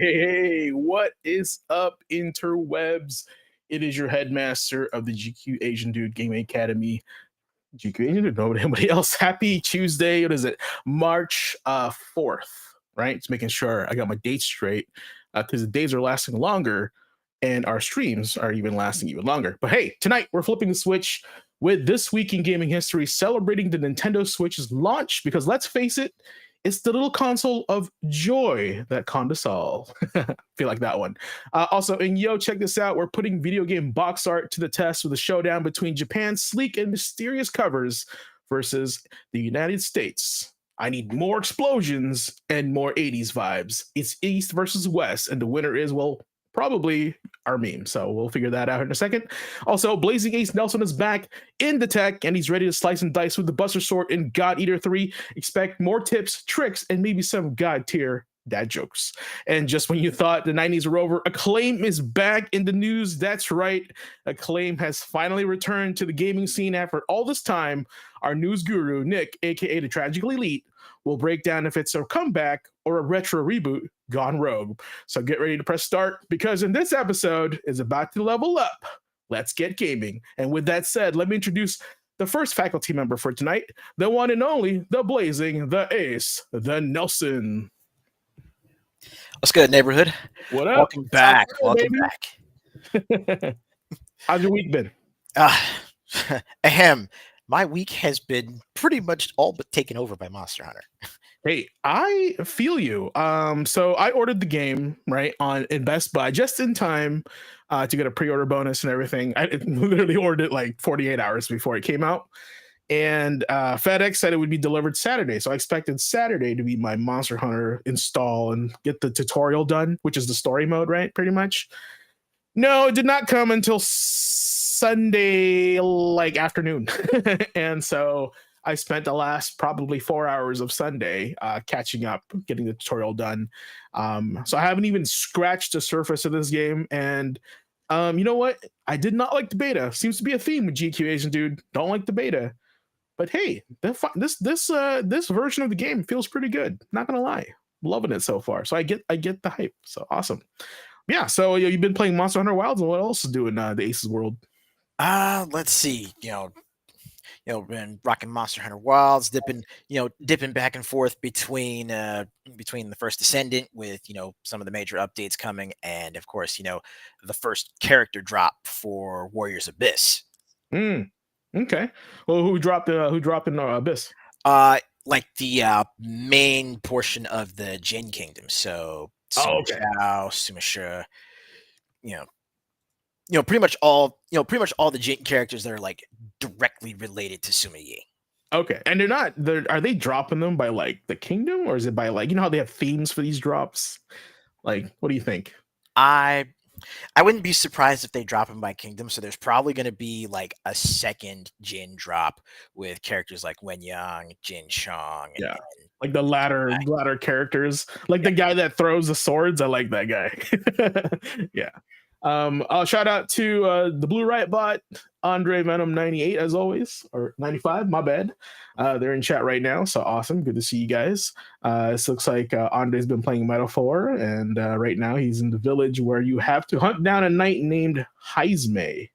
Hey, what is up, interwebs? It is your headmaster of the GQAzndood Gaming Academy. GQAzndood, nobody else. Happy Tuesday. What is it? March 4th, right? It's making sure I got my dates straight because the days are lasting longer and our streams are even lasting even longer. But hey, tonight we're flipping the switch with This Week in Gaming History, celebrating the Nintendo Switch's launch because let's face it, it's the little console of joy that conned us all. Feel like that one. Also, and yo, check this out. We're putting video game box art to the test with a showdown between Japan's sleek and mysterious covers versus the United States. I need more explosions and more 80s vibes. It's East versus West, and the winner is, well, probably our meme. So we'll figure that out in a second. Also, Blazing Ace Nelson is back in the tech, and he's ready to slice and dice with the Buster Sword in God Eater 3. Expect more tips, tricks, and maybe some God tier dad jokes. And just when you thought the 90s were over, Acclaim is back in the news. That's right. Acclaim has finally returned to the gaming scene after all this time. Our news guru, Nick, aka the Tragically Elite, will break down if it's a comeback or a retro reboot gone rogue. So get ready to press start because in this episode is about to level up. Let's get gaming. And with that said, let me introduce the first faculty member for tonight, the one and only, the Blazing, the Ace, the Nelson. What's good, neighborhood? What up? Welcome back. Welcome back. How's your week been? Ahem. My week has been pretty much all but taken over by Monster Hunter. Hey, I feel you. So I ordered the game right in Best Buy just in time to get a pre-order bonus and everything. I literally ordered it like 48 hours before it came out, and FedEx said it would be delivered Saturday. So I expected Saturday to be my Monster Hunter install and get the tutorial done, which is the story mode, right? Pretty much. No, it did not come until Sunday like afternoon. And so I spent the last probably 4 hours of Sunday catching up, getting the tutorial done. So I haven't even scratched the surface of this game. And you know what? I did not like the beta. Seems to be a theme with GQAzndood. Don't like the beta. But hey, this version of the game feels pretty good. Not gonna lie, loving it so far. So I get the hype. So awesome. Yeah. So you've been playing Monster Hunter Wilds, and what else is doing the Aces world? Let's see. Been rocking Monster Hunter Wilds, dipping back and forth between the first Descendant with some of the major updates coming, and of course the first character drop for Warriors Abyss. Okay. Well, who dropped in Abyss? Like the main portion of the Jin Kingdom. So Sumashura, pretty much all the Jin characters that are like directly related to Suma Yi. Okay, and are they dropping them by like the kingdom, or is it by like how they have themes for these drops? Like, what do you think? I wouldn't be surprised if they drop them by kingdom. So there's probably going to be like a second Jin drop with characters like Wen Yang, Jin Shang. Yeah, like the latter characters, like the guy that throws the swords. I like that guy. Yeah. I'll shout out to the Blue Riot bot, Andre Venom 98 as always, or 95, my bad. They're in chat right now, so awesome. Good to see you guys. This looks like Andre's been playing Metaphor, and right now he's in the village where you have to hunt down a knight named Heizme.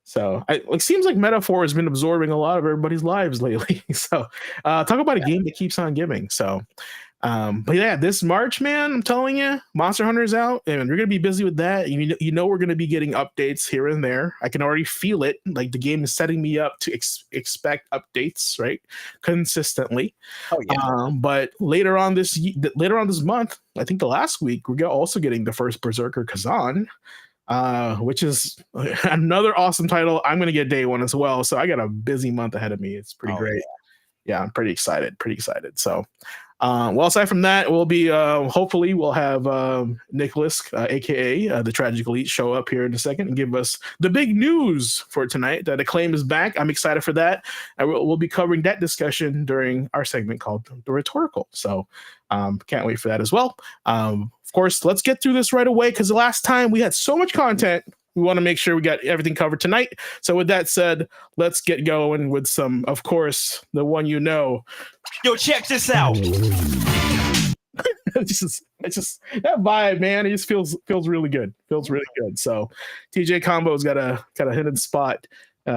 So it seems like Metaphor has been absorbing a lot of everybody's lives lately. So talk about a game that keeps on giving. So but yeah, this March, man, I'm telling you, Monster Hunter's out, and you're gonna be busy with that. We're gonna be getting updates here and there. I can already feel it. Like the game is setting me up to expect updates, right, consistently. Oh yeah. But later on this month, I think the last week, we're also getting the first Berserker Kazan, which is another awesome title. I'm gonna get day one as well, so I got a busy month ahead of me. It's pretty great. Yeah, I'm pretty excited. So well, aside from that, we'll be hopefully we'll have Nicholas, aka the Tragic Elite, show up here in a second and give us the big news for tonight that Acclaim is back. I'm excited for that. And we'll be covering that discussion during our segment called The Rhetorical. So can't wait for that as well. Of course, let's get through this right away because the last time we had so much content. We want to make sure we got everything covered tonight. So with that said, let's get going with some, of course, the one you know. Yo, check this out. It's just that vibe, man. It just feels really good. Feels really good. So TJ Combo's got a hidden spot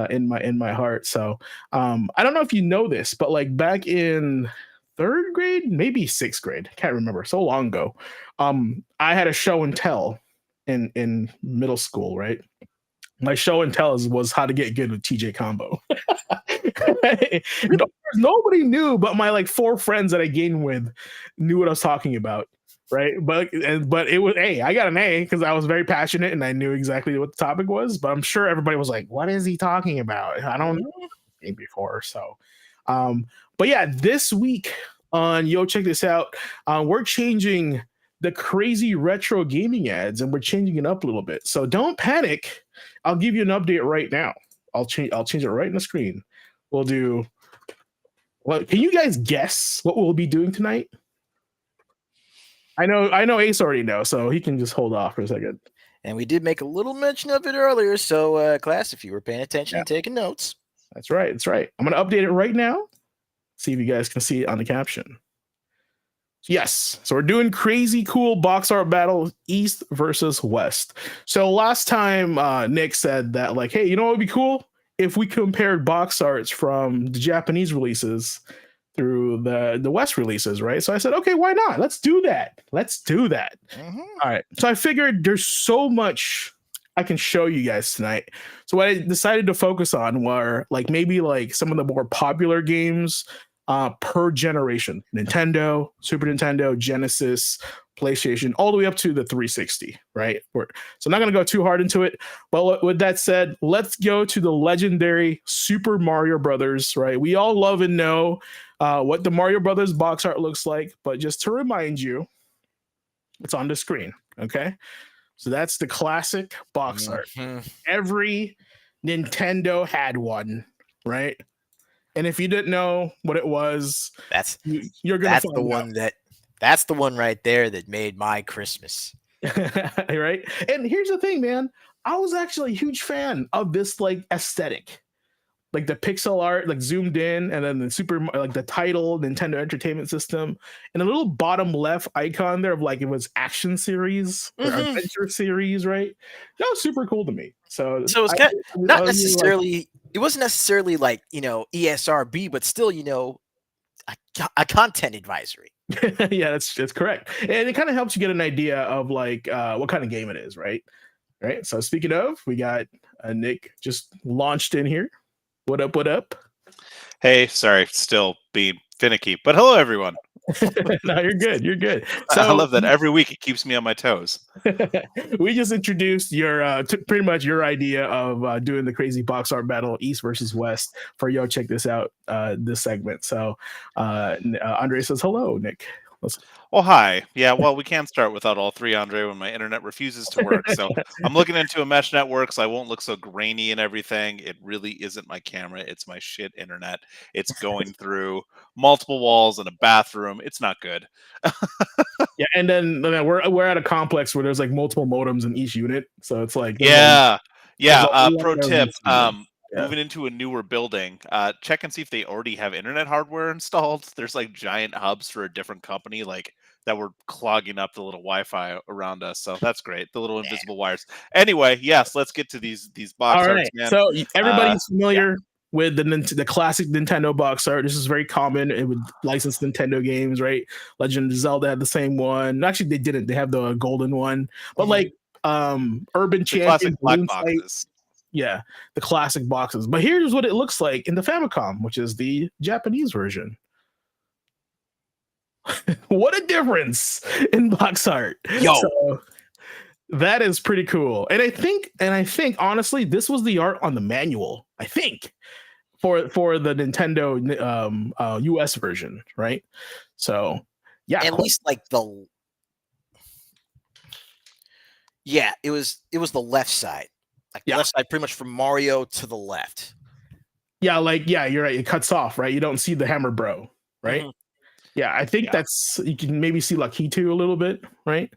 in my heart. So I don't know if you know this, but like back in third grade, maybe sixth grade, can't remember, so long ago. I had a show and tell in middle school, right? My show and tell was how to get good with TJ Combo. Nobody knew, but my like four friends that I gained with knew what I was talking about, right? But it was I got an A because I was very passionate and I knew exactly what the topic was. But I'm sure everybody was like, "What is he talking about?" I don't know before. So, but yeah, this week on Yo, check this out. We're changing the crazy retro gaming ads and we're changing it up a little bit. So don't panic. I'll give you an update right now. I'll change it right in the screen. We'll do. Well, can you guys guess what we'll be doing tonight? I know Ace already knows, so he can just hold off for a second. And we did make a little mention of it earlier, so class, if you were paying attention and taking notes. That's right. That's right. I'm gonna update it right now. See if you guys can see it on the caption. Yes. So we're doing crazy cool box art battle East versus West. So last time Nick said that like, hey, you know what would be cool? If we compared box arts from the Japanese releases through the West releases, right? So I said, okay, why not? Let's do that. Mm-hmm. All right. So I figured there's so much I can show you guys tonight. So what I decided to focus on were like maybe like some of the more popular games per generation: Nintendo, Super Nintendo, Genesis, PlayStation, all the way up to the 360, right? So I'm not going to go too hard into it. But with that said, let's go to the legendary Super Mario Brothers, right? We all love and know what the Mario Brothers box art looks like. But just to remind you, it's on the screen, okay? So that's the classic box art. Every Nintendo had one, right? And if you didn't know what it was, you're gonna find the one out. That's the one right there that made my Christmas. Right? And here's the thing, man. I was actually a huge fan of this like aesthetic. Like the pixel art, like zoomed in, and then the super like the title, Nintendo Entertainment System, and a little bottom left icon there of like it was action series or adventure series, right? That was super cool to me. So it's not necessarily it wasn't necessarily like, you know, ESRB, but still, you know, a content advisory. Yeah, that's correct. And it kind of helps you get an idea of like what kind of game it is, right? Right. So speaking of, we got Nick just launched in here. What up? What up? Hey, sorry, still being finicky, but hello, everyone. No, you're good. You're good. So I love that every week it keeps me on my toes. We just introduced your pretty much your idea of doing the crazy box art battle East versus West for Yo, check this out, this segment. So Andre says hello, Nick. Well, hi. Yeah, well, we can't start without all three, Andre, when my internet refuses to work. So I'm looking into a mesh network so I won't look so grainy and everything. It really isn't my camera. It's my shit internet. It's going through multiple walls in a bathroom. It's not good. Yeah, and then we're at a complex where there's like multiple modems in each unit. So it's like pro tip. Moving into a newer building, check and see if they already have internet hardware installed. There's like giant hubs for a different company, like that were clogging up the little Wi-Fi around us. So that's great. The little invisible wires. Anyway, yes, let's get to these box arts, man. So everybody's familiar with the classic Nintendo box art. This is very common. It would license Nintendo games, right? Legend of Zelda had the same one. Actually, they didn't. They have the golden one. But like Urban Champion, black boxes. Yeah, the classic boxes. But here's what it looks like in the Famicom, which is the Japanese version. What a difference in box art. Yo. So, that is pretty cool. And I think honestly, this was the art on the manual, I think, for the Nintendo US version, right? So yeah. At least like it was the left side. Like the left side, pretty much from Mario to the left. Yeah, you're right. It cuts off, right? You don't see the Hammer Bro, right? Yeah, I think that's, you can maybe see Lakitu a little bit, right?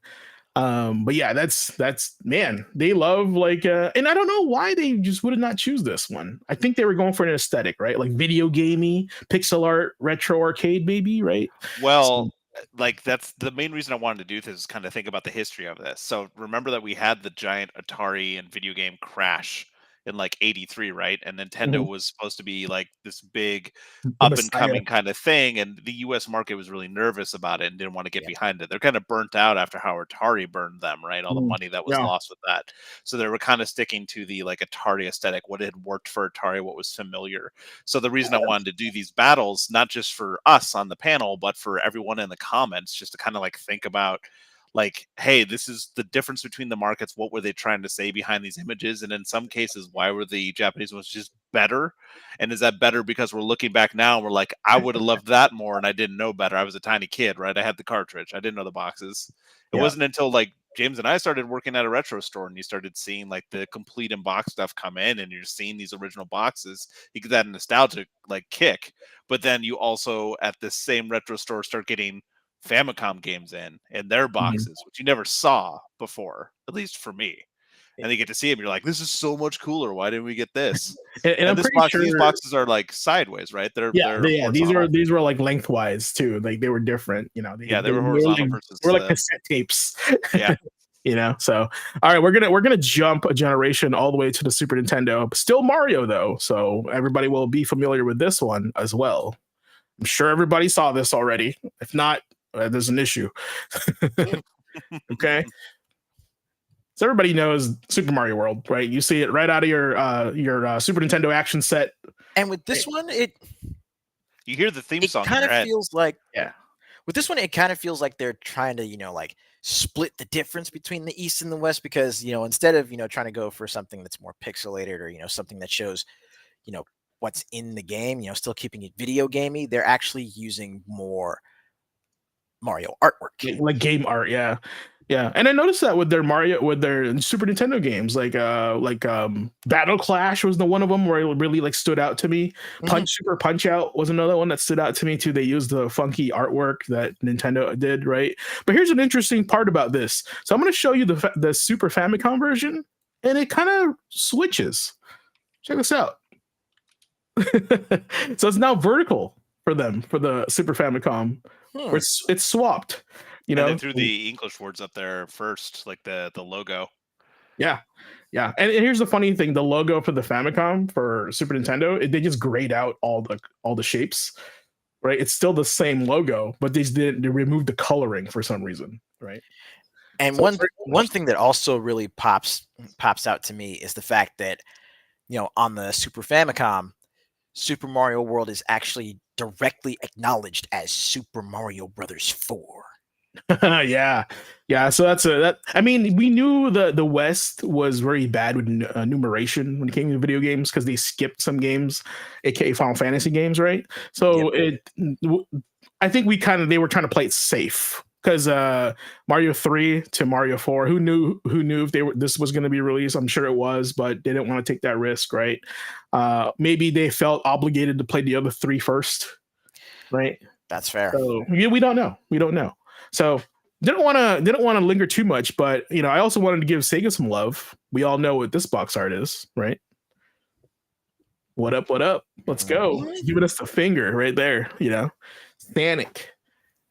But yeah, that's man, they love like and I don't know why they just would not choose this one. I think they were going for an aesthetic, right? Like video gamey, pixel art, retro arcade, maybe, right? Well, like that's the main reason I wanted to do this is kind of think about the history of this. So remember that we had the giant Atari and video game crash in like 83, right? And Nintendo Mhm. was supposed to be like this big The up and Messiah. coming kind of thing. And the US market was really nervous about it and didn't want to get Yeah. behind it. They're kind of burnt out after how Atari burned them, right? All the money that was Yeah. lost with that. So they were kind of sticking to the like Atari aesthetic, what had worked for Atari, what was familiar. So the reason I wanted to do these battles, not just for us on the panel, but for everyone in the comments, just to kind of like think about like, hey, this is the difference between the markets. What were they trying to say behind these images? And in some cases, why were the Japanese ones just better? And is that better because we're looking back now and we're like, I would have loved that more and I didn't know better. I was a tiny kid, right? I had the cartridge. I didn't know the boxes. It Yeah. wasn't until like James and I started working at a retro store and you started seeing like the complete in box stuff come in and you're seeing these original boxes. You get that nostalgic like kick. But then you also at this same retro store start getting Famicom games in their boxes, which you never saw before, at least for me. And they get to see them. You're like, this is so much cooler. Why didn't we get this? And I'm this pretty box, sure these boxes are like sideways, right? They're horizontal. these were like lengthwise too. Like they were different, you know. They were horizontal versus they were like cassette tapes. yeah. You know, so all right, we're gonna jump a generation all the way to the Super Nintendo. Still Mario though, so everybody will be familiar with this one as well. I'm sure everybody saw this already. If not, there's an issue. Okay, so everybody knows Super Mario World, right? You see it right out of your Super Nintendo action set. And with this one, you hear the theme song. Kind of feels like yeah. With this one, it kind of feels like they're trying to, like split the difference between the East and the West because, instead of, trying to go for something that's more pixelated or, something that shows, what's in the game, still keeping it video gamey, they're actually using more Mario artwork. Like game art, yeah. Yeah. And I noticed that with their Super Nintendo games, like Battle Clash was the one of them where it really like stood out to me. Super Punch Out was another one that stood out to me too. They used the funky artwork that Nintendo did, right? But here's an interesting part about this. So I'm going to show you the Super Famicom version, and it kind of switches. Check this out. So it's now vertical for them for the Super Famicom. Where it's swapped. You know, and they threw the English words up there first, like the logo. Yeah. And here's the funny thing: the logo for the Famicom for Super Nintendo, they just grayed out all the shapes. Right? It's still the same logo, but they removed the coloring for some reason. Right? And so one thing that also really pops out to me is the fact that on the Super Famicom, Super Mario World is actually directly acknowledged as Super Mario Brothers 4. Yeah. So that. I mean, we knew the West was very bad with numeration when it came to video games because they skipped some games, aka Final Fantasy games, right? So I think they were trying to play it safe because Mario 3 to Mario 4, who knew if this was going to be released? I'm sure it was, but they didn't want to take that risk, right? Maybe they felt obligated to play the other 3 first, right? That's fair. So we don't know. So didn't want to linger too much, but I also wanted to give Sega some love. We all know what this box art is, right? What up? Let's go. Giving us the finger right there, Sonic.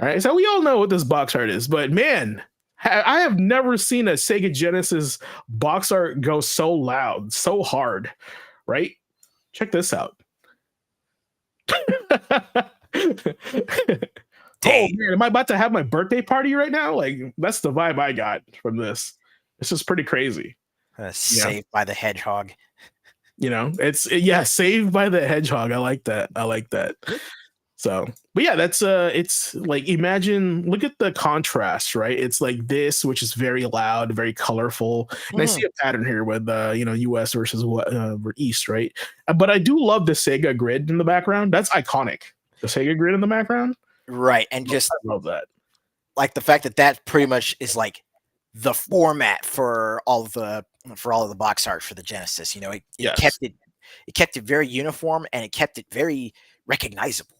All right, so we all know what this box art is, but man, I have never seen a Sega Genesis box art go so loud, so hard, right? Check this out. Oh man, am I about to have my birthday party right now? Like that's the vibe I got from this. This is pretty crazy. Saved by the Hedgehog. Saved by the Hedgehog. I like that. So, but yeah, that's it's like look at the contrast, right? It's like this, which is very loud, very colorful, and I see a pattern here with US versus East, right? But I do love the Sega grid in the background. That's iconic. The Sega grid in the background. Right, and just I love that. Like the fact that pretty much is like the format for all of the box art for the Genesis. It kept it very uniform and it kept it very recognizable.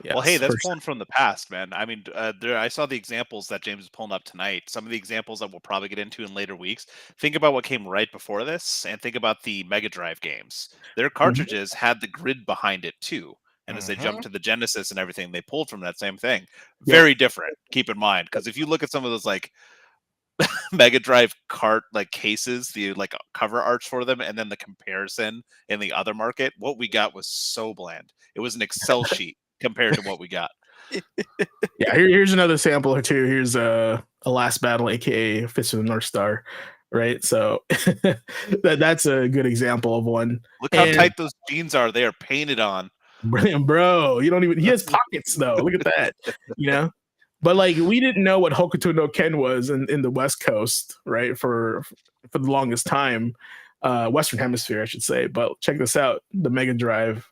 Yes, well, hey, that's pulling from the past, man. I mean, I saw the examples that James is pulling up tonight. Some of the examples that we'll probably get into in later weeks. Think about what came right before this, and think about the Mega Drive games. Their cartridges had the grid behind it too. And as they jumped to the Genesis and everything, they pulled from that same thing. Yep. Very different, keep in mind, because if you look at some of those like Mega Drive cart like cases, the like cover arts for them, and then the comparison in the other market, what we got was so bland. It was an Excel sheet compared to what we got. Yeah, here's another sample or two. Here's a Last Battle, aka Fist of the North Star, right? So that's a good example of one. Look how tight those jeans are. They are painted on. Bro, you don't even. He has pockets though. Look at that. You know. But like we didn't know what Hokuto no Ken was in the West Coast, right? For the longest time, Western Hemisphere, I should say. But check this out: the Mega Drive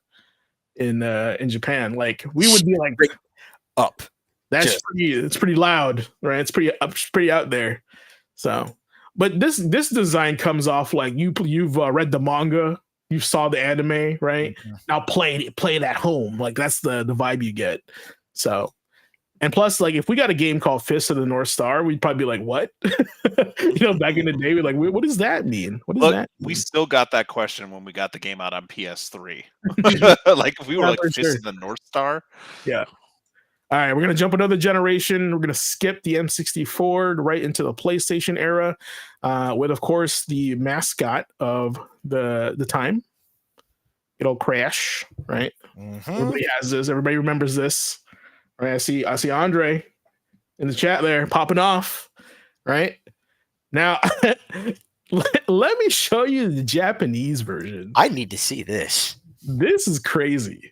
in Japan. Like we would be like up. That's it's pretty loud, right? It's pretty out there. So, but this design comes off like you've read the manga, you saw the anime, right? Now play it at home. Like that's the vibe you get. So. And plus, like, if we got a game called Fist of the North Star, we'd probably be like, "What?" Back in the day, we're like, "What does that mean? What does that mean?" We still got that question when we got the game out on PS3. Like, we were like, "Fist of the North Star." Yeah. All right, we're gonna jump another generation. We're gonna skip the M64 right into the PlayStation era, with, of course, the mascot of the time. It'll Crash, right? Everybody has this. Everybody remembers this. Right, I see Andre in the chat there popping off. Right now, let me show you the Japanese version. I need to see this. This is crazy.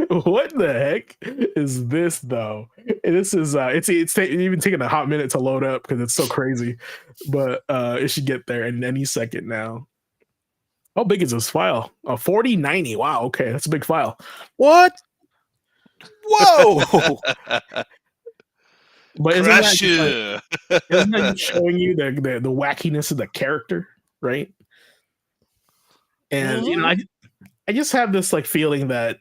What the heck is this though? This is it's even taking a hot minute to load up because it's so crazy, but it should get there in any second now. How big is this file? 4090. Wow. Okay, that's a big file. What? Whoa! But isn't that showing you the wackiness of the character, right? And I just have this like feeling that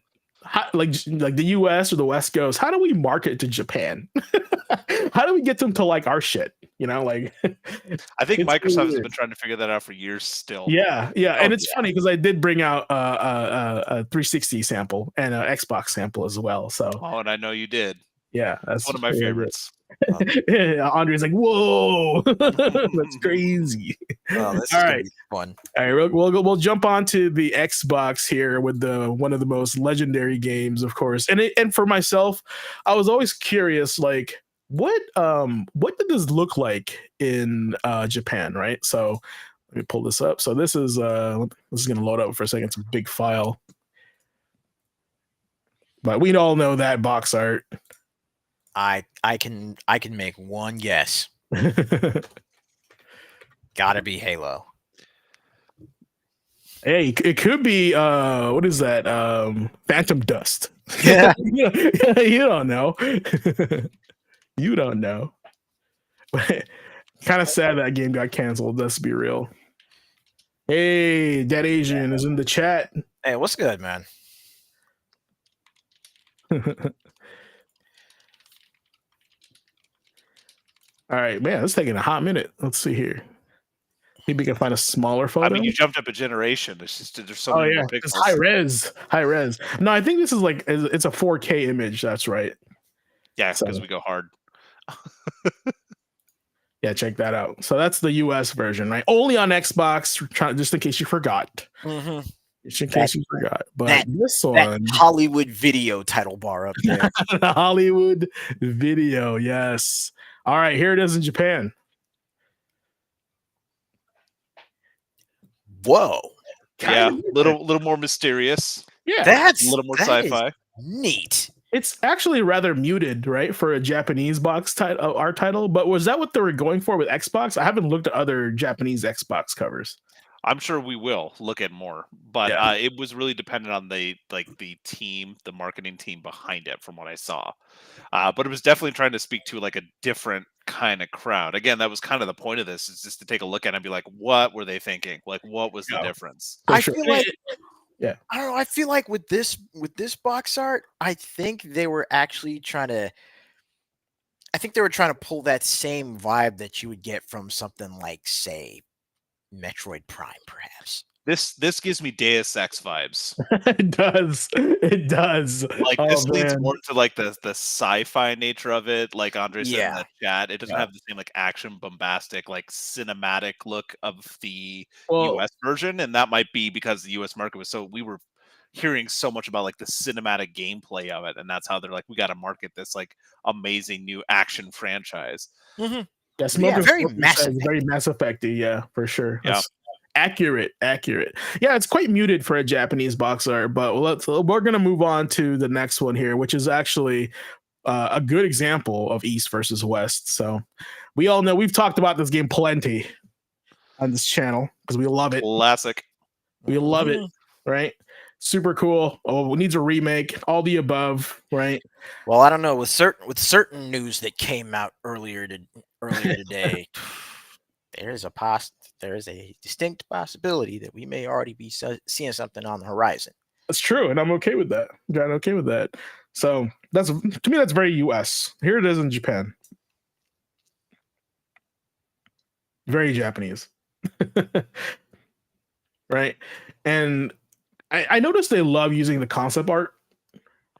like the US or the West Coast, how do we market to Japan? How do we get them to like our shit? Like I think Microsoft has been trying to figure that out for years still. Yeah. And it's funny because I did bring out a 360 sample and an Xbox sample as well. So and I know you did. Yeah, that's one of my favorites. Andre's like, whoa, that's crazy. Oh, this All is right, fun. All right, we'll jump on to the Xbox here with one of the most legendary games, of course. And for myself, I was always curious, like, what did this look like in Japan, right? So let me pull this up. So this is gonna load up for a second. It's a big file, but we all know that box art. I can make one guess. Gotta be Halo. Hey, it could be what is that? Phantom Dust. Yeah. You don't know. You don't know. Kind of sad that game got canceled. Let's be real. Hey, Dead Asian is in the chat. Hey, what's good, man? All right, man, it's taking a hot minute. Let's see here. Maybe we can find a smaller photo. I mean, you jumped up a generation. There's so many more pixels. It's high res. No, I think this is like it's a 4K image. That's right. Yeah, because we go hard. Yeah, check that out. So that's the US version, right? Only on Xbox, just in case you forgot. Mm-hmm. Just in case you forgot. But this one, Hollywood Video title bar up there. Hollywood Video, yes. All right, here it is in Japan. Whoa. Yeah, little more mysterious. Yeah, that's a little more sci-fi. Neat. It's actually rather muted, right, for a Japanese box title, art title. But was that what they were going for with Xbox? I haven't looked at other Japanese Xbox covers. I'm sure we will look at more, but it was really dependent on the team, the marketing team behind it, from what I saw. But it was definitely trying to speak to like a different kind of crowd. Again, that was kind of the point of this, is just to take a look at it and be like, what were they thinking? Like, what was the difference? I feel like, I don't know. I feel like with this box art, I think they were actually trying to. I think they were trying to pull that same vibe that you would get from something like, say, Metroid Prime, perhaps. This gives me Deus Ex vibes. It does. It does. Like this leads more into like the sci-fi nature of it. Like Andre said in the chat, it doesn't have the same like action, bombastic, like cinematic look of the US version, and that might be because the US market was so we were hearing so much about like the cinematic gameplay of it, and that's how they're like, we got to market this like amazing new action franchise. Mm-hmm. Yeah, very Mass Effect-y, yeah, for sure. Yeah. Accurate. Yeah, it's quite muted for a Japanese box art, but we're gonna move on to the next one here, which is actually a good example of East versus West. So we all know we've talked about this game plenty on this channel because we love it. Classic. We love it, right? Super cool. Oh, it needs a remake. All the above, right? Well, I don't know. With certain news that came out earlier today, there is a distinct possibility that we may already be seeing something on the horizon. That's true, and I'm okay with that. I'm okay with that. So to me, that's very US. Here it is in Japan. Very Japanese. Right? And I noticed they love using the concept art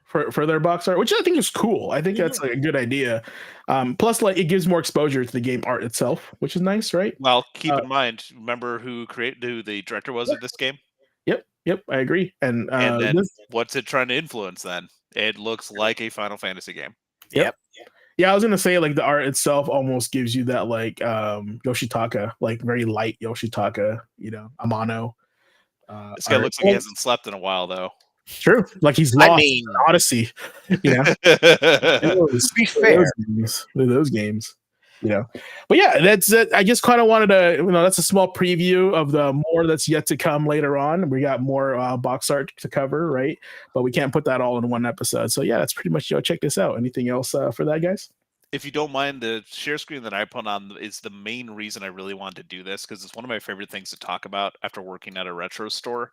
for their box art, which I think is cool. I think that's like a good idea. Plus, like it gives more exposure to the game art itself, which is nice, right? Well, keep in mind, remember who the director was of this game? Yep, I agree. And then what's it trying to influence then? It looks like a Final Fantasy game. Yep. Yeah, I was gonna say like the art itself almost gives you that like Yoshitaka, like very light Yoshitaka, Amano. This guy looks like he hasn't slept in a while, though. True, like he's lost in Odyssey. To be fair, those games, But yeah, that's it. I just kind of wanted to, that's a small preview of the more that's yet to come later on. We got more box art to cover, right? But we can't put that all in one episode. So yeah, that's pretty much check this out. Anything else for that, guys? If you don't mind, the share screen that I put on is the main reason I really wanted to do this, because it's one of my favorite things to talk about after working at a retro store.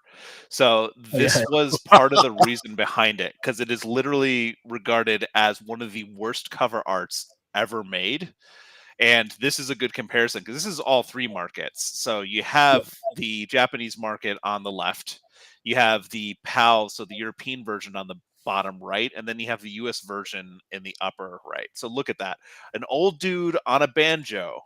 So this was part of the reason behind it, because it is literally regarded as one of the worst cover arts ever made. And this is a good comparison because this is all three markets. So you have the Japanese market on the left, you have the PAL, so the European version on the bottom right, and then you have the US version in the upper right. So look at that. An old dude on a banjo.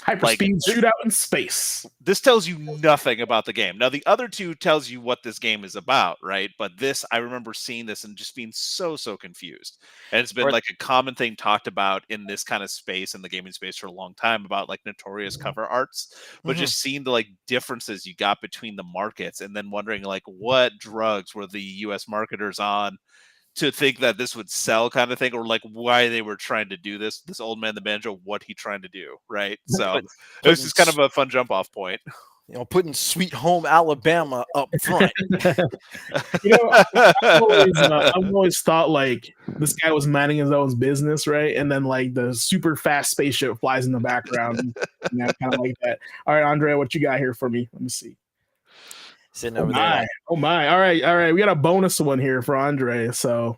Hyperspeed shootout in space. This tells you nothing about the game. Now, the other two tells you what this game is about, right? But this, I remember seeing this and just being so confused. And it's been like a common thing talked about in this kind of space, in the gaming space, for a long time, about like notorious cover arts. But just seeing the like differences you got between the markets, and then wondering like what drugs were the US marketers on to think that this would sell, kind of thing, or like why they were trying to do this old man the banjo, what he trying to do, right? So it was just kind of a fun jump off point, putting Sweet Home Alabama up front. I've always thought like this guy was minding his own business, right? And then like the super fast spaceship flies in the background, kind of like that. All right, Andre, what you got here for me? Let me see. Sitting over there. Oh my! All right. We got a bonus one here for Andre. So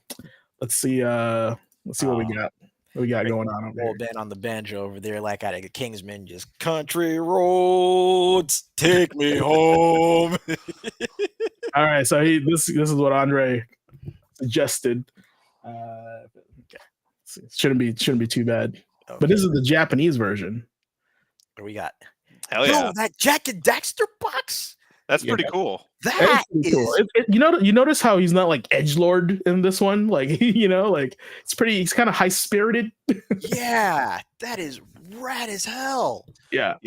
let's see. What we got. What we got going on over there? Old man on the banjo over there, like out of the Kingsman, just country roads take me home. All right. So this is what Andre suggested. Shouldn't be too bad. Okay. But this is the Japanese version. What we got? Hell yeah! Yo, that Jack and Daxter box. That's pretty cool. That is cool. You notice how he's not like edgelord in this one, like like he's kind of high spirited. Yeah, that is rad as hell. Yeah.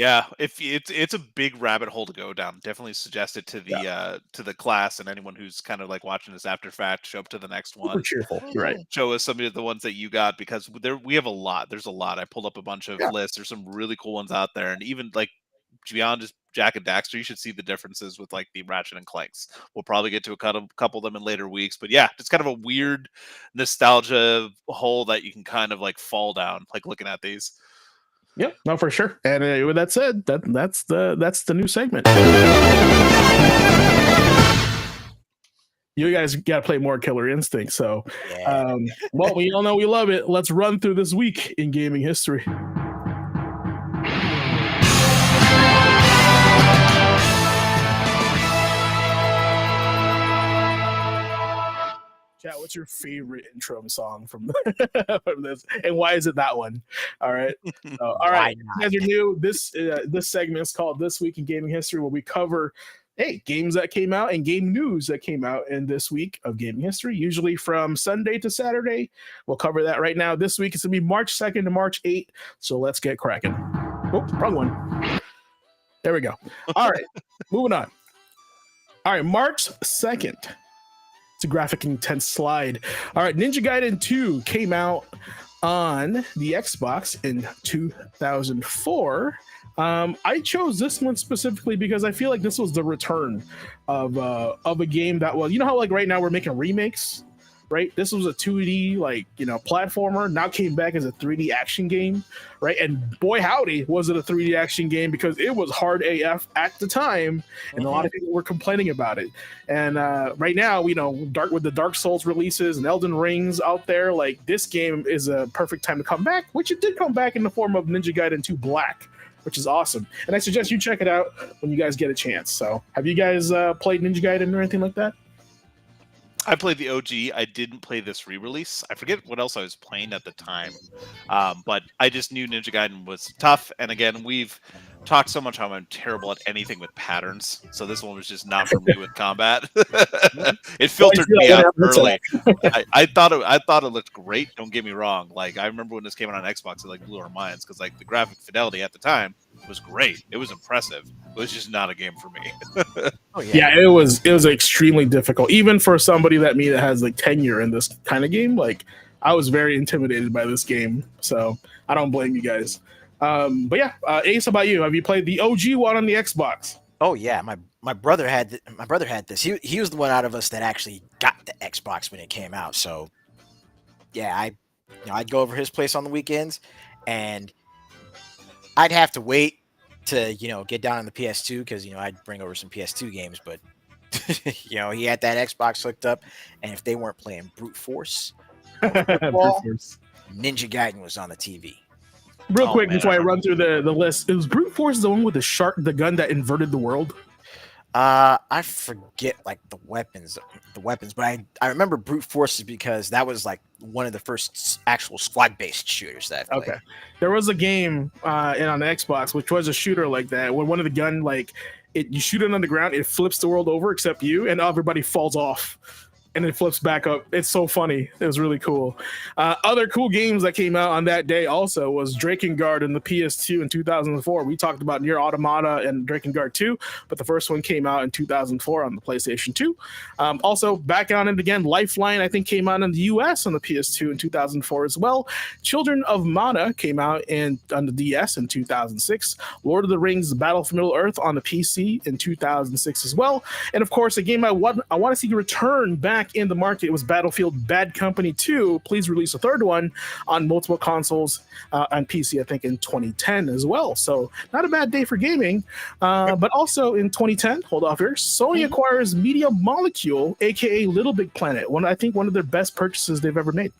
If it's a big rabbit hole to go down, definitely suggest it to the class and anyone who's kind of like watching this after fact. Show up to the next one. Super cheerful. You're right. Show us some of the ones that you got, because we have a lot. There's a lot. I pulled up a bunch of lists. There's some really cool ones out there, and even like beyond just Jack and Daxter, you should see the differences with like the Ratchet and Clanks. We'll probably get to a couple of them in later weeks, but yeah, it's kind of a weird nostalgia hole that you can kind of like fall down, like looking at these. Yep, no, for sure. And with that said, that's the new segment. You guys got to play more Killer Instinct. So, well, we all know we love it. Let's run through this week in gaming history. what's your favorite intro song from, from this, and why is it that one? All right, all right. You guys are new. This segment is called This Week in Gaming History, where we cover games that came out and game news that came out in this week of gaming history, usually from Sunday to Saturday. We'll cover that right now. This week it's gonna be March 2nd to March 8th. So let's get cracking. Oh, wrong one. There we go. All right, moving on. All right, March 2nd. It's a graphic intense slide. All right, Ninja Gaiden 2 came out on the Xbox in 2004. I chose this one specifically because I feel like this was the return of a game that was, you know how like right now we're making remakes, right? This was a 2D platformer, now came back as a 3D action game, right? And boy howdy was it a 3D action game, because it was hard AF at the time, and a lot of people were complaining about it. And right now, with the Dark Souls releases and Elden Rings out there, like this game is a perfect time to come back, which it did come back in the form of Ninja Gaiden 2 Black, which is awesome. And I suggest you check it out when you guys get a chance. So have you guys played Ninja Gaiden or anything like that? I played the OG. I didn't play this re-release. I forget what else I was playing at the time, but I just knew Ninja Gaiden was tough. And again, we've talked so much how I'm terrible at anything with patterns, so this one was just not for me with combat. It filtered me out early. I thought it looked great. Don't get me wrong. Like I remember when this came out on Xbox, it like blew our minds because like the graphic fidelity at the time was great. It was impressive. It was just not a game for me. Yeah, it was extremely difficult, even for somebody that has like tenure in this kind of game. Like I was very intimidated by this game, so I don't blame you guys. But yeah, Ace, how about you? Have you played the OG one on the Xbox? Oh yeah, my brother had this. He was the one out of us that actually got the Xbox when it came out. So yeah, I'd go over his place on the weekends, and I'd have to wait to get down on the PS2 because I'd bring over some PS2 games, but he had that Xbox hooked up, and if they weren't playing Brute Force, football, Ninja Gaiden was on the TV. Real quick, before I run through the list, it was Brute Force the one with the gun that inverted the world? I forget like the weapons, but I remember Brute Force because that was like one of the first actual squad-based shooters that I played. Okay. There was a game on the Xbox which was a shooter like that, when one of the gun you shoot it on the ground, it flips the world over except you, and everybody falls off. And it flips back up. It's so funny. It was really cool. Other cool games that came out on that day also was Drakengard in the PS2 in 2004. We talked about Nier Automata and Drakengard 2, but the first one came out in 2004 on the PlayStation 2. Also, back on it again, Lifeline, I think, came out in the US on the PS2 in 2004 as well. Children of Mana came out on the DS in 2006. Lord of the Rings, Battle for Middle-earth on the PC in 2006 as well. And of course, a game I want to see return back in the market was Battlefield Bad Company 2. Please release a third one on multiple consoles on PC, I think in 2010 as well. So not a bad day for gaming. But also in 2010, hold off here, Sony acquires Media Molecule, aka Little Big Planet. I think one of their best purchases they've ever made.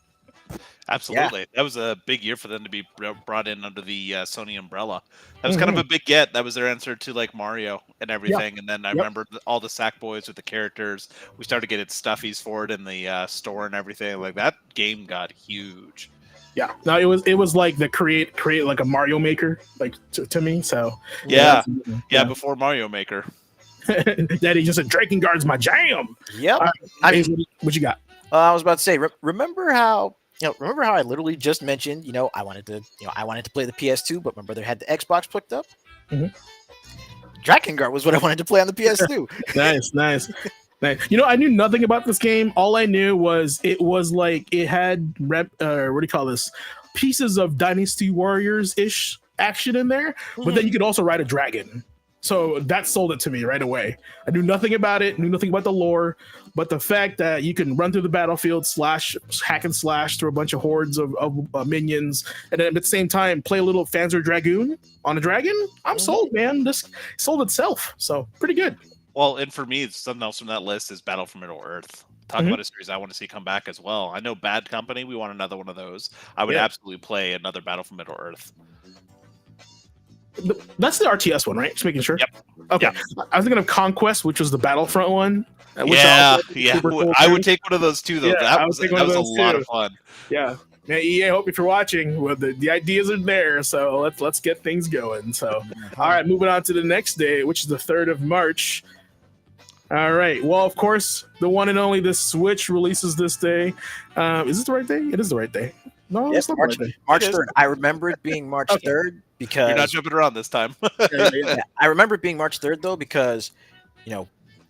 Absolutely. Yeah. That was a big year for them to be brought in under the Sony umbrella. That was kind of a big get. That was their answer to like Mario and everything. Yeah. And then I remember all the Sackboys with the characters. We started getting stuffies for it in the store and everything. Like that game got huge. Yeah. No, it was like the create like a Mario Maker, like to me. So yeah. Before Mario Maker. Daddy just said Drakengard's my jam. Yep. What you got? I was about to say, remember how I literally just mentioned, I wanted to play the PS2, but my brother had the Xbox hooked up. Drakengard was what I wanted to play on the PS2. Nice. I knew nothing about this game. All I knew was it had pieces of Dynasty Warriors-ish action in there, but then you could also ride a dragon. So that sold it to me right away. I knew nothing about it, knew nothing about the lore, but the fact that you can run through the battlefield, hack and slash through a bunch of hordes of minions, and then at the same time play a little Panzer Dragoon on a dragon, I'm sold, man. This sold itself, so pretty good. Well, and for me, something else from that list is Battle for Middle-earth. Talk about a series I want to see come back as well. I know Bad Company, we want another one of those. I would absolutely play another Battle for Middle-earth. That's the RTS one, right? Just making sure. Yep. Okay. Yep. I was thinking of Conquest, which was the Battlefront one. Yeah, super cool I too. would take one of those too, though. Yeah, That was a lot of fun. Yeah. Now, EA, I hope if you're watching, well, the ideas are there, so let's get things going. So, all right, moving on to the next day, which is the 3rd of March. All right. Well, of course, the one and only the Switch releases this day. Is this the right day? It is the right day. No, Yes, it's not the right day. March 3rd. I remember it being March 3rd because You're not jumping around this time. yeah, I remember it being March 3rd though because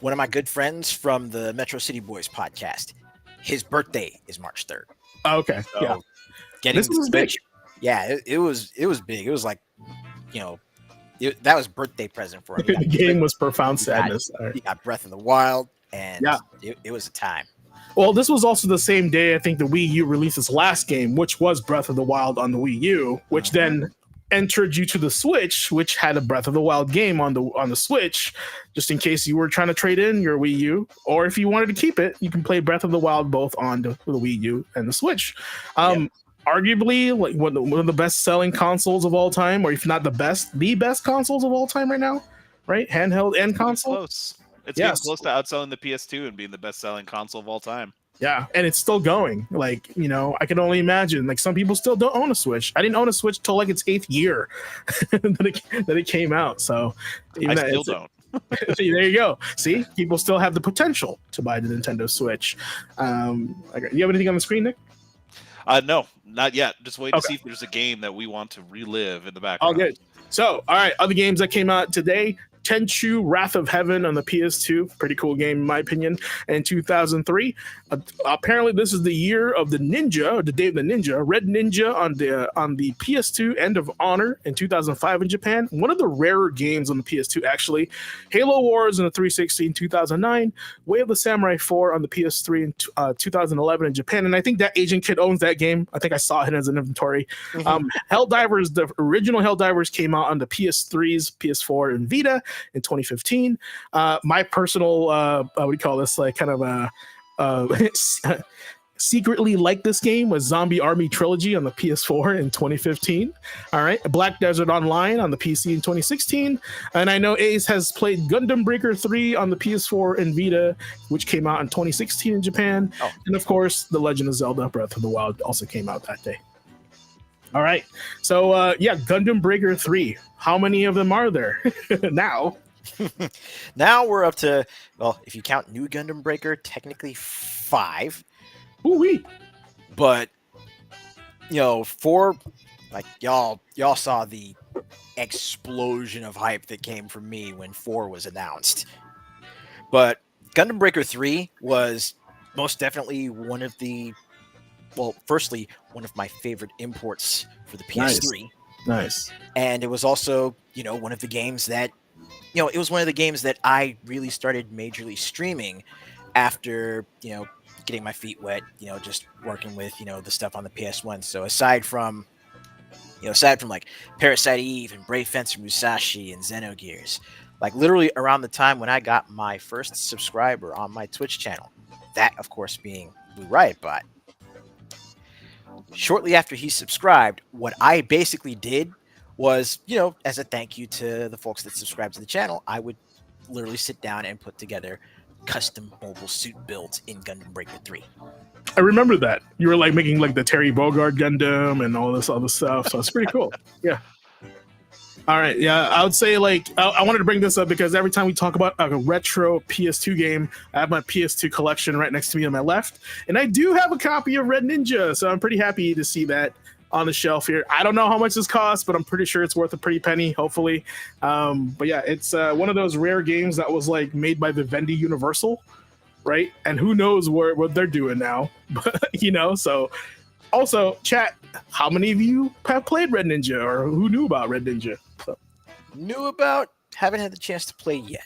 one of my good friends from the Metro City Boys podcast, his birthday is March 3rd. Oh, okay. So yeah. getting This was big. Yeah, it was big. It was like, that was birthday present for him. The game was profound sadness. He got Breath of the Wild, and it was a time. Well, this was also the same day I think the Wii U released its last game, which was Breath of the Wild on the Wii U, which then entered you to the Switch, which had a Breath of the Wild game on the Switch, just in case you were trying to trade in your Wii U, or if you wanted to keep it, you can play Breath of the Wild both on the Wii U and the Switch. Arguably, like one of the best-selling consoles of all time, or if not the best consoles of all time right now, right? Handheld and console. Close. It's getting close to outselling the PS2 and being the best-selling console of all time. Yeah, and it's still going. Like, I can only imagine. Like, some people still don't own a Switch. I didn't own a Switch till like its 8th year that it came out. So I still don't. See, there you go. See, people still have the potential to buy the Nintendo Switch. You have anything on the screen, Nick? No, not yet. Just wait to see if there's a game that we want to relive in the background. All good. So, all right, other games that came out today. Tenchu Wrath of Heaven on the PS2. Pretty cool game, in my opinion. And 2003. Apparently, this is the year of the Ninja, or the Day of the Ninja. Red Ninja on the PS2. End of Honor in 2005 in Japan. One of the rarer games on the PS2, actually. Halo Wars on the 360 in 2009. Way of the Samurai 4 on the PS3 in 2011 in Japan. And I think that Asian kid owns that game. I think I saw it as an inventory. Helldivers, the original Helldivers came out on the PS3s, PS4, and Vita in 2015. My personal what do you call this, like kind of secretly like this game was Zombie Army Trilogy on the PS4 in 2015. All right, Black Desert Online on the PC in 2016, and I know Ace has played Gundam Breaker 3 on the PS4 and Vita, which came out in 2016 in Japan. And of course, The Legend of Zelda Breath of the Wild also came out that day. All right, so Gundam Breaker 3. How many of them are there now? Now we're up to, well, if you count New Gundam Breaker, technically 5. Ooh-wee. But 4, like y'all saw the explosion of hype that came from me when 4 was announced. But Gundam Breaker 3 was most definitely one of my favorite imports for the PS3. Nice. And it was also, one of the games that, it was one of the games that I really started majorly streaming after, getting my feet wet, just working with, the stuff on the PS1. So aside from like Parasite Eve and Brave Fencer Musashi and Xenogears, like literally around the time when I got my first subscriber on my Twitch channel, that of course being Blue Riot Bot. Shortly after he subscribed, what I basically did was, as a thank you to the folks that subscribe to the channel, I would literally sit down and put together custom mobile suit builds in Gundam Breaker 3. I remember that. You were like making like the Terry Bogard Gundam and all this other stuff. So it's pretty cool. Yeah. All right. Yeah. I would say I wanted to bring this up because every time we talk about a retro PS2 game, I have my PS2 collection right next to me on my left. And I do have a copy of Red Ninja. So I'm pretty happy to see that on the shelf here. I don't know how much this costs, but I'm pretty sure it's worth a pretty penny, hopefully. But yeah, it's one of those rare games that was like made by Vivendi Universal, right? And who knows what they're doing now, so also chat, how many of you have played Red Ninja or who knew about Red Ninja? Knew about, haven't had the chance to play yet.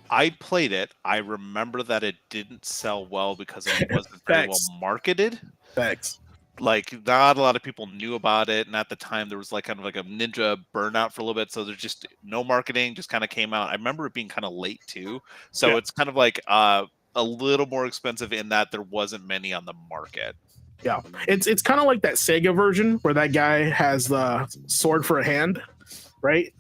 I played it. I remember that it didn't sell well because it wasn't very well marketed. Thanks. Like, not a lot of people knew about it, and at the time there was like kind of like a ninja burnout for a little bit, so there's just no marketing, just kind of came out. I remember it being kind of late too, so it's kind of like a little more expensive in that there wasn't many on the market. Yeah, it's kind of like that Sega version where that guy has the sword for a hand, right?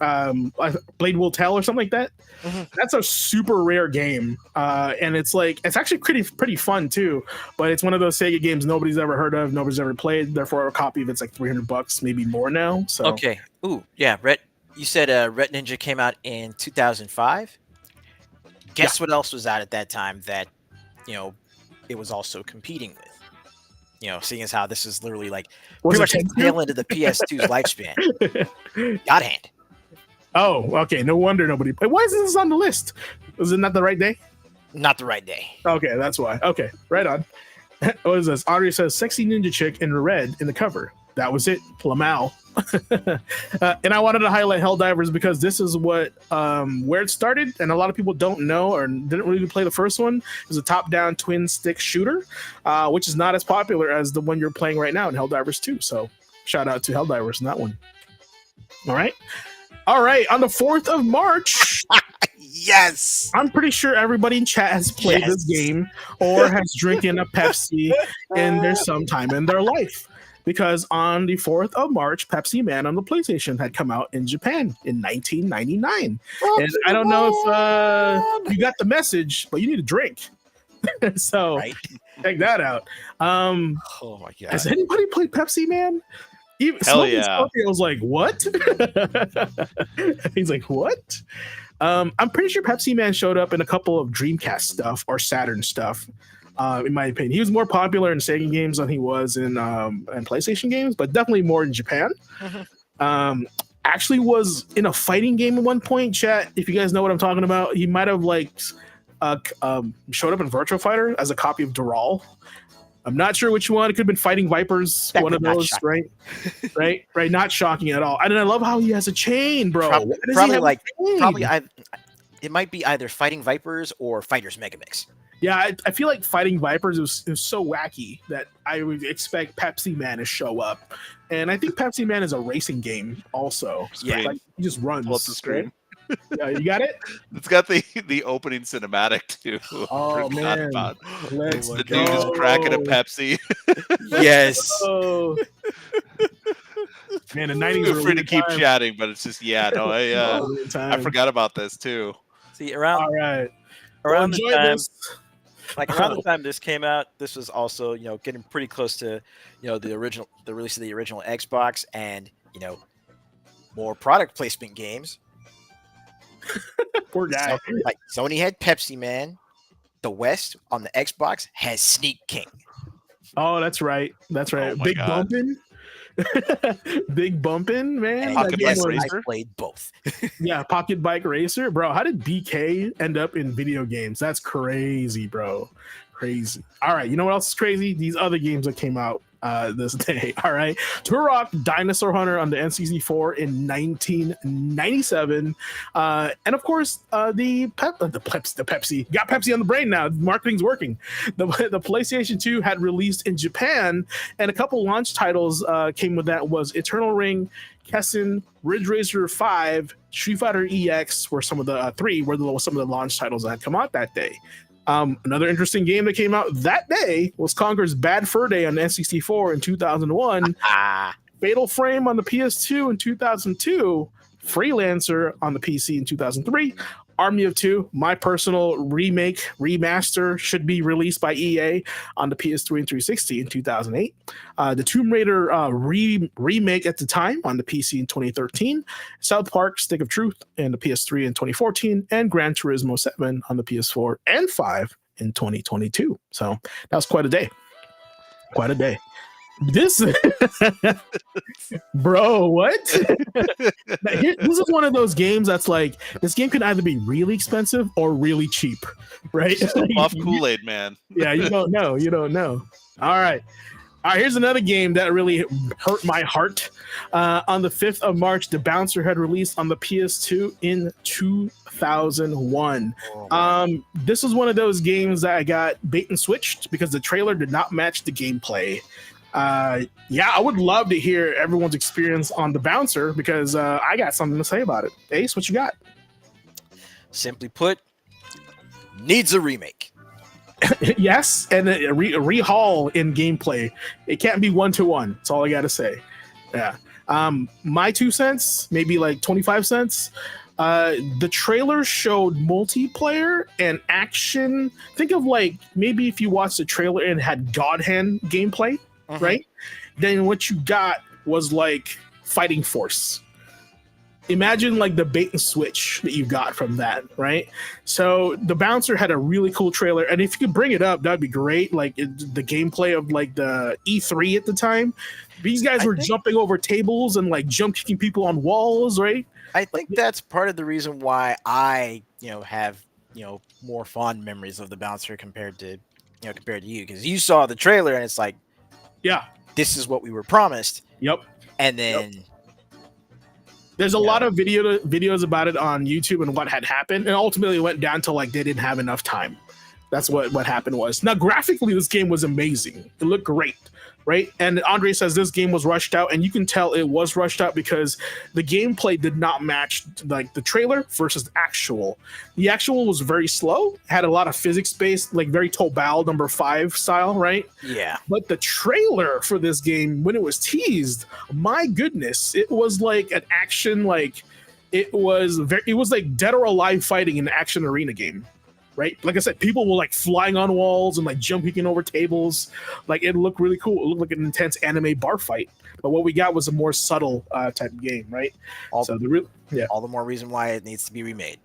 Blade Will Tell or something like that. Mhm. That's a super rare game, and it's actually pretty fun too. But it's one of those Sega games nobody's ever heard of, nobody's ever played. Therefore, a copy of it's like $300, maybe more now. So Okay. Ooh, yeah. You said Red Ninja came out in 2005. Guess what else was out at that time that it was also competing with? Seeing as how this is literally like Was pretty it much the tail end of the PS2's lifespan. God Hand. Oh, okay. No wonder nobody. Why is this on the list? Was it not the right day? Not the right day. Okay, that's why. Okay, right on. What is this? Audrey says, "Sexy ninja chick in red in the cover." That was it, Lamau. And I wanted to highlight Helldivers because this is where it started, and a lot of people don't know or didn't really play the first one. It's a top-down twin stick shooter, which is not as popular as the one you're playing right now in Helldivers 2. So shout out to Helldivers in that one. All right, on the 4th of March. Yes, I'm pretty sure everybody in chat has played this game or has drinking a Pepsi in their sometime in their life. Because on the 4th of March, Pepsi Man on the PlayStation had come out in Japan in 1999. And I don't know if you got the message, but you need a drink. So check that out. Oh my God. Has anybody played Pepsi Man? Hell yeah. I was like, what? He's like, what? I'm pretty sure Pepsi Man showed up in a couple of Dreamcast stuff or Saturn stuff. In my opinion, he was more popular in Sega games than he was in PlayStation games, but definitely more in Japan. Actually, was in a fighting game at one point. Chat, if you guys know what I'm talking about, he might have showed up in Virtua Fighter as a copy of Dural. I'm not sure which one. It could have been Fighting Vipers, That one of those, right? Right. Not shocking at all. And I love how he has a chain, bro. It might be either Fighting Vipers or Fighters Megamix. Yeah, I feel like Fighting Vipers is so wacky that I would expect Pepsi Man to show up. And I think Pepsi Man is a racing game also. Yeah. Like, he just runs. Pull up the screen. Yeah, you got it? It's got the opening cinematic too. Oh, man. Let's The go. dude is cracking a Pepsi. Yes. Oh. Man, the 90s Feel were a free to weird keep time. chatting, but it's just I forgot about this too. See, All right. around Enjoy the time, this. around the time this came out, this was also getting pretty close to the release of the original Xbox, and more product placement games. Poor guy. So, like Sony had Pepsi Man, the West on the Xbox has Sneak King. Oh, that's right. That's right. Oh my Big God. bumpin'. Big bumpin', man. And That Pocket game Bike was- Racer? I played both. Yeah, Pocket Bike Racer. Bro, how did BK end up in video games? That's crazy, bro. Crazy. All right, you know what else is crazy? These other games that came out this day. All right. Turok Dinosaur Hunter on the NCC4 in 1997. And of course, the Pepsi. Got Pepsi on the brain now. Marketing's working. The PlayStation 2 had released in Japan, and a couple launch titles came with that was Eternal Ring, Kessen, Ridge Racer 5, Street Fighter EX were some of the some of the launch titles that had come out that day. Another interesting game that came out that day was Conker's Bad Fur Day on the N64 in 2001, Fatal Frame on the PS2 in 2002, Freelancer on the PC in 2003, Army of Two, my personal remaster, should be released by EA on the PS3 and 360 in 2008. The Tomb Raider remake at the time on the PC in 2013. South Park Stick of Truth in the PS3 in 2014. And Gran Turismo 7 on the PS4 and 5 in 2022. So that was quite a day. Quite a day. This bro, what? This is one of those games that's like, this game can either be really expensive or really cheap, right? Just a buff Kool-Aid man. Yeah, you don't know. All right, here's another game that really hurt my heart. On the 5th of March, The Bouncer had released on the PS2 in 2001. This was one of those games that I got bait and switched because the trailer did not match the gameplay. I would love to hear everyone's experience on The Bouncer because I got something to say about it. Ace, what you got? Simply put, needs a remake. Yes, and a rehaul in gameplay. It can't be 1-to-1. That's all I got to say. Yeah. My 2 cents, maybe like 25 cents. The trailer showed multiplayer and action. Think of like maybe if you watched the trailer and had God Hand gameplay, right? Then what you got was like Fighting Force. Imagine like the bait and switch that you got from that, right? So the Bouncer had a really cool trailer, and if you could bring it up, that'd be great. Like the gameplay of like the E3 at the time, these guys were jumping over tables and like jump kicking people on walls, right? I think that's part of the reason why I, have, more fond memories of the Bouncer compared to you, because you saw the trailer and it's like, yeah, this is what we were promised. Yep. And then there's a lot of videos about it on YouTube and what had happened, and ultimately it went down to like they didn't have enough time. That's what happened was. Now graphically, this game was amazing. It looked great, right? And Andre says this game was rushed out, and you can tell it was rushed out because the gameplay did not match like the trailer versus the actual. The actual was very slow, had a lot of physics-based, like very Tobal number 5 style, right? Yeah. But the trailer for this game, when it was teased, my goodness, it was like an action, like it was like Dead or Alive fighting in an action arena game. Right, like I said, people were like flying on walls and like jumping over tables. Like it looked really cool. It looked like an intense anime bar fight. But what we got was a more subtle type of game, right? All the more reason why it needs to be remade.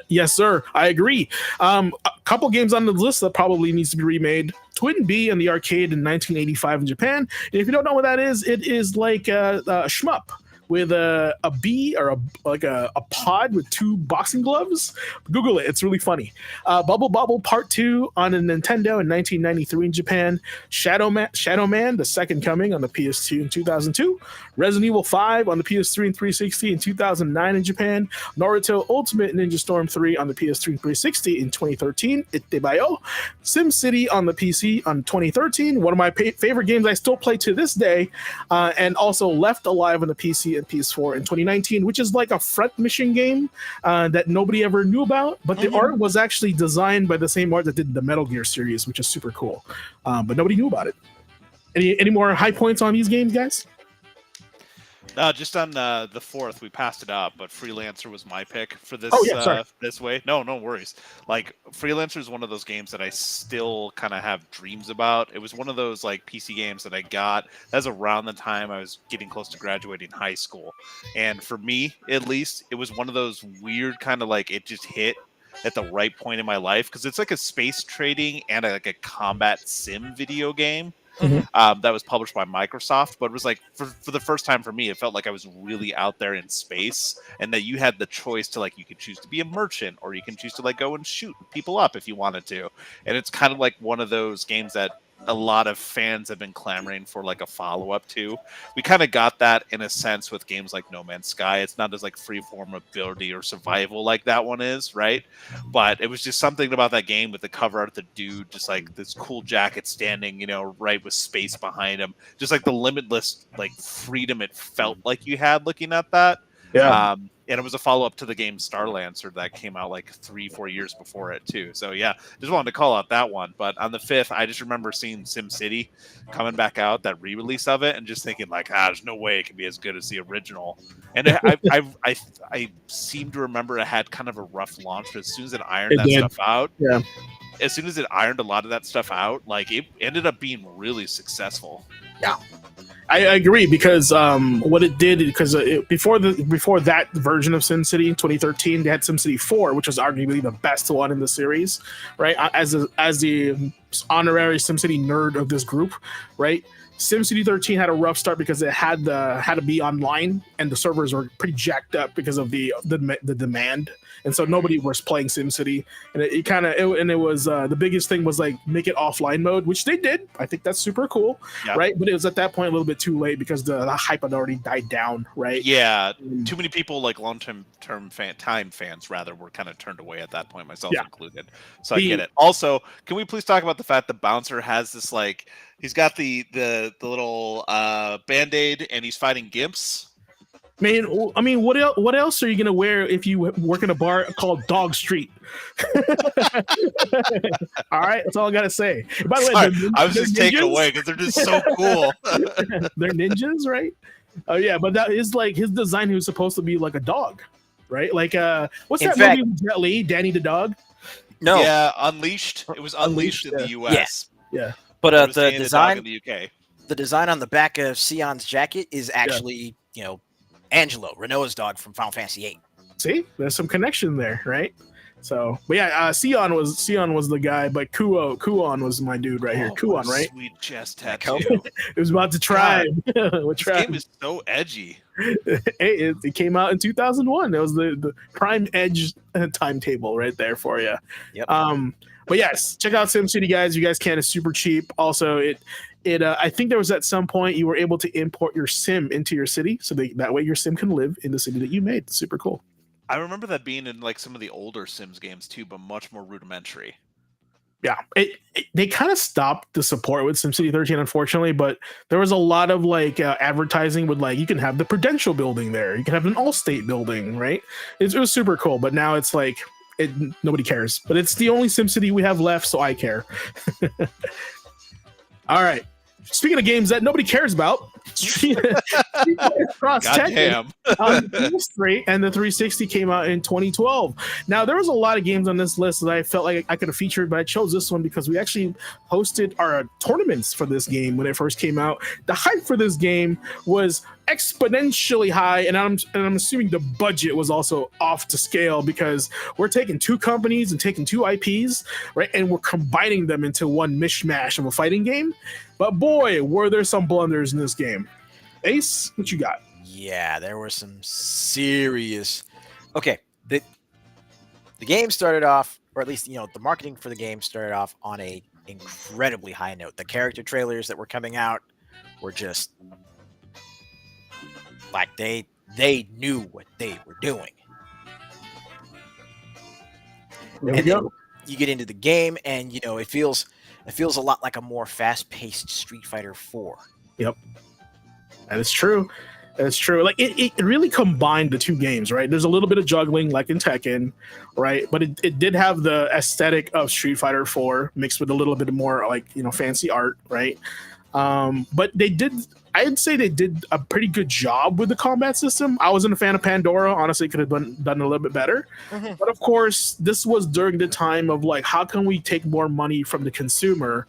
Yes, sir. I agree. A couple games on the list that probably needs to be remade. Twin Bee in the arcade in 1985 in Japan. And if you don't know what that is, it is like a shmup with a bee or a pod with 2 boxing gloves. Google it. It's really funny. Bubble Bobble Part 2 on a Nintendo in 1993 in Japan. Shadow Man, The Second Coming on the PS2 in 2002. Resident Evil 5 on the PS3 and 360 in 2009 in Japan. Naruto Ultimate Ninja Storm 3 on the PS3 and 360 in 2013. Ittebayo. SimCity on the PC on 2013. One of my favorite games I still play to this day. And also Left Alive on the PC and PS4 in 2019, which is like a front mission game that nobody ever knew about, but the art was actually designed by the same art that did the Metal Gear series, which is super cool. But nobody knew about it. Any more high points on these games, guys? Just on the 4th, we passed it up, but Freelancer was my pick for this. This way. No worries. Like Freelancer is one of those games that I still kind of have dreams about. It was one of those like PC games that I got as around the time I was getting close to graduating high school, and for me at least, it was one of those weird kind of like it just hit at the right point in my life because it's like a space trading and like a combat sim video game. That was published by Microsoft, but it was like for the first time for me, it felt like I was really out there in space, and that you had the choice to like you could choose to be a merchant or you can choose to like go and shoot people up if you wanted to. And it's kind of like one of those games that a lot of fans have been clamoring for like a follow-up to. We kind of got that in a sense with games like No Man's Sky. It's not as like freeform ability or survival like that one is, right? But it was just something about that game with the cover art, the dude just like this cool jacket standing, right with space behind him, just like the limitless like freedom it felt like you had looking at that. And it was a follow-up to the game Starlancer that came out like 3-4 years before it too. So yeah, just wanted to call out that one. But on the 5th, I just remember seeing SimCity coming back out, that re-release of it, and just thinking like, there's no way it can be as good as the original. And I seem to remember it had kind of a rough launch, but as soon as it ironed stuff out, as soon as it ironed a lot of that stuff out, like it ended up being really successful. Yeah. I agree because what it did, because before that version of SimCity in 2013, they had SimCity 4, which was arguably the best one in the series, right? As the honorary SimCity nerd of this group, right? SimCity 13 had a rough start because it had to be online, and the servers were pretty jacked up because of the demand, and so nobody was playing SimCity. And it was the biggest thing was like make it offline mode, which they did. I think that's super cool, right? But it was at that point a little bit too late because the hype had already died down, right? Yeah, too many people like long-term fans rather were kind of turned away at that point, myself included. So I get it. Also, can we please talk about the fact that Bouncer has this like he's got the little Band-Aid and he's fighting gimps. Man, I mean, what else are you gonna wear if you work in a bar called Dog Street? All right, that's all I gotta say. By the way, I was just taken away because they're just so cool. They're ninjas, right? Oh yeah, but that is like his design. He was supposed to be like a dog, right? Like what's In that fact- movie with Jet Li, Danny the dog? No, Yeah, Unleashed. It was Unleashed in the US. Yeah. but It was the Danny the dog in design, the UK. the design on the back of Sion's jacket is actually, Angelo, Renault's dog from Final Fantasy VIII. See, there's some connection there, right? So, but yeah, Sion was the guy, but Kuon was my dude right here. Oh, Kuon, what a right? Sweet chest That tattoo. It was about to try. This game is so edgy. It came out in 2001. That was the prime edge timetable right there for you. Yep. But yes, check out SimCity, guys. You guys can. It's super cheap. Also, I think there was at some point you were able to import your sim into your city, so that way your sim can live in the city that you made. Super cool. I remember that being in like some of the older Sims games too, but much more rudimentary. Yeah, they kind of stopped the support with SimCity 13, unfortunately, but there was a lot of like advertising with like you can have the Prudential building there, you can have an Allstate building, right? It was super cool, but now it's like nobody cares. But it's the only SimCity we have left, so I care. All right. Speaking of games that nobody cares about, Cross Goddamn. on the PS3 and the 360 came out in 2012. Now, there was a lot of games on this list that I felt like I could have featured, but I chose this one because we actually hosted our tournaments for this game when it first came out. The hype for this game was exponentially high, and I'm assuming the budget was also off to scale because we're taking two companies and taking two IPs, right, and we're combining them into one mishmash of a fighting game. But boy, were there some blunders in this game. Ace, what you got? Yeah, there were some serious. Okay, the game started off, or at least the marketing for the game started off on a incredibly high note. The character trailers that were coming out were just like they knew what they were doing. There we And go. then you get into the game, and it feels a lot like a more fast-paced Street Fighter 4. Yep. That is true. That's true. Like it really combined the two games, right? There's a little bit of juggling like in Tekken, right? But it did have the aesthetic of Street Fighter 4 mixed with a little bit more like, fancy art, right? But I'd say they did a pretty good job with the combat system. I wasn't a fan of Pandora. Honestly, could have done a little bit better. Mm-hmm. But of course, this was during the time of like, how can we take more money from the consumer,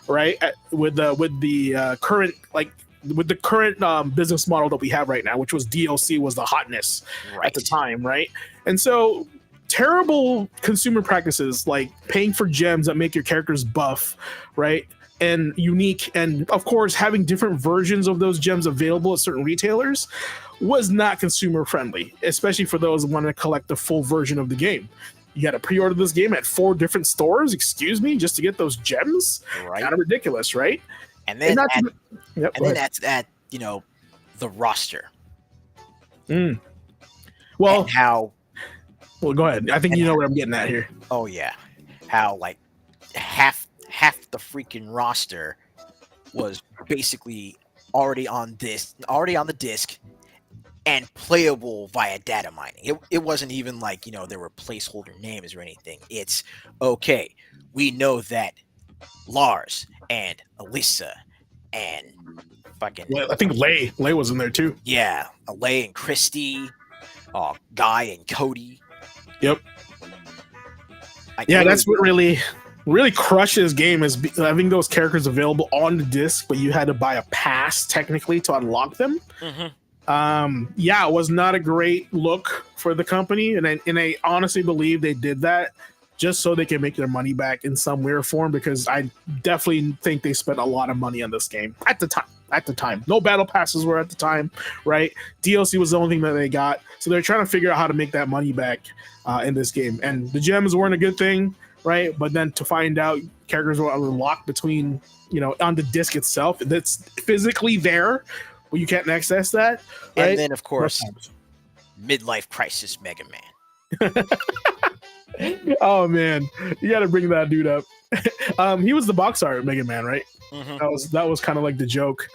right? With the current business model that we have right now, which was DLC was the hotness at the time, right? And so terrible consumer practices like paying for gems that make your characters buff, right? And unique, and of course having different versions of those gems available at certain retailers was not consumer friendly, especially for those who want to collect the full version of the game. You got to pre-order this game at 4 different stores, excuse me, just to get those gems. Right. Kind of ridiculous, right? And then that's at the roster. Well, and how. Well, go ahead. I think you know what I'm getting at here. Oh yeah, how like half the freaking roster was basically already on the disc and playable via data mining. It wasn't even like there were placeholder names or anything. It's okay. We know that Lars and Alyssa and fucking I think Lay was in there too. Yeah, Lay and Christy, Guy and Cody. Yep. That's what really crushes game is having those characters available on the disc, but you had to buy a pass technically to unlock them. Mm-hmm. It was not a great look for the company, and I honestly believe they did that just so they can make their money back in some weird form, because I definitely think they spent a lot of money on this game at the time. No battle passes were at the time, right? DLC was the only thing that they got, so they're trying to figure out how to make that money back in this game. And the gems weren't a good thing, right? But then to find out characters were unlocked between, on the disc itself, that's physically there, but you can't access that. Right? And then, of course, Midlife Crisis Mega Man. Oh man, you got to bring that dude up. He was the box art Mega Man, right? Mm-hmm. That was kind of like the joke.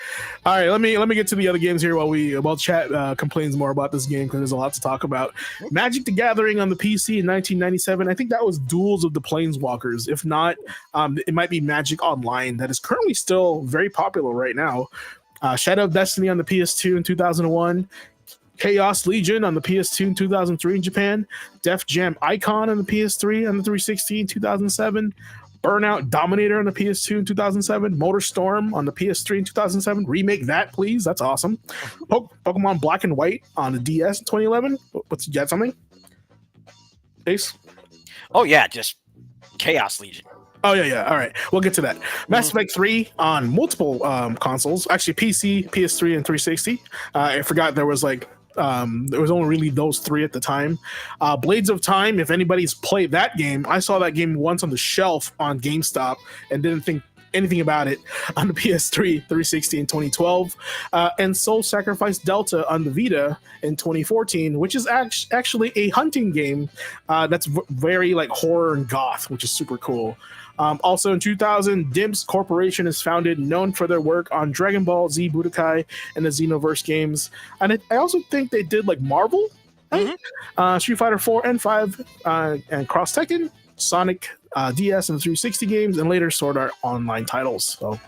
All right, let me get to the other games here while chat complains more about this game, because there's a lot to talk about. Magic the Gathering on the PC in 1997. I think that was Duels of the Planeswalkers. If not, it might be Magic Online, that is currently still very popular right now. Shadow of Destiny on the PS2 in 2001, Chaos Legion on the PS2 in 2003 in Japan, Def Jam Icon on the PS3 and the 360 in 2007, Burnout Dominator on the PS2 in 2007, Motor Storm on the PS3 in 2007. Remake that, please. That's awesome. Pokemon Black and White on the DS in 2011. What's you got something? Ace? Oh yeah, just Chaos Legion. Oh yeah. All right, we'll get to that. Mass Effect 3 on multiple consoles, actually PC, PS3, and 360. I forgot there was like there was only really those three at the time. Blades of Time, if anybody's played that game, I saw that game once on the shelf on GameStop and didn't think anything about it on the PS3, 360 in 2012, and Soul Sacrifice Delta on the Vita in 2014, which is actually a hunting game that's very like horror and goth, which is super cool. Also in 2000, Dimps Corporation is founded, known for their work on Dragon Ball Z Budokai and the Xenoverse games. And I also think they did like Marvel, right? Street Fighter 4 and 5, and Cross Tekken, Sonic DS and 360 games, and later Sword Art Online titles. So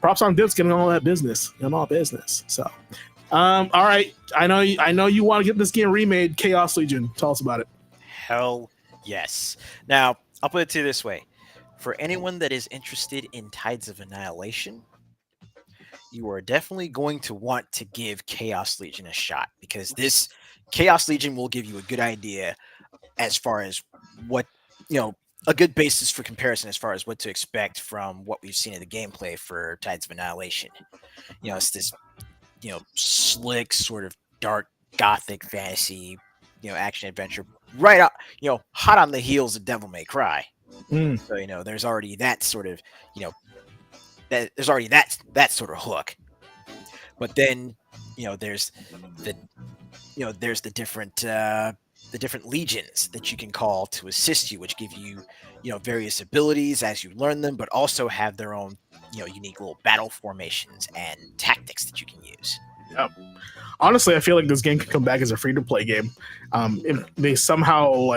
props on Dimps getting all that business, So, all right, I know you want to get this game remade, Chaos Legion. Tell us about it. Hell yes. Now, I'll put it to you this way. For anyone that is interested in Tides of Annihilation, you are definitely going to want to give Chaos Legion a shot, because this Chaos Legion will give you a good idea as far as what, a good basis for comparison as far as what to expect from what we've seen in the gameplay for Tides of Annihilation. It's this, slick, sort of dark, gothic fantasy, action adventure, right up, hot on the heels of Devil May Cry. So there's already that sort of there's already that sort of hook, but then there's the different legions that you can call to assist you, which give you various abilities as you learn them, but also have their own unique little battle formations and tactics that you can use. Yeah. Honestly, I feel like this game could come back as a free-to-play game. If they somehow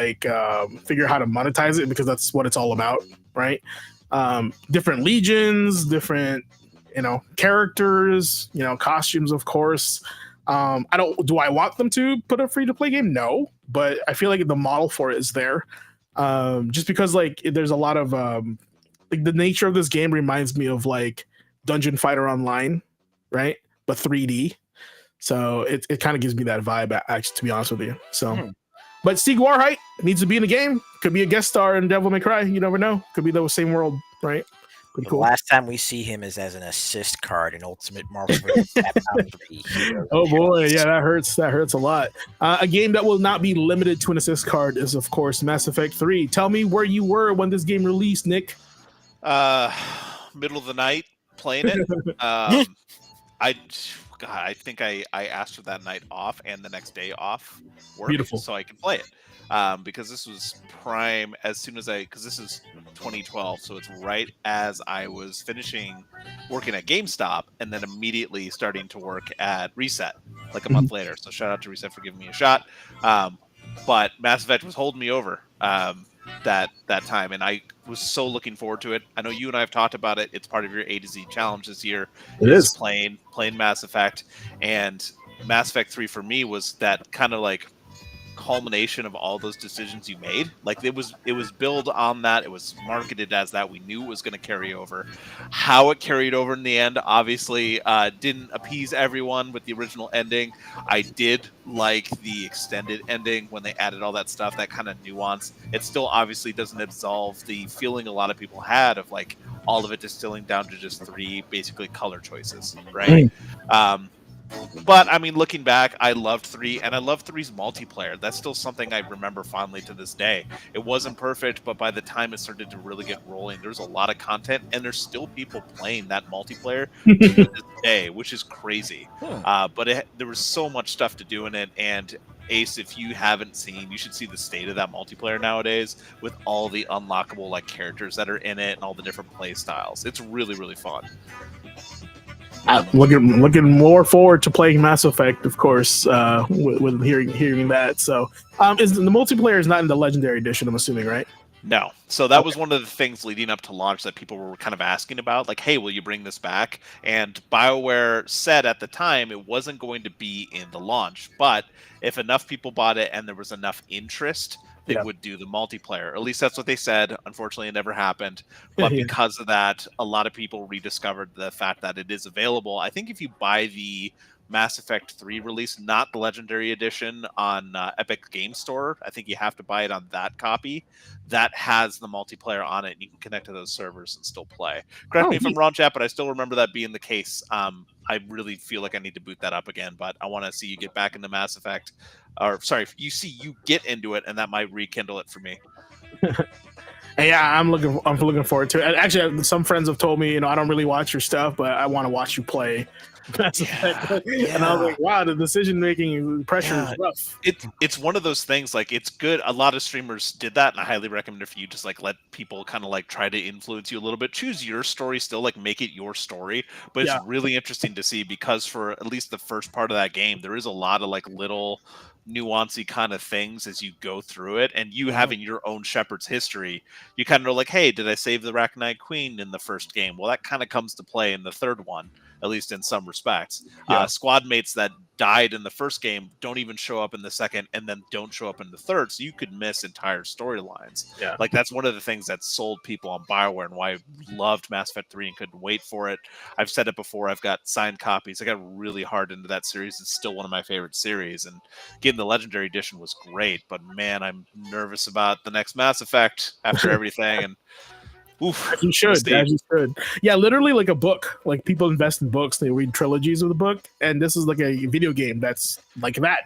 figure out how to monetize it, because that's what it's all about, right? Different legions, different characters, costumes, of course. Do I want them to put a free-to-play game? No, but I feel like the model for it is there. Just because there's a lot of the nature of this game reminds me of like Dungeon Fighter Online, right? But 3D. So it kind of gives me that vibe, actually, to be honest with you. So, but Stieg Warhite needs to be in the game. Could be a guest star in Devil May Cry. You never know. Could be the same world, right? Pretty cool. The last time we see him is as an assist card in Ultimate Marvel vs. Capcom 3. Oh boy, yeah, that hurts. That hurts a lot. A game that will not be limited to an assist card is, of course, Mass Effect 3. Tell me where you were when this game released, Nick. Middle of the night playing it. I think I asked for that night off and the next day off work. Beautiful. So I can play it. Because this was prime as soon as because this is 2012, so it's right as I was finishing working at GameStop and then immediately starting to work at Reset like a month later. So shout out to Reset for giving me a shot. But Mass Effect was holding me over that time, and I was so looking forward to it. I know you and I have talked about it. It's part of your A to Z challenge this year. It is playing Mass Effect, and Mass Effect 3 for me was that kind of like culmination of all those decisions you made. Like it was built on that. It was marketed as that. We knew it was going to carry over. How it carried over in the end obviously didn't appease everyone with the original ending. I did like the extended ending when they added all that stuff, that kind of nuance. It still obviously doesn't absolve the feeling a lot of people had of like all of it distilling down to just 3 basically color choices, right? But I mean, looking back, I loved 3, and I love 3's multiplayer. That's still something I remember fondly to this day. It wasn't perfect, but by the time it started to really get rolling, there's a lot of content, and there's still people playing that multiplayer to this day, which is crazy. But there was so much stuff to do in it, and Ace, if you haven't seen, you should see the state of that multiplayer nowadays with all the unlockable characters that are in it and all the different play styles. It's really, really fun. Looking more forward to playing Mass Effect, of course, with hearing that. So, is the multiplayer is not in the Legendary Edition? I'm assuming, right? No. So that was one of the things leading up to launch that people were kind of asking about, like, hey, will you bring this back? And BioWare said at the time it wasn't going to be in the launch, but if enough people bought it and there was enough interest, they would do the multiplayer. At least that's what they said. Unfortunately, it never happened. But because of that, a lot of people rediscovered the fact that it is available. I think if you buy the Mass Effect 3 release, not the Legendary Edition on Epic Game Store, I think you have to buy it on that copy. That has the multiplayer on it, and you can connect to those servers and still play. Correct me if I'm wrong, chat, but I still remember that being the case. I really feel like I need to boot that up again, but I want to see you get back into Mass Effect. Or, sorry, you get into it, and that might rekindle it for me. And yeah, I'm looking forward to it. And actually, some friends have told me, I don't really watch your stuff, but I want to watch you play. And I was like, wow, the decision making pressure is rough. It's one of those things, like, it's good. A lot of streamers did that, and I highly recommend it for you. Just like let people kind of like try to influence you a little bit, choose your story still, like make it your story. But it's really interesting to see, because for at least the first part of that game, there is a lot of like little nuancy kind of things as you go through it, and you having your own Shepard's history, you kind of know, like, hey, did I save the Rachni Queen in the first game? Well, that kind of comes to play in the third one, at least in some respects. Squad mates that died in the first game don't even show up in the second, and then don't show up in the third, so you could miss entire storylines. Like, that's one of the things that sold people on BioWare and why I loved Mass Effect 3 and couldn't wait for it. I've said it before, I've got signed copies. I got really hard into that series. It's still one of my favorite series, and getting the Legendary Edition was great, but man, I'm nervous about the next Mass Effect after everything. And oof, as you should. Yeah, literally like a book. Like, people invest in books, they read trilogies of the book, and this is like a video game that's like that.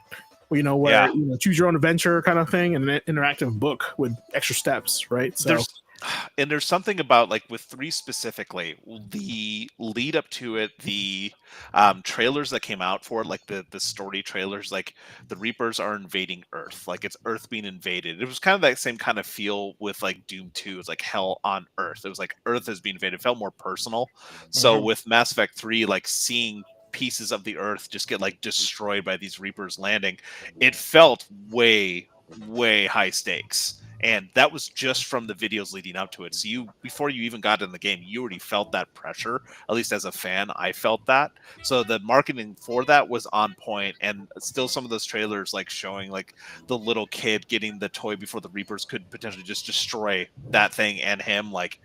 Where choose your own adventure kind of thing, and an interactive book with extra steps, right? So there's something about, like, with 3 specifically, the lead up to it, the trailers that came out for it, like the story trailers, like the Reapers are invading Earth, like it's Earth being invaded. It was kind of that same kind of feel with like Doom 2. It's like hell on Earth. It was like Earth is being invaded. It felt more personal. So with Mass Effect 3, like seeing pieces of the Earth just get like destroyed by these Reapers landing, it felt way high stakes. And that was just from the videos leading up to it. So before you even got in the game, you already felt that pressure. At least as a fan, I felt that. So the marketing for that was on point, and still some of those trailers like showing like the little kid getting the toy before the Reapers could potentially just destroy that thing and him. Like,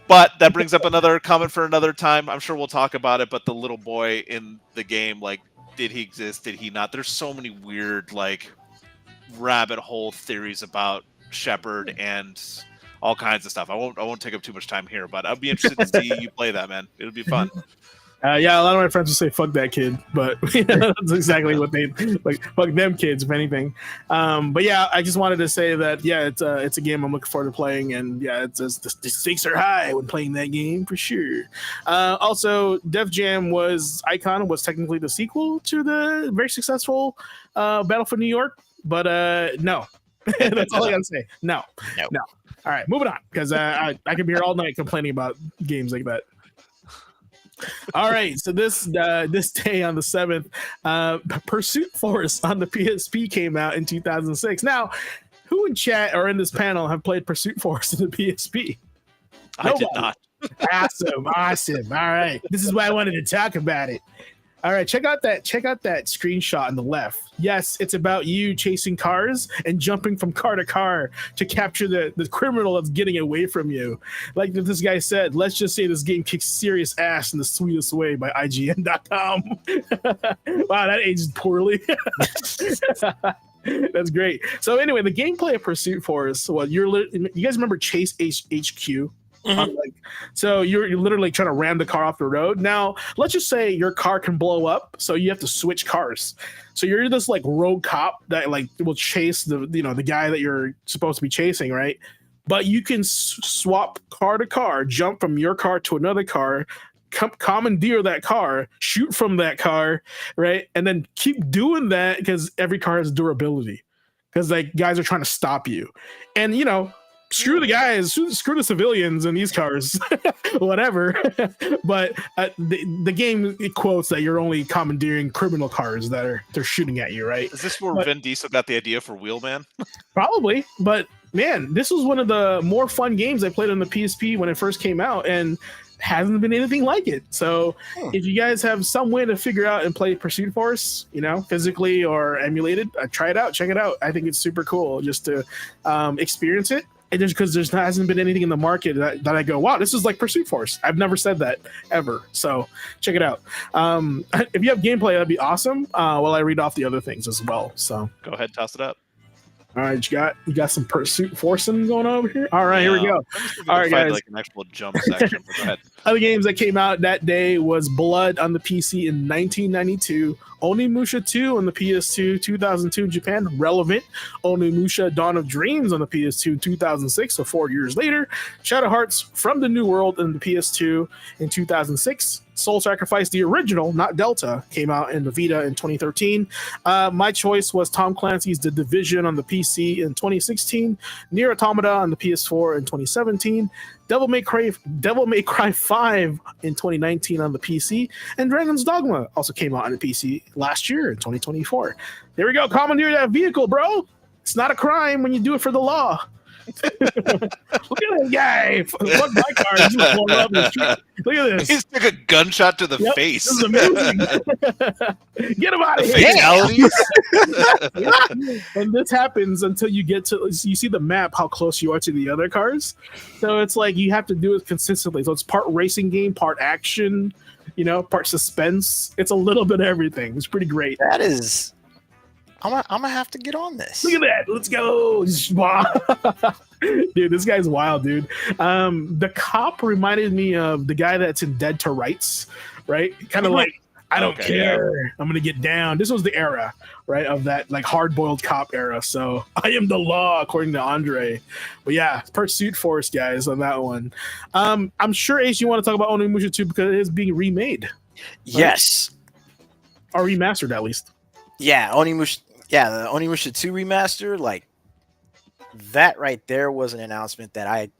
but that brings up another comment for another time. I'm sure we'll talk about it. But the little boy in the game, like, did he exist? Did he not? There's so many weird like rabbit hole theories about Shepard and all kinds of stuff. I won't take up too much time here, but I'd be interested to see you play that, man. It'll be fun. Yeah, a lot of my friends will say "fuck that kid," but that's exactly what they like. Fuck them kids, if anything. But yeah, I just wanted to say that it's a game I'm looking forward to playing, and the stakes are high when playing that game for sure. Also, Def Jam Icon was technically the sequel to the very successful Battle for New York, but no. That's all I gotta say. No. All right, moving on, because I could be here all night complaining about games like that. All right, so this day on the 7th, Pursuit Force on the PSP came out in 2006. Now, who in chat or in this panel have played Pursuit Force in the PSP? I did not. Awesome. All right, this is why I wanted to talk about it. All right, check out that screenshot on the left. Yes, it's about you chasing cars and jumping from car to car to capture the criminal that's getting away from you. Like this guy said, let's just say this game kicks serious ass in the sweetest way by IGN.com. Wow, that aged poorly. That's great. So anyway, the gameplay of Pursuit Force. Well, you guys remember Chase HQ? So you're literally trying to ram the car off the road. Now, let's just say your car can blow up, so you have to switch cars. So you're this like rogue cop that like will chase the guy that you're supposed to be chasing, right? But you can swap car to car, jump from your car to another car, commandeer that car, shoot from that car, right? And then keep doing that because every car has durability. Because like guys are trying to stop you, and screw the guys, screw the civilians in these cars, whatever. But the game quotes that you're only commandeering criminal cars that they're shooting at you, right? Is this where Vin Diesel got the idea for Wheelman? Probably, but man, this was one of the more fun games I played on the PSP when it first came out, and hasn't been anything like it. So if you guys have some way to figure out and play Pursuit Force, you know, physically or emulated, try it out, check it out. I think it's super cool just to experience it. And just because there hasn't been anything in the market that I go, wow, this is like Pursuit Force. I've never said that ever. So check it out. If you have gameplay, that'd be awesome. While I read off the other things as well. So go ahead, toss it up. All right, you got some Pursuit Forcing going on over here. All right, here we go. All right, guys. Like an actual jump section. Go ahead. Other games that came out that day was Blood on the PC in 1992, Onimusha 2 on the PS2, 2002 in Japan, relevant. Onimusha Dawn of Dreams on the PS2 in 2006, so 4 years later. Shadow Hearts From the New World on the PS2 in 2006. Soul Sacrifice, the original, not Delta, came out in the Vita in 2013. My choice was Tom Clancy's The Division on the PC in 2016, Nier Automata on the PS4 in 2017, Devil May Cry 5 in 2019 on the PC, and Dragon's Dogma also came out on the PC last year in 2024. There we go. Commandeer that vehicle, bro. It's not a crime when you do it for the law. Look at that guy. Fuck my car. Just pulled up in the street. Look at this. He just took a gunshot to the face. This is amazing. Get him out of here. And this happens until you get to, you see the map, how close you are to the other cars. So it's like you have to do it consistently. So it's part racing game, part action, you know, part suspense. It's a little bit of everything. It's pretty great. That is... I'm gonna have to get on this. Look at that. Let's go. Dude, this guy's wild, dude. The cop reminded me of the guy that's in Dead to Rights, right? Kind of like, I don't care. Yeah. I'm going to get down. This was the era, right, of that like hard-boiled cop era. So I am the law, according to Andre. But yeah, Pursuit Force, guys, on that one. I'm sure, Ace, you want to talk about Onimusha 2 because it is being remade. Right? Yes. Or remastered, at least. Yeah, Onimusha. Yeah, the Onimusha 2 remaster, like that right there was an announcement that I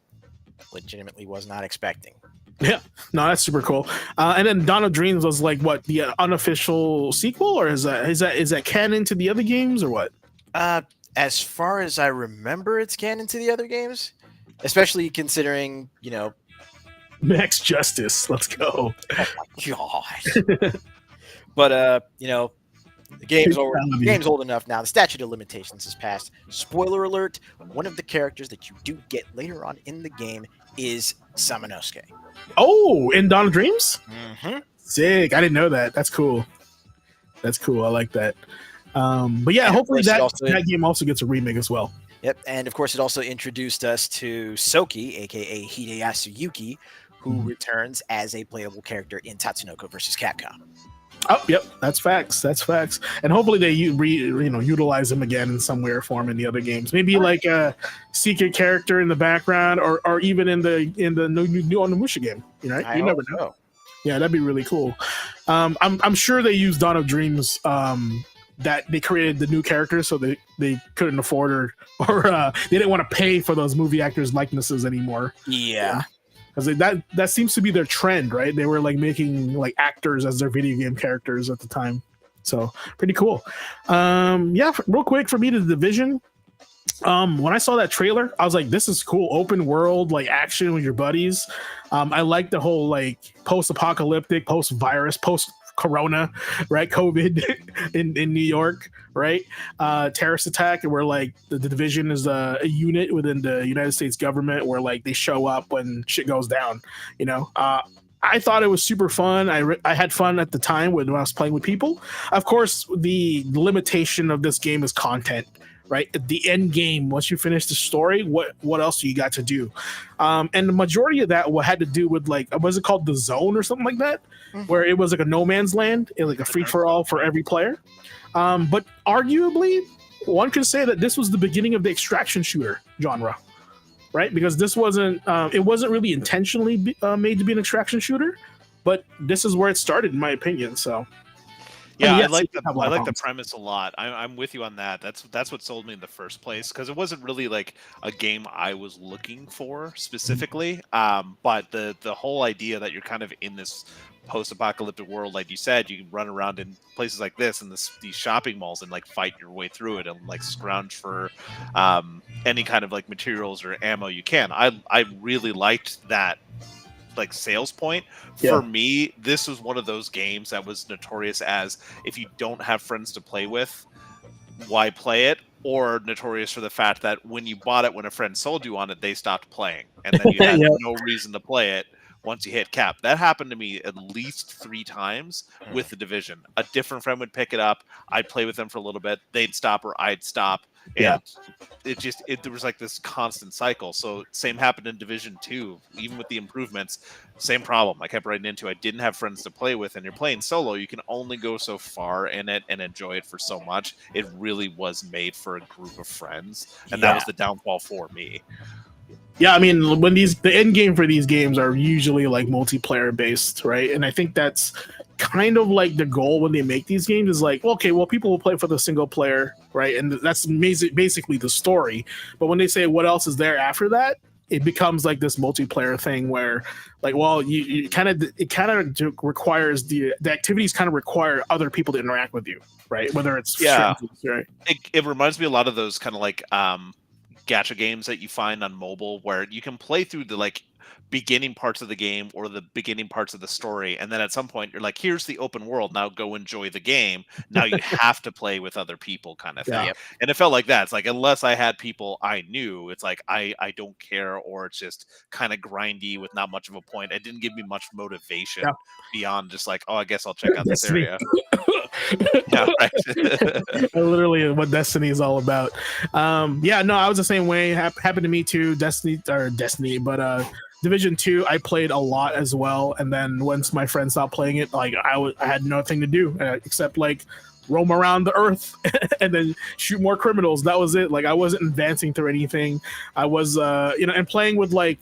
legitimately was not expecting. Yeah, no, that's super cool. And then Dawn of Dreams was like what, the unofficial sequel, or is that canon to the other games, or what? As far as I remember, it's canon to the other games, especially considering, you know, Max Justice. Let's go. Oh my god. But you know, the game's old enough now. The statute of limitations has passed. Spoiler alert, one of the characters that you do get later on in the game is Samanosuke. Oh, in Dawn of Dreams? Mm-hmm. Sick. I didn't know that. That's cool. That's cool. I like that. But yeah, hopefully that game also gets a remake as well. Yep. And of course, it also introduced us to Soki, aka Hideyasu Yuki, who returns as a playable character in Tatsunoko vs. Capcom. Oh, yep, that's facts. That's facts. And hopefully they utilize him again in some way or form in the other games. Maybe like a secret character in the background, or even in the new Onimusha game. You know, you never know. So. Yeah, that'd be really cool. I'm sure they used Dawn of Dreams. That they created the new characters, so they couldn't afford or they didn't want to pay for those movie actors' likenesses anymore. Yeah. Because that seems to be their trend, right? They were like making like actors as their video game characters at the time. So pretty cool. Yeah, real quick for me, The Division. When I saw that trailer, I was like, this is cool. Open world, like action with your buddies. I like the whole like post-apocalyptic, post-virus, post-corona, right? COVID in New York, right? Terrorist attack, where like the Division is a unit within the United States government where like they show up when shit goes down, you know. I thought it was super fun. I had fun at the time when I was playing with people. Of course, the limitation of this game is content, right? At the end game, once you finish the story, what else do you got to do? And the majority of that had to do with like, was it called The Zone or something like that? Where it was like a no man's land, like a free for all for every player. But arguably, one could say that this was the beginning of the extraction shooter genre, right? Because this wasn't really intentionally made to be an extraction shooter, but this is where it started, in my opinion. So, Yeah, yes, I like the premise a lot. I'm with you on that. That's what sold me in the first place, because it wasn't really like a game I was looking for specifically. But the whole idea that you're kind of in this post-apocalyptic world, like you said, you can run around in places like this and these shopping malls and like fight your way through it and like scrounge for any kind of like materials or ammo you can. I really liked that like sales point. Yeah. For me, this was one of those games that was notorious as, if you don't have friends to play with, why play it? Or notorious for the fact that when you bought it, when a friend sold you on it, they stopped playing, and then you had Yeah. no reason to play it once you hit cap. That happened to me at least 3 times with the Division. A different friend would pick it up, I'd play with them for a little bit, they'd stop or I'd stop, Yeah. and there was like this constant cycle. So same happened in Division 2, even with the improvements. Same problem. I kept running into. I didn't have friends to play with, and you're playing solo. You can only go so far in it and enjoy it for so much. It really was made for a group of friends, and that was the downfall for me. Yeah, I mean, when the end game for these games are usually like multiplayer based, right? And I think that's kind of like the goal when they make these games is like, okay, well, people will play for the single player, right? And that's basically the story. But when they say what else is there after that, it becomes like this multiplayer thing where, like, well, it kind of requires the activities kind of require other people to interact with you, right? Whether it's strangers, right? It reminds me a lot of those kind of like gacha games that you find on mobile, where you can play through the like beginning parts of the game or the beginning parts of the story, and then at some point you're like, here's the open world, now go enjoy the game. Now you have to play with other people, kind of thing. And it felt like that. It's like, unless I had people I knew, it's like I don't care, or it's just kind of grindy with not much of a point. It didn't give me much motivation beyond just like, oh, I guess I'll check out this area. Yeah, right. Literally what Destiny is all about. Yeah, no, I was the same way. Happened to me too. Destiny, but Division 2 I played a lot as well, and then once my friends stopped playing it, like I had nothing to do except like roam around the earth and then shoot more criminals. That was it. Like I wasn't advancing through anything. I was and playing with, like,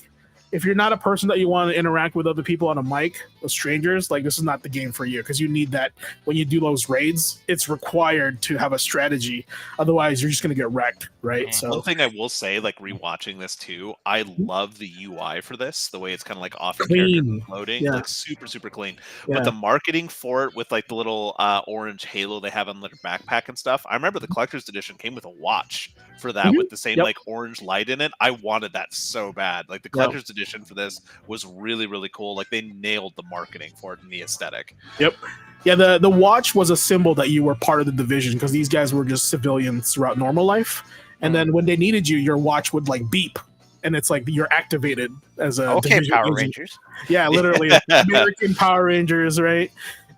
if you're not a person that you want to interact with other people on a mic, with strangers, like this is not the game for you, because you need that when you do those raids. It's required to have a strategy, otherwise you're just gonna get wrecked, right? So one thing I will say, like rewatching this too, I love the UI for this. The way it's kind of like off character loading, like super clean. But the marketing for it with like the little orange halo they have on their backpack and stuff. I remember the collector's edition came with a watch for that with the same like orange light in it. I wanted that so bad. Like the collector's edition for this was really, really cool. Like they nailed the marketing for it and the aesthetic. Yeah, the watch was a symbol that you were part of the Division, because these guys were just civilians throughout normal life, and then when they needed you, your watch would like beep, and it's like you're activated as a Division Power agent. Rangers. Yeah, literally American Power Rangers, right?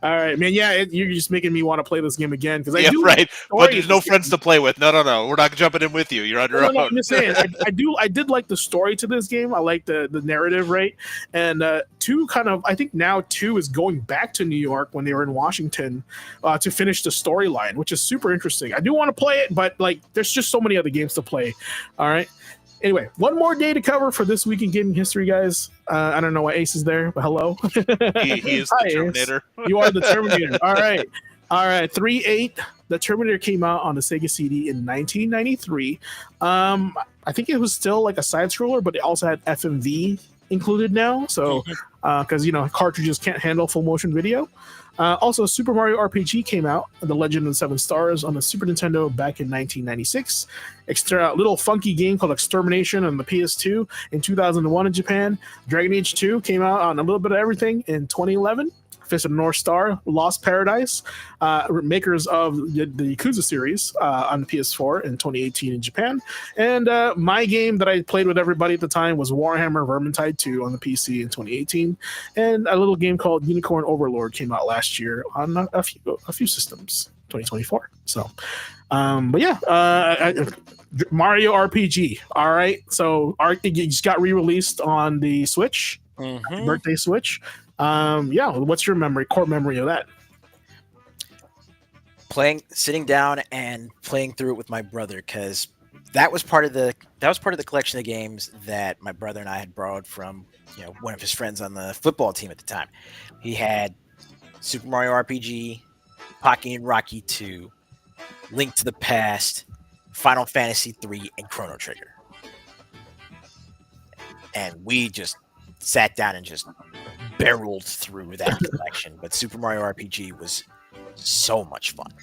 All right, man. Yeah, you're just making me want to play this game again, because I do. Right. But there's no friends to play with. No. We're not jumping in with you. You're on your own. I'm just saying. I did like the story to this game. I like the narrative, right? And 2 kind of, I think now 2 is going back to New York when they were in Washington to finish the storyline, which is super interesting. I do want to play it, but like, there's just so many other games to play. All right. Anyway, one more day to cover for this week in gaming history, guys. I don't know why Ace is there, but hello. He is the Terminator. You are the Terminator. All right. 3.8. The Terminator came out on the Sega CD in 1993. I think it was still like a side scroller, but it also had FMV included now. So, because cartridges can't handle full motion video. Also, Super Mario RPG came out, The Legend of the Seven Stars, on the Super Nintendo back in 1996. Little funky game called Extermination on the PS2 in 2001 in Japan. Dragon Age 2 came out on a little bit of everything in 2011. Fist of the North Star, Lost Paradise, makers of the Yakuza series on the PS4 in 2018 in Japan. And my game that I played with everybody at the time was Warhammer Vermintide 2 on the PC in 2018. And a little game called Unicorn Overlord came out last year on a few systems, 2024. So, but yeah, Mario RPG. All right. So it just got re-released on the Switch, birthday Switch. What's your core memory of that? Sitting down and playing through it with my brother, because that was part of the collection of games that my brother and I had borrowed from one of his friends on the football team at the time. He had Super Mario RPG, Pocky and Rocky 2, Link to the Past, Final Fantasy 3, and Chrono Trigger. And we just sat down and just barreled through that collection. But Super Mario RPG was so much fun.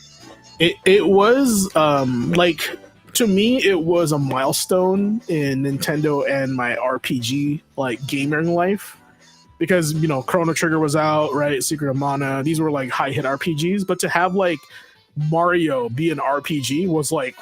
It was like, to me, it was a milestone in Nintendo and my RPG like gaming life, because Chrono Trigger was out, right? Secret of Mana, these were like high hit RPGs, but to have like Mario be an RPG was like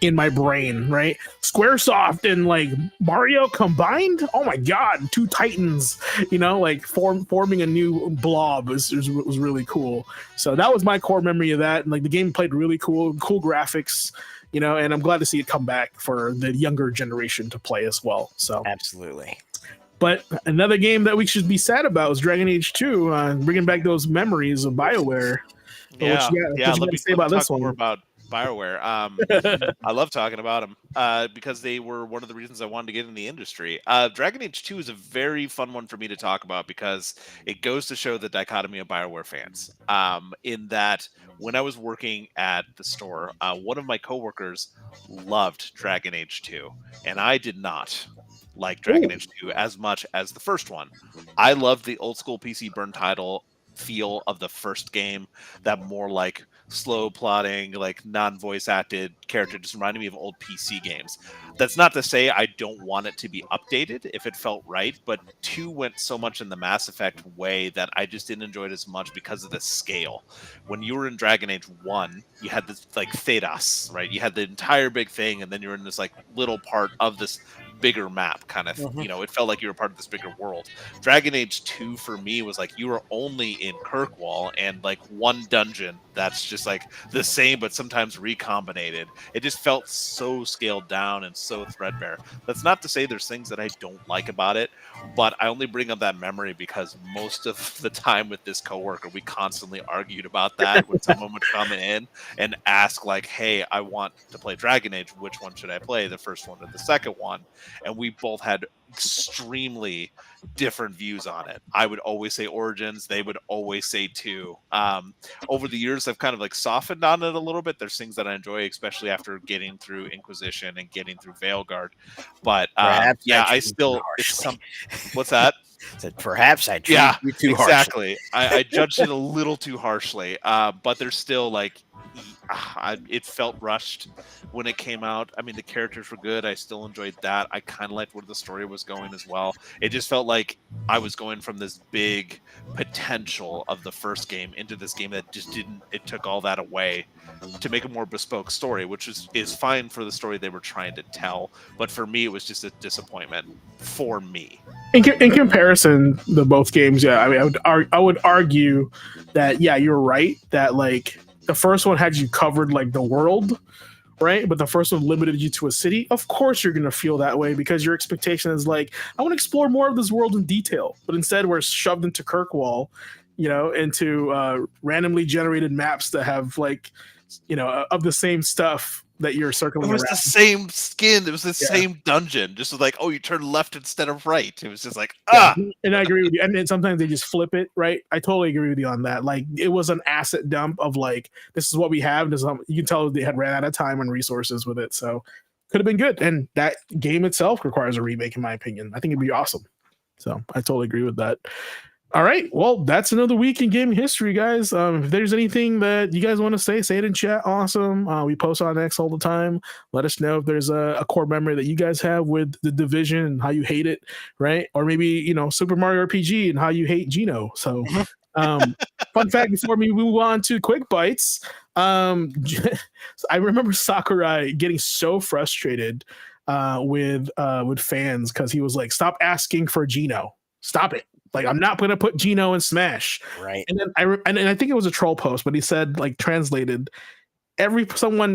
in my brain, right? Squaresoft and like Mario combined, oh my god, two titans, like forming a new blob was really cool. So that was my core memory of that, and like the game played really cool graphics, and I'm glad to see it come back for the younger generation to play as well. So absolutely. But another game that we should be sad about is Dragon Age 2, bringing back those memories of BioWare. Yeah, let me say about this one. More about BioWare. I love talking about them because they were one of the reasons I wanted to get in the industry. Dragon Age 2 is a very fun one for me to talk about because it goes to show the dichotomy of BioWare fans. In that, when I was working at the store, one of my coworkers loved Dragon Age 2, and I did not like Dragon Age 2 as much as the first one. I loved the old school PC burn title feel of the first game, that more like slow plotting, like non-voice acted character, just reminded me of old PC games. That's not to say I don't want it to be updated if it felt right, but 2 went so much in the Mass Effect way that I just didn't enjoy it as much because of the scale. When you were in Dragon Age 1, you had this like Thedas, right? You had the entire big thing, and then you're in this like little part of this bigger map kind of, it felt like you were part of this bigger world. Dragon Age 2 for me was like you were only in Kirkwall and like one dungeon that's just like the same but sometimes recombinated. It just felt so scaled down and so threadbare. That's not to say there's things that I don't like about it, but I only bring up that memory because most of the time with this coworker, we constantly argued about that when someone would come in and ask like, hey, I want to play Dragon Age, which one should I play, the first one or the second one? And we both had extremely different views on it. I would always say Origins, they would always say 2. Over the years, I've kind of like softened on it a little bit. There's things that I enjoy, especially after getting through Inquisition and getting through Veilguard. But I still, what's that? Said perhaps I treated you too exactly. I judged it a little too harshly. But there's still like, it felt rushed when it came out. I mean, the characters were good. I still enjoyed that. I kind of liked where the story was going as well. It just felt like I was going from this big potential of the first game into this game that just didn't. It took all that away to make a more bespoke story, which is fine for the story they were trying to tell. But for me, it was just a disappointment for me. In comparison, the both games, I mean, I would argue that you're right that like the first one had you covered like the world, right? But the first one limited you to a city. Of course, you're gonna feel that way because your expectation is like, I want to explore more of this world in detail. But instead, we're shoved into Kirkwall, into randomly generated maps that have like, of the same stuff that you're circling. It was around. the same skin. It was the same dungeon. Just like, oh, you turn left instead of right. It was just like, And I agree with you. And then sometimes they just flip it, right? I totally agree with you on that. Like, it was an asset dump of like, this is what we have. You can tell they had ran out of time and resources with it. So could have been good. And that game itself requires a remake, in my opinion. I think it'd be awesome. So I totally agree with that. All right. Well, that's another week in gaming history, guys. If there's anything that you guys want to say it in chat. Awesome. We post on X all the time. Let us know if there's a core memory that you guys have with the Division and how you hate it, right? Or maybe, Super Mario RPG and how you hate Geno. So, fun fact before we move on to Quick Bites. I remember Sakurai getting so frustrated with fans because he was like, stop asking for Geno. Stop it. Like, I'm not going to put Geno in Smash. Right. And then I think it was a troll post, but he said, like, translated, every time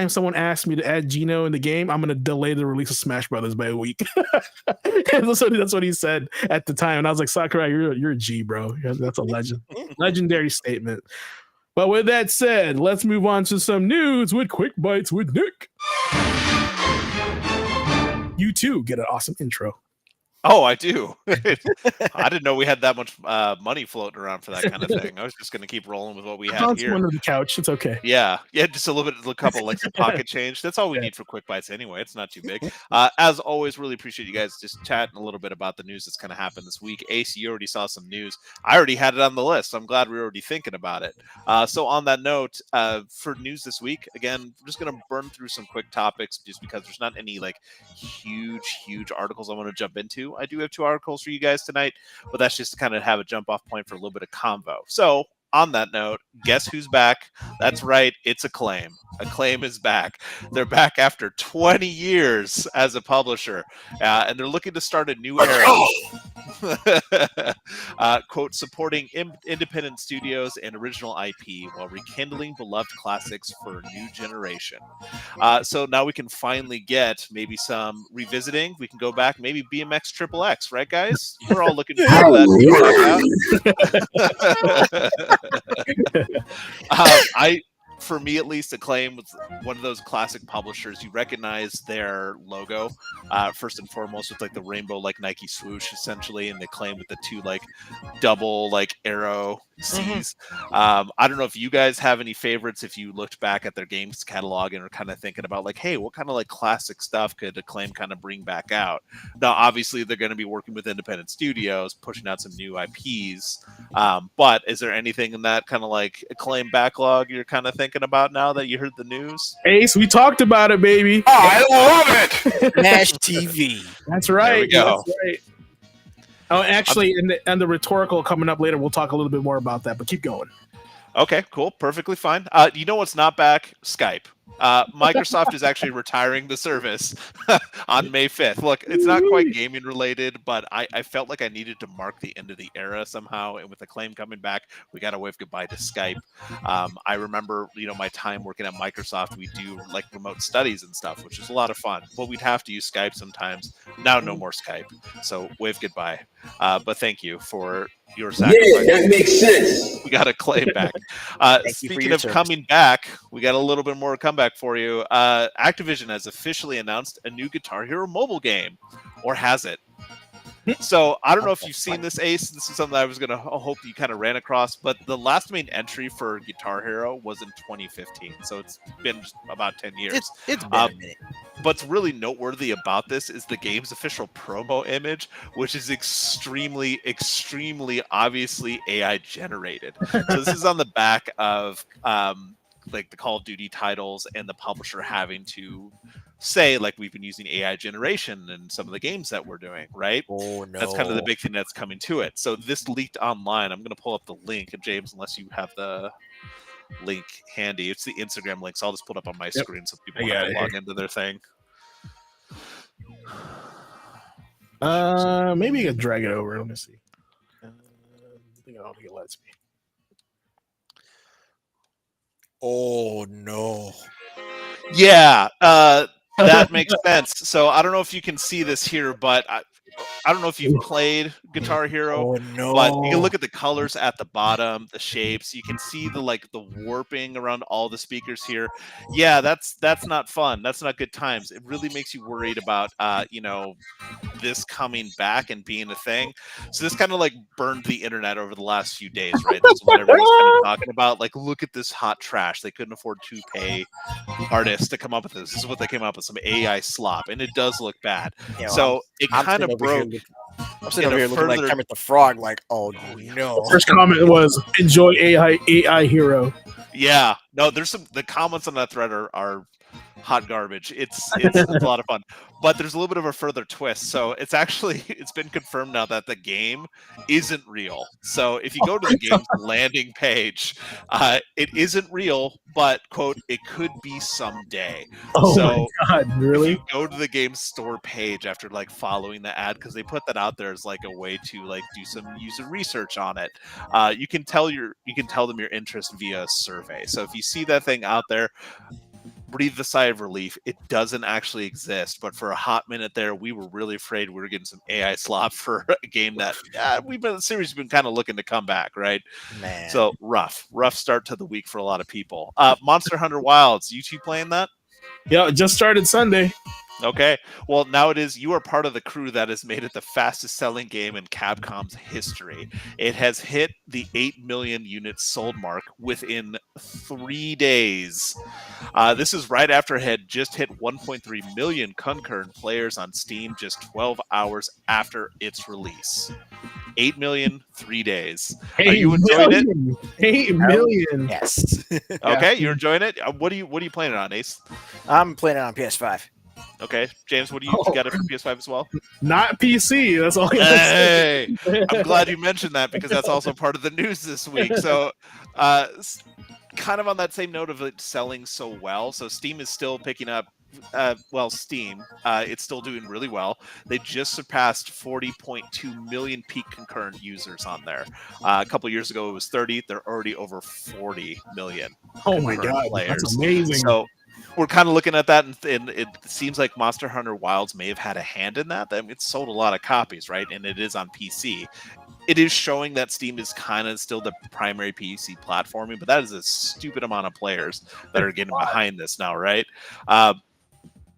someone asks me to add Geno in the game, I'm going to delay the release of Smash Brothers by a week. And that's what he said at the time. And I was like, Sakurai, you're a G, bro. That's a legendary statement. But with that said, let's move on to some news with Quick Bites with Nick. You too get an awesome intro. Oh, I do. I didn't know we had that much money floating around for that kind of thing. I was just going to keep rolling with what we had It's here. under the couch. It's okay. Yeah, just a couple like some pocket change. That's all we need for quick bites anyway. It's not too big. As always, really appreciate you guys just chatting a little bit about the news that's kind of happened this week. Ace, you already saw some news. I already had it on the list. So I'm glad we were already thinking about it. So on that note, for news this week, again, I'm just gonna burn through some quick topics just because there's not any like huge articles I want to jump into. I do have 2 articles for you guys tonight, but that's just to kind of have a jump off point for a little bit of convo. So on that note, guess who's back? That's right, it's Acclaim. Acclaim is back. They're back after 20 years as a publisher, and they're looking to start a new era. Quote, supporting independent studios and original IP while rekindling beloved classics for a new generation. So now we can finally get maybe some revisiting. We can go back, maybe BMX Triple X, right, guys? We're all looking forward to that. For me at least, Acclaim was one of those classic publishers. You recognize their logo first and foremost with like the rainbow like Nike swoosh essentially, and they claim with the 2 like double like arrow C's. I don't know if you guys have any favorites if you looked back at their games catalog and are kind of thinking about like, hey, what kind of like classic stuff could Acclaim kind of bring back out? Now obviously they're going to be working with independent studios pushing out some new IPs, but is there anything in that kind of like Acclaim backlog you're kind of thinking about now that you heard the news? Ace, we talked about it, baby. Oh, I love it. Nash TV. That's right. There we go. That's right. Oh, actually, and the rhetorical coming up later, we'll talk a little bit more about that, but keep going. Okay, cool. Perfectly fine. You know what's not back? Skype. Microsoft is actually retiring the service on May 5th. Look, it's not quite gaming related, but I felt like I needed to mark the end of the era somehow. And with Acclaim coming back, we got to wave goodbye to Skype. I remember, my time working at Microsoft, we do like remote studies and stuff, which is a lot of fun, but we'd have to use Skype sometimes. Now, no more Skype. So wave goodbye. But thank you for your sacrifice. Yeah, that makes sense. We got Acclaim back. Speaking of coming back, we got a little bit more comeback for you. Activision has officially announced a new Guitar Hero mobile game, or has it? So I don't know if you've seen this, Ace. This is something I was going to hope you kind of ran across, but the last main entry for Guitar Hero was in 2015. So it's been just about 10 years. It's been a minute. What's really noteworthy about this is the game's official promo image, which is extremely obviously AI generated. So this is on the back of like the Call of Duty titles and the publisher having to say like we've been using AI generation in some of the games that we're doing, right? Oh no. That's kind of the big thing that's coming to it. So this leaked online. I'm going to pull up the link, James, unless you have the link handy. It's the Instagram link, so I'll just put it up on my screen so people have to log into their thing. Maybe you can drag it over. Let me see. I don't think it lets me. Oh no. Yeah, that makes sense. So I don't know if you can see this here, but I don't know if you've played Guitar Hero, but you can look at the colors at the bottom, the shapes. You can see the warping around all the speakers here. Yeah, that's not fun. That's not good times. It really makes you worried about this coming back and being a thing. So this kind of like burned the internet over the last few days, right? This is what everyone's kind of talking about. Like, look at this hot trash. They couldn't afford to pay artists to come up with this. This is what they came up with, some AI slop, and it does look bad. So it kind of broke. I'm sitting over here looking like Kermit the Frog, like, oh no. First comment was enjoy AI hero. Yeah, no, the comments on that thread are hot garbage. It's a lot of fun, but there's a little bit of a further twist. So it's been confirmed now that the game isn't real. So if you go to the game's landing page, it isn't real, but quote, it could be someday. Oh so my God, really? If you go to the game's store page after like following the ad, because they put that out there as like a way to like do some user research on it. You can tell them your interest via a survey. So if you see that thing out there, breathe a sigh of relief. It doesn't actually exist, but for a hot minute there, we were really afraid we were getting some AI slop for a game that the series has been kind of looking to come back, right? Man. So rough start to the week for a lot of people. Monster Hunter Wilds, you two playing that? Yeah, it just started Sunday. Okay. Well, now it is. You are part of the crew that has made it the fastest selling game in Capcom's history. It has hit the 8 million units sold mark within 3 days. This is right after it had just hit 1.3 million concurrent players on Steam just 12 hours after its release. 8 million, 3 days. Are you enjoying it? 8 million. Yes. Okay, you're enjoying it. What are you playing it on, Ace? I'm playing it on PS5. Okay, James, what do you got it for PS5 as well? Not PC. That's all. Hey, I'm glad you mentioned that because that's also part of the news this week. So, kind of on that same note of it selling so well, so Steam is still picking up. Steam, it's still doing really well. They just surpassed 40.2 million peak concurrent users on there. A couple years ago, it was 30. They're already over 40 million. Oh my god, players. that's amazing. So we're kind of looking at that, and it seems like Monster Hunter Wilds may have had a hand in that. I mean, it's sold a lot of copies, right? And it is on PC. It is showing that Steam is kind of still the primary PC platforming, but that is a stupid amount of players that are getting behind this now, right?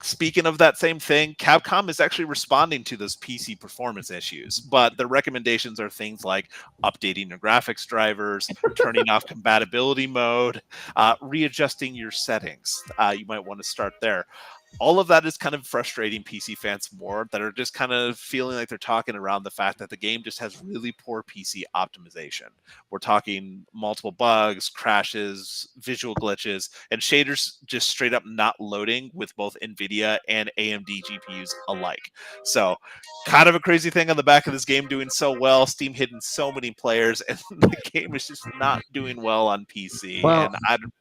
Speaking of that same thing, Capcom is actually responding to those PC performance issues, but the recommendations are things like updating your graphics drivers, turning off compatibility mode, readjusting your settings. You might want to start there. All of that is kind of frustrating PC fans more that are just kind of feeling like they're talking around the fact that the game just has really poor PC optimization. We're talking multiple bugs, crashes, visual glitches, and shaders just straight up not loading with both NVIDIA and AMD GPUs alike. So kind of a crazy thing on the back of this game doing so well, Steam hitting so many players, and the game is just not doing well on PC. Well, and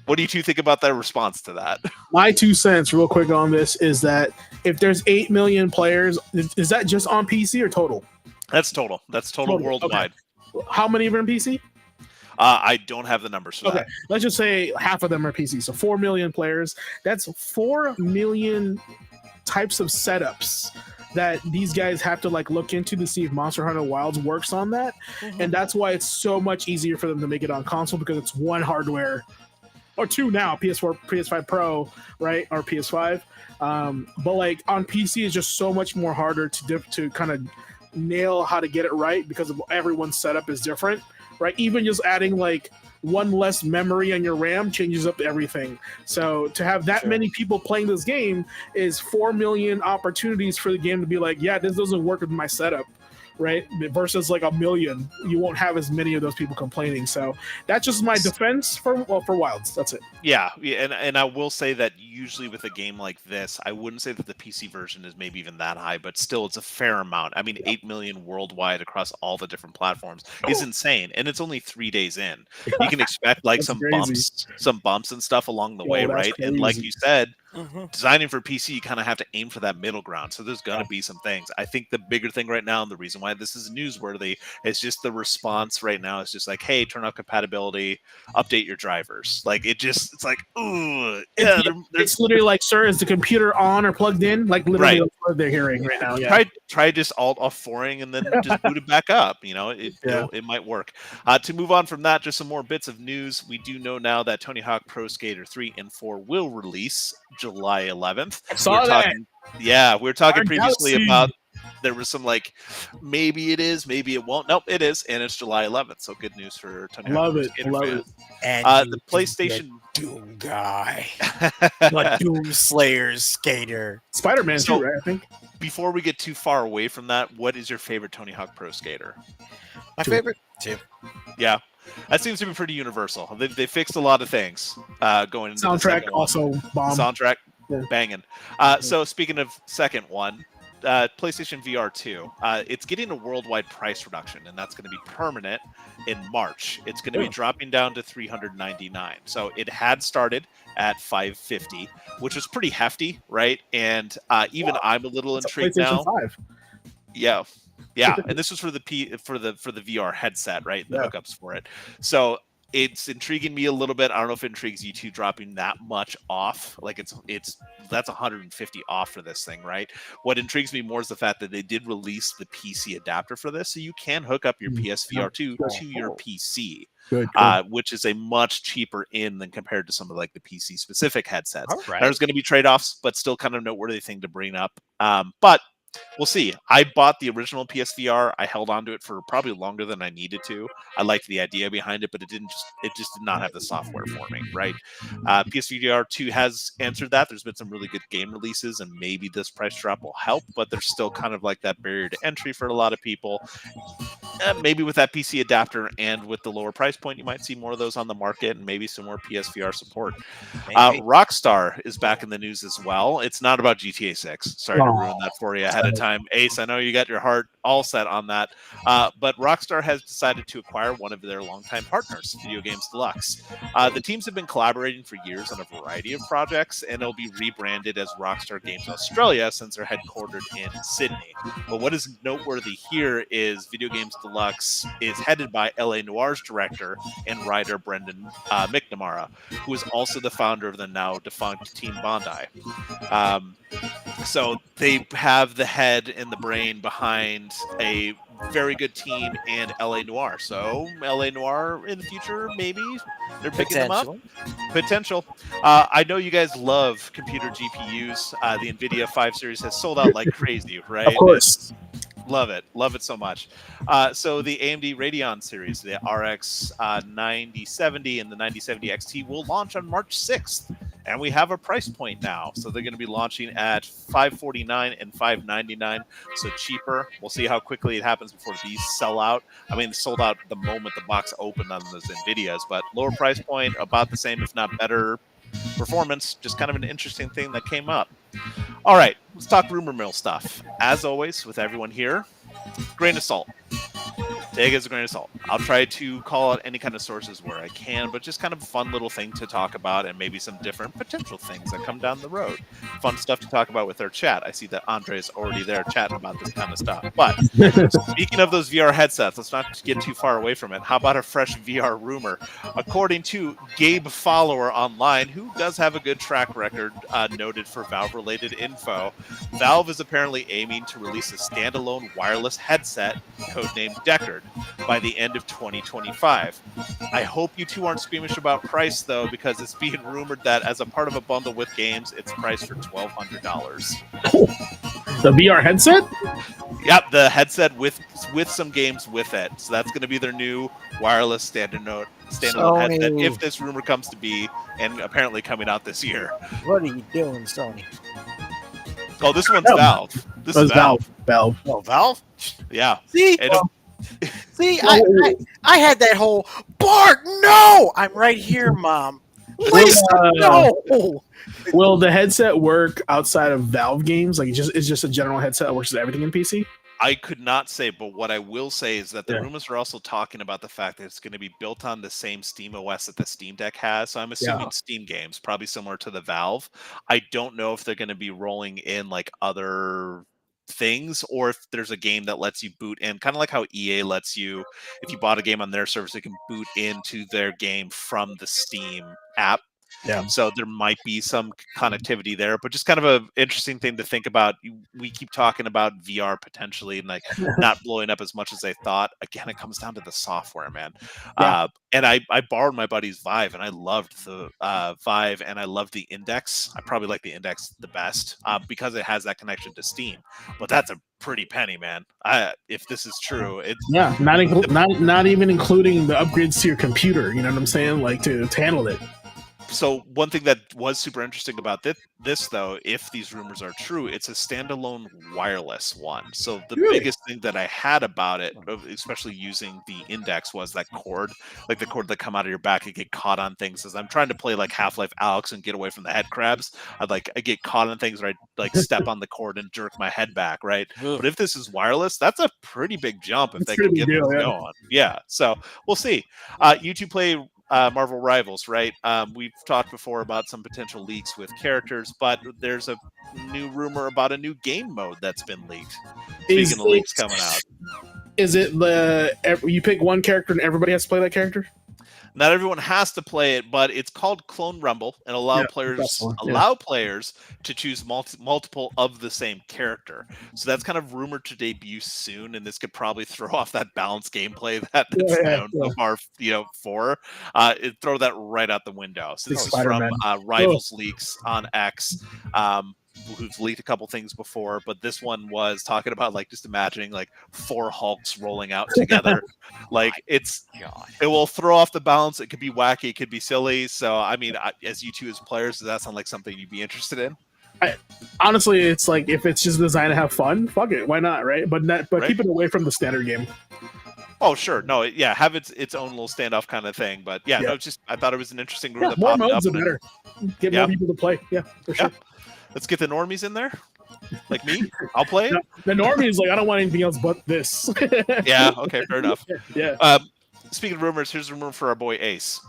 what do you two think about their response to that? My 2 cents, real quick, on this is that if there's 8 million players, is that just on PC or total? That's total. That's total worldwide. Okay. How many are in PC? I don't have the numbers for that. Let's just say half of them are PC. So 4 million players. That's 4 million types of setups that these guys have to like look into to see if Monster Hunter Wilds works on that. And that's why it's so much easier for them to make it on console, because it's one hardware. Or two now, PS4, PS5 Pro, right, or PS5. But like on PC, it's just so much more harder to kind of nail how to get it right, because of everyone's setup is different, right? Even just adding like one less memory on your RAM changes up everything. So to have that many people playing this game is 4 million opportunities for the game to be like, yeah, this doesn't work with my setup. Right, versus like 1 million, you won't have as many of those people complaining. So that's just my defense for Wilds. That's it. Yeah, and I will say that usually with a game like this, I wouldn't say that the PC version is maybe even that high, but still, it's a fair amount. I mean, 8 million worldwide across all the different platforms is insane, and it's only 3 days in. You can expect like some bumps and stuff along the way, right? Crazy. And like you said, designing for PC, you kind of have to aim for that middle ground. So there's gonna be some things. I think the bigger thing right now, and the reason why this is newsworthy, is just the response right now is just like, hey, turn off compatibility, update your drivers. Like it's like, ooh, yeah. It's literally like, sir, is the computer on or plugged in? Like literally what they're hearing right now. Yeah. Try just alt F4ing and then just boot it back up. You know, it might work. To move on from that, just some more bits of news. We do know now that Tony Hawk Pro Skater 3 and 4 will release July 11th. We were talking previously about there was some like, maybe it is, maybe it won't. Nope, it is, and it's July 11th. So good news for Tony Hawk. Love it. And the PlayStation Doom guy, the Doom Slayer skater, Spider-Man too, right? I think. Before we get too far away from that, what is your favorite Tony Hawk Pro Skater? My favorite too. Yeah. That seems to be pretty universal. They fixed a lot of things going into soundtrack. Also, bomb. Soundtrack, banging. So speaking of second one, PlayStation VR 2, it's getting a worldwide price reduction, and that's going to be permanent in March. It's going to be dropping down to $399. So it had started at $550, which was pretty hefty, right? And even I'm a little intrigued now. 5. Yeah, and this was for the VR headset, right? The hookups for it. So It's intriguing me a little bit. I don't know if it intrigues you two dropping that much off. Like that's 150 off for this thing, right? What intrigues me more is the fact that they did release the PC adapter for this, so you can hook up your PSVR 2 to your PC. Good. Which is a much cheaper in than compared to some of like the PC specific headsets. All right. There's going to be trade-offs, but still kind of noteworthy thing to bring up. But we'll see. I bought the original PSVR. I held on to it for probably longer than I needed to. I liked the idea behind it, but it just did not have the software for me, right? PSVR 2 has answered that. There's been some really good game releases, and maybe this price drop will help, but there's still kind of like that barrier to entry for a lot of people. Maybe with that PC adapter and with the lower price point, you might see more of those on the market, and maybe some more PSVR support. Rockstar is back in the news as well. It's not about GTA 6. Sorry to ruin that for you ahead of time. Ace, I know you got your heart all set on that. But Rockstar has decided to acquire one of their longtime partners, Video Games Deluxe. The teams have been collaborating for years on a variety of projects, and it'll be rebranded as Rockstar Games Australia since they're headquartered in Sydney. But what is noteworthy here is Video Games Deluxe is headed by LA Noir's director and writer Brendan McNamara, who is also the founder of the now defunct Team Bondi. So they have the head and the brain behind a very good team and LA Noir. So LA Noir in the future, maybe they're picking them up. Potential. I know you guys love computer GPUs. The NVIDIA 5 series has sold out like crazy, right? Of course. Love it so much. So the AMD Radeon series, the RX 9070 and the 9070 XT will launch on March 6th. And we have a price point now. So they're going to be launching at $549 and $599. So cheaper. We'll see how quickly it happens before these sell out. I mean, they sold out the moment the box opened on those NVIDIAs, but lower price point, about the same, if not better performance. Just kind of an interesting thing that came up. All right, let's talk rumor mill stuff. As always, with everyone here, grain of salt. Take it as a grain of salt. I'll try to call out any kind of sources where I can, but just kind of a fun little thing to talk about and maybe some different potential things that come down the road. Fun stuff to talk about with our chat. I see that Andre is already there chatting about this kind of stuff. But speaking of those VR headsets, let's not get too far away from it. How about a fresh VR rumor? According to Gabe Follower online, who does have a good track record noted for Valve-related info, Valve is apparently aiming to release a standalone wireless headset, codenamed Deckard, by the end of 2025. I hope you two aren't squeamish about price, though, because it's being rumored that as a part of a bundle with games, it's priced for $1,200. The VR headset? Yep, the headset with some games with it. So that's going to be their new wireless standalone headset, if this rumor comes to be, and apparently coming out this year. What are you doing, Sony? Oh, this one's Valve. This is Valve. Valve. Oh, Valve? Yeah. See? See, I had that whole, Bart, no! I'm right here, Mom. Please, no! Will the headset work outside of Valve games? Like, it's just a general headset that works with everything in PC? I could not say, but what I will say is that the rumors are also talking about the fact that it's going to be built on the same Steam OS that the Steam Deck has. So I'm assuming Steam games, probably similar to the Valve. I don't know if they're going to be rolling in like other things, or if there's a game that lets you boot in, kind of like how EA lets you, if you bought a game on their service, they can boot into their game from the Steam app. Yeah. So there might be some connectivity there, but just kind of an interesting thing to think about. We keep talking about VR potentially and like not blowing up as much as they thought. Again, it comes down to the software, man. Yeah. And I borrowed my buddy's Vive, and I loved the Vive, and I loved the Index. I probably like the Index the best because it has that connection to Steam. But that's a pretty penny, man. If this is true, it's not even including the upgrades to your computer. You know what I'm saying? Like to handle it. So one thing that was super interesting about this, though, if these rumors are true, it's a standalone wireless one. So the biggest thing that I had about it, especially using the Index, was that cord, like the cord that come out of your back and get caught on things. As I'm trying to play like Half-Life Alyx and get away from the head crabs, I get caught on things where I like step on the cord and jerk my head back, right? But if this is wireless, that's a pretty big jump if they can get this going. Yeah, so we'll see. You two play Marvel Rivals, right? We've talked before about some potential leaks with characters, but there's a new rumor about a new game mode that's been leaked. Speaking of leaks coming out. Is it you pick one character and everybody has to play that character? Not everyone has to play it, but it's called Clone Rumble and allow players to choose multiple of the same character. So that's kind of rumored to debut soon, and this could probably throw off that balanced gameplay that it's known so far, for. Throw that right out the window. So this is from Rivals Leaks on X. Who's leaked a couple things before, but this one was talking about like just imagining like 4 Hulks rolling out together. Like it will throw off the balance. It could be wacky, it could be silly. So I mean, as you two as players, does that sound like something you'd be interested in? Honestly, it's like if it's just designed to have fun, fuck it, why not, right? But keep it away from the standard game. Oh sure, no, yeah, have its own little standoff kind of thing. But yeah, no, I thought it was an interesting group that more popped modes up. Are better. Get more people to play. Yeah, for sure. Let's get the normies in there. Like me, I'll play it. The normie is like, I don't want anything else but this. Yeah, okay, fair enough. Yeah. Speaking of rumors, here's a rumor for our boy Ace.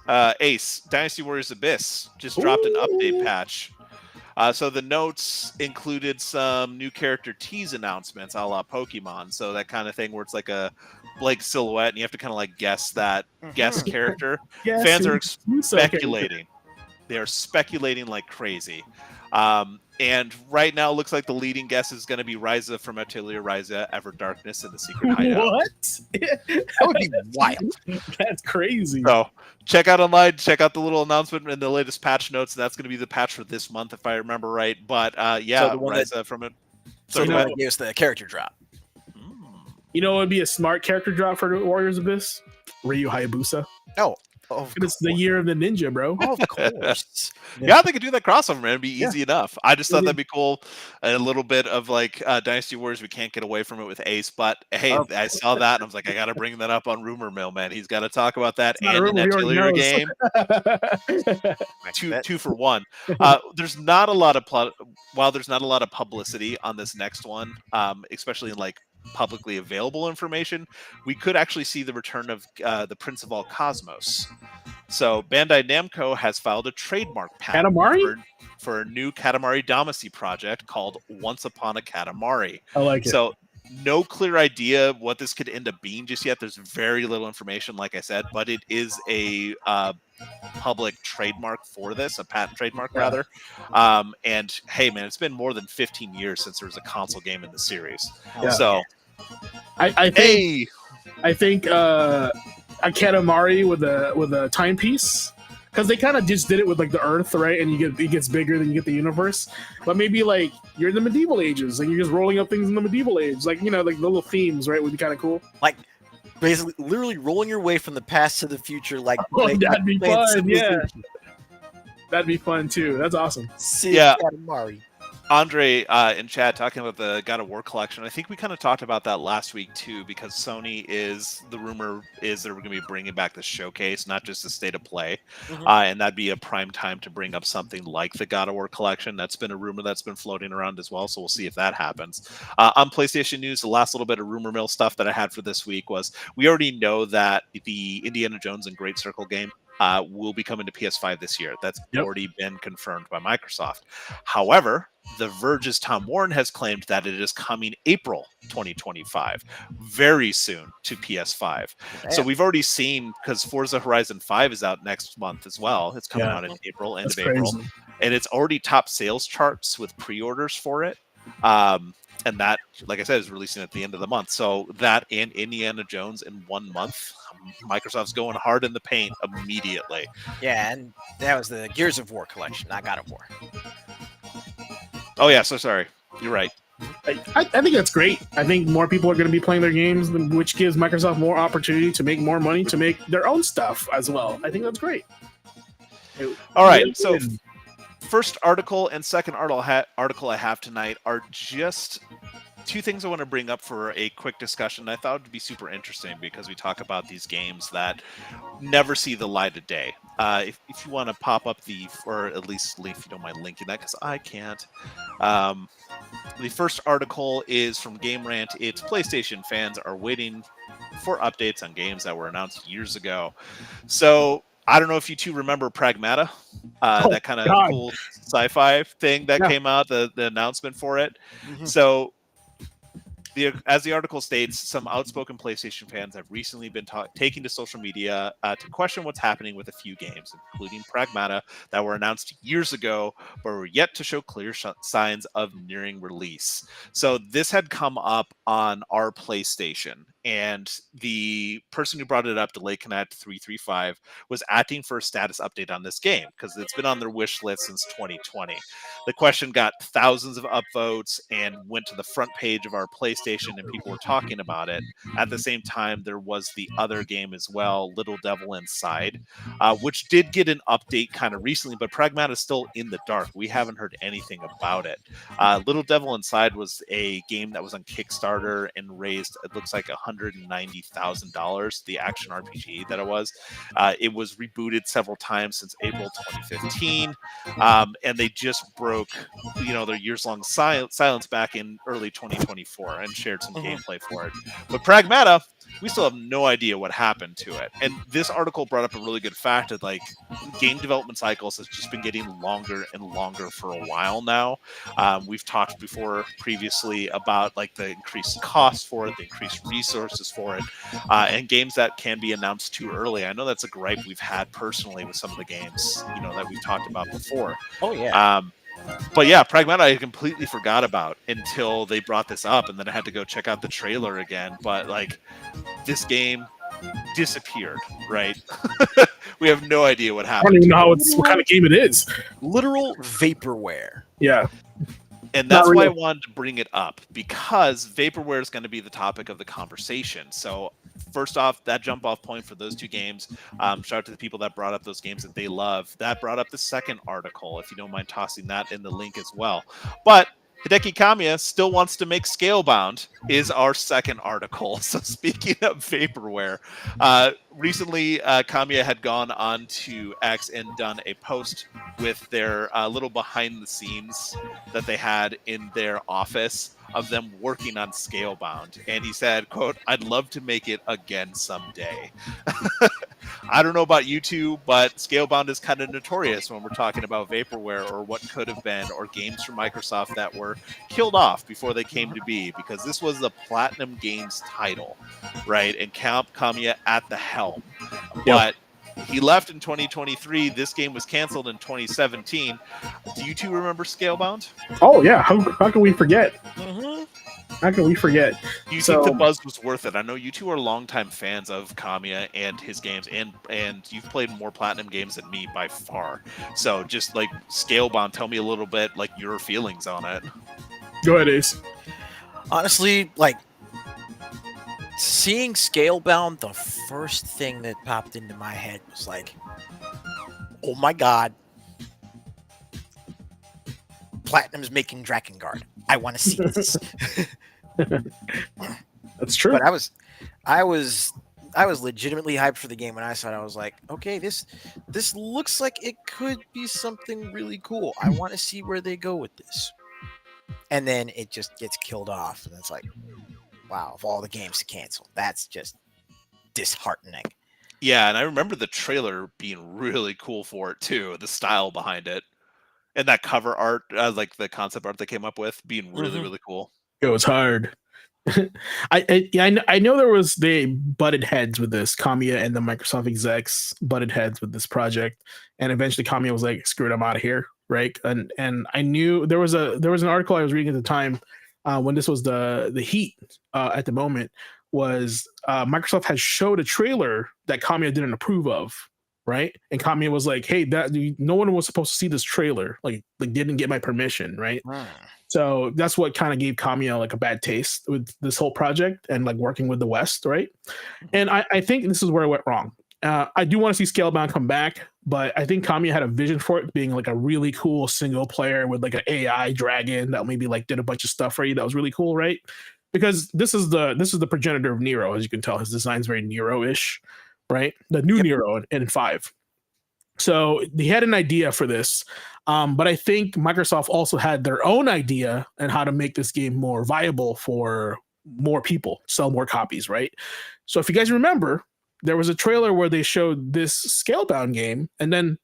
Ace, Dynasty Warriors Abyss just dropped an update patch. So the notes included some new character tease announcements a la Pokemon. So that kind of thing where it's like a blank silhouette and you have to kind of like guess that guest character. Fans are speculating. They are speculating like crazy. And right now, it looks like the leading guess is going to be Ryza from Atelier Ryza, Ever Darkness, and the Secret Hideout. What? That would be wild. That's crazy. So check out online, check out the little announcement in the latest patch notes. That's going to be the patch for this month, if I remember right. But yeah, so Ryza from it. So that gives the character drop. You know what would be a smart character drop for Warriors Abyss? Ryu Hayabusa. Oh. It's the year of the ninja, bro. Of course. Yeah, they could do that crossover, man. It'd be easy enough. I just thought that'd be cool. A little bit of like Dynasty Warriors. We can't get away from it with Ace, but hey, I saw that and I was like, I got to bring that up on Rumor Mill, man. He's got to talk about that and an Atelier game. two for one. There's not a lot of while there's not a lot of publicity on this next one, especially in like publicly available information, we could actually see the return of the Prince of All Cosmos. So Bandai Namco has filed a trademark patent for a new Katamari Damacy project called Once Upon a Katamari. I like it. So no clear idea what this could end up being just yet. There's very little information, like I said, but it is a public trademark for this, a patent trademark rather. And hey, man, it's been more than 15 years since there was a console game in the series. So I think a Katamari with a timepiece, because they kind of just did it with like the Earth, right? And it gets bigger, then you get the universe. But maybe like you're in the medieval ages, and you're just rolling up things in the medieval age, like like the little themes, right? Would be kind of cool. Like basically, literally rolling your way from the past to the future, like that'd be fun. Yeah, that'd be fun too. That's awesome. Katamari. Andre in chat talking about the God of War collection. I think we kind of talked about that last week too, because Sony the rumor is that we're going to be bringing back the showcase, not just the state of play, and that'd be a prime time to bring up something like the God of War collection. That's been a rumor that's been floating around as well, so we'll see if that happens. On PlayStation News, the last little bit of rumor mill stuff that I had for this week was we already know that the Indiana Jones and Great Circle game will be coming to PS5 this year. That's already been confirmed by Microsoft. However, The Verge's Tom Warren has claimed that it is coming April 2025, very soon to PS5. Damn. So we've already seen, because Forza Horizon 5 is out next month as well. It's coming out in April, end of April. And it's already top sales charts with pre-orders for it. And that, like I said, is releasing at the end of the month. So that and Indiana Jones in 1 month, Microsoft's going hard in the paint immediately. Yeah, and that was the Gears of War collection, not God of War. Oh, yeah, so sorry. You're right. I think that's great. I think more people are going to be playing their games, which gives Microsoft more opportunity to make more money, to make their own stuff as well. I think that's great. All right, so first article and second article I have tonight are just two things I want to bring up for a quick discussion. I thought it would be super interesting because we talk about these games that never see the light of day. If you want to pop up or at least if you don't mind linking that, because I can't. The first article is from Game Rant. It's PlayStation fans are waiting for updates on games that were announced years ago. So I don't know if you two remember Pragmata, that kind of cool sci-fi thing that came out, the announcement for it. So As the article states, some outspoken PlayStation fans have recently been taking to social media to question what's happening with a few games, including Pragmata, that were announced years ago, but were yet to show clear signs of nearing release. So this had come up on our PlayStation, and the person who brought it up, Delay Connect 335, was asking for a status update on this game because it's been on their wish list since 2020. The question got thousands of upvotes and went to the front page of our PlayStation, and people were talking about it. At the same time, there was the other game as well, Little Devil Inside, which did get an update kind of recently, but Pragmata is still in the dark. We haven't heard anything about it. Little Devil Inside was a game that was on Kickstarter and raised, it looks like $190,000, the action RPG that it was. It was rebooted several times since April 2015, and they just broke their years-long silence back in early 2024 and shared some gameplay for it. But Pragmata, we still have no idea what happened to it. And this article brought up a really good fact that game development cycles has just been getting longer and longer for a while now. We've talked previously about the increased costs for it, the increased resources for it, and games that can be announced too early. I know that's a gripe we've had personally with some of the games that we've talked about before. Oh yeah. But yeah, Pragmata I completely forgot about until they brought this up, and then I had to go check out the trailer again. But this game disappeared, right? We have no idea what happened. I don't even know what kind of game it is. Literal vaporware. Yeah. And that's why I wanted to bring it up, because vaporware is going to be the topic of the conversation. So first off, that jump off point for those two games, shout out to the people that brought up those games that they love. That brought up the second article, if you don't mind tossing that in the link as well. But Hideki Kamiya still wants to make Scalebound is our second article. So speaking of vaporware, recently Kamiya had gone on to X and done a post with their little behind the scenes that they had in their office of them working on Scalebound. And he said, quote, "I'd love to make it again someday." I don't know about you two, but Scalebound is kind of notorious when we're talking about vaporware or what could have been, or games from Microsoft that were killed off before they came to be, because this was the Platinum Games title, right? And Kamiya at the helm. But he left in 2023. This game was canceled in 2017. Do you two remember Scalebound? Oh yeah, how can we forget? Mm-hmm. How can we forget? Do you think the buzz was worth it? I know you two are longtime fans of Kamiya and his games, and you've played more Platinum games than me by far. So just Scalebound, tell me a little bit your feelings on it. Go ahead, Ace. Honestly, seeing Scalebound, the first thing that popped into my head was oh my god, Platinum's making Drakengard. I want to see this. That's true. But I was legitimately hyped for the game when I saw it. I was like, okay, this looks like it could be something really cool. I want to see where they go with this. And then it just gets killed off, and it's wow, of all the games to cancel, that's just disheartening. Yeah, and I remember the trailer being really cool for it too, the style behind it. And that cover art, the concept art they came up with, being really, really cool. It was hard. I know they butted heads with this. Kamiya and the Microsoft execs butted heads with this project, and eventually Kamiya was like, "Screw it, I'm out of here." Right? And I knew there was an article I was reading at the time when this was the heat at the moment, was Microsoft had showed a trailer that Kamiya didn't approve of. Right, and Kamiya was like, "Hey, no one was supposed to see this trailer. Didn't get my permission." Right, so that's what kind of gave Kamiya a bad taste with this whole project and working with the West. Right, and I think this is where it went wrong. I do want to see Scalebound come back, but I think Kamiya had a vision for it being a really cool single player with an AI dragon that maybe did a bunch of stuff for you that was really cool, right? Because this is the progenitor of Nero, as you can tell. His design's very Nero-ish. Right, the new Nero in 5. So they had an idea for this, but I think Microsoft also had their own idea on how to make this game more viable for more people, sell more copies. Right. So if you guys remember, there was a trailer where they showed this Scalebound game, and then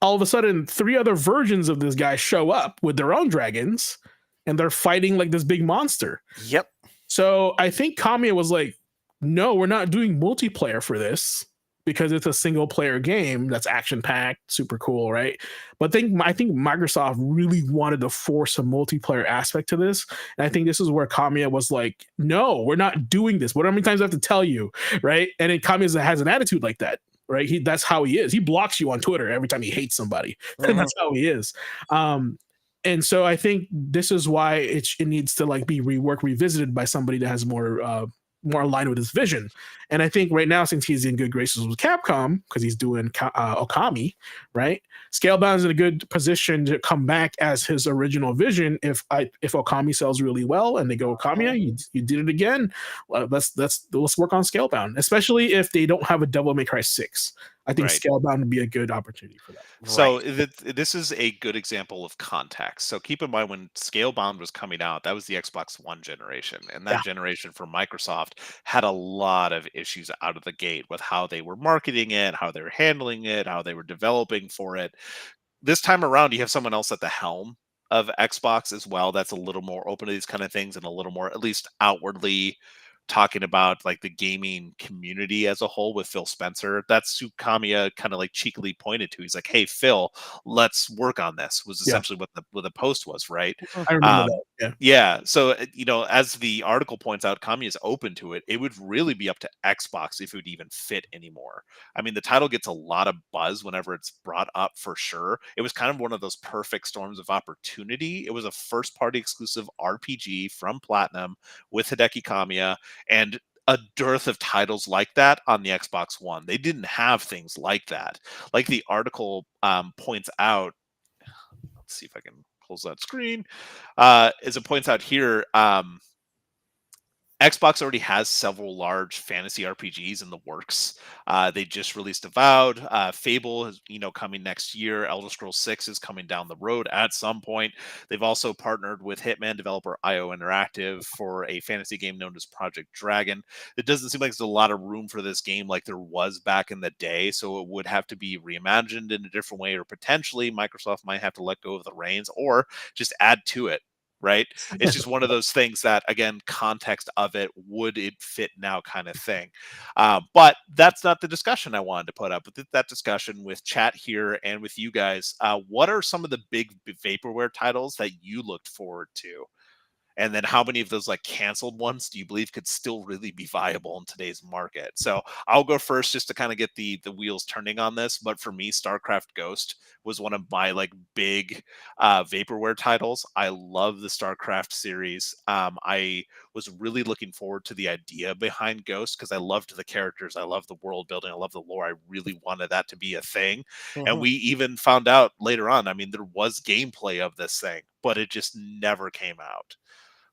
all of a sudden 3 other versions of this guy show up with their own dragons, and they're fighting this big monster. Yep. So I think Kamiya was like, no, we're not doing multiplayer for this because it's a single player game that's action packed, super cool, right? But I think Microsoft really wanted to force a multiplayer aspect to this. And I think this is where Kamiya was like, no, we're not doing this. What, how many times I have to tell you, right? And then Kamiya has an attitude like that, right? That's how he is. He blocks you on Twitter every time he hates somebody. That's how he is. And so I think this is why it needs to like be revisited by somebody that has more aligned with his vision. And I think right now, since he's in good graces with Capcom because he's doing Okami, right? Scalebound's in a good position to come back as his original vision. If Okami sells really well and they go, Okami, you did it again. Let's work on Scalebound, especially if they don't have a Devil May Cry 6. I think Scalebound would be a good opportunity for that. So this is a good example of context. So keep in mind when Scalebound was coming out, that was the Xbox One generation. And that generation for Microsoft had a lot of issues out of the gate with how they were marketing it, how they were handling it, how they were developing for it. This time around, you have someone else at the helm of Xbox as well that's a little more open to these kind of things and a little more, at least outwardly, talking about like the gaming community as a whole with Phil Spencer. That's who Kamiya kind of like cheekily pointed to. He's like, hey, Phil, let's work on this, was essentially what the post was, right? I remember that. Yeah. So, you know, as the article points out, Kamiya is open to it. It would really be up to Xbox if it would even fit anymore. I mean, the title gets a lot of buzz whenever it's brought up for sure. It was kind of one of those perfect storms of opportunity. It was a first party exclusive RPG from Platinum with Hideki Kamiya, and a dearth of titles like that on the Xbox One. They didn't have things like that. Like the article points out, let's see if I can close that screen, as it points out here, Xbox already has several large fantasy RPGs in the works. They just released Avowed. Fable is, coming next year. Elder Scrolls 6 is coming down the road at some point. They've also partnered with Hitman developer IO Interactive for a fantasy game known as Project Dragon. It doesn't seem like there's a lot of room for this game like there was back in the day, so it would have to be reimagined in a different way, or potentially Microsoft might have to let go of the reins or just add to it. Right? It's just one of those things that, again, context of it, would it fit now kind of thing. But that's not the discussion I wanted to put up. With that discussion with chat here and with you guys, what are some of the big vaporware titles that you looked forward to? And then how many of those like canceled ones do you believe could still really be viable in today's market? So I'll go first just to kind of get the wheels turning on this. But for me, StarCraft Ghost was one of my like big vaporware titles. I love the StarCraft series. I was really looking forward to the idea behind Ghost because I loved the characters. I love the world building. I love the lore. I really wanted that to be a thing. And we even found out later on, I mean, there was gameplay of this thing, but it just never came out.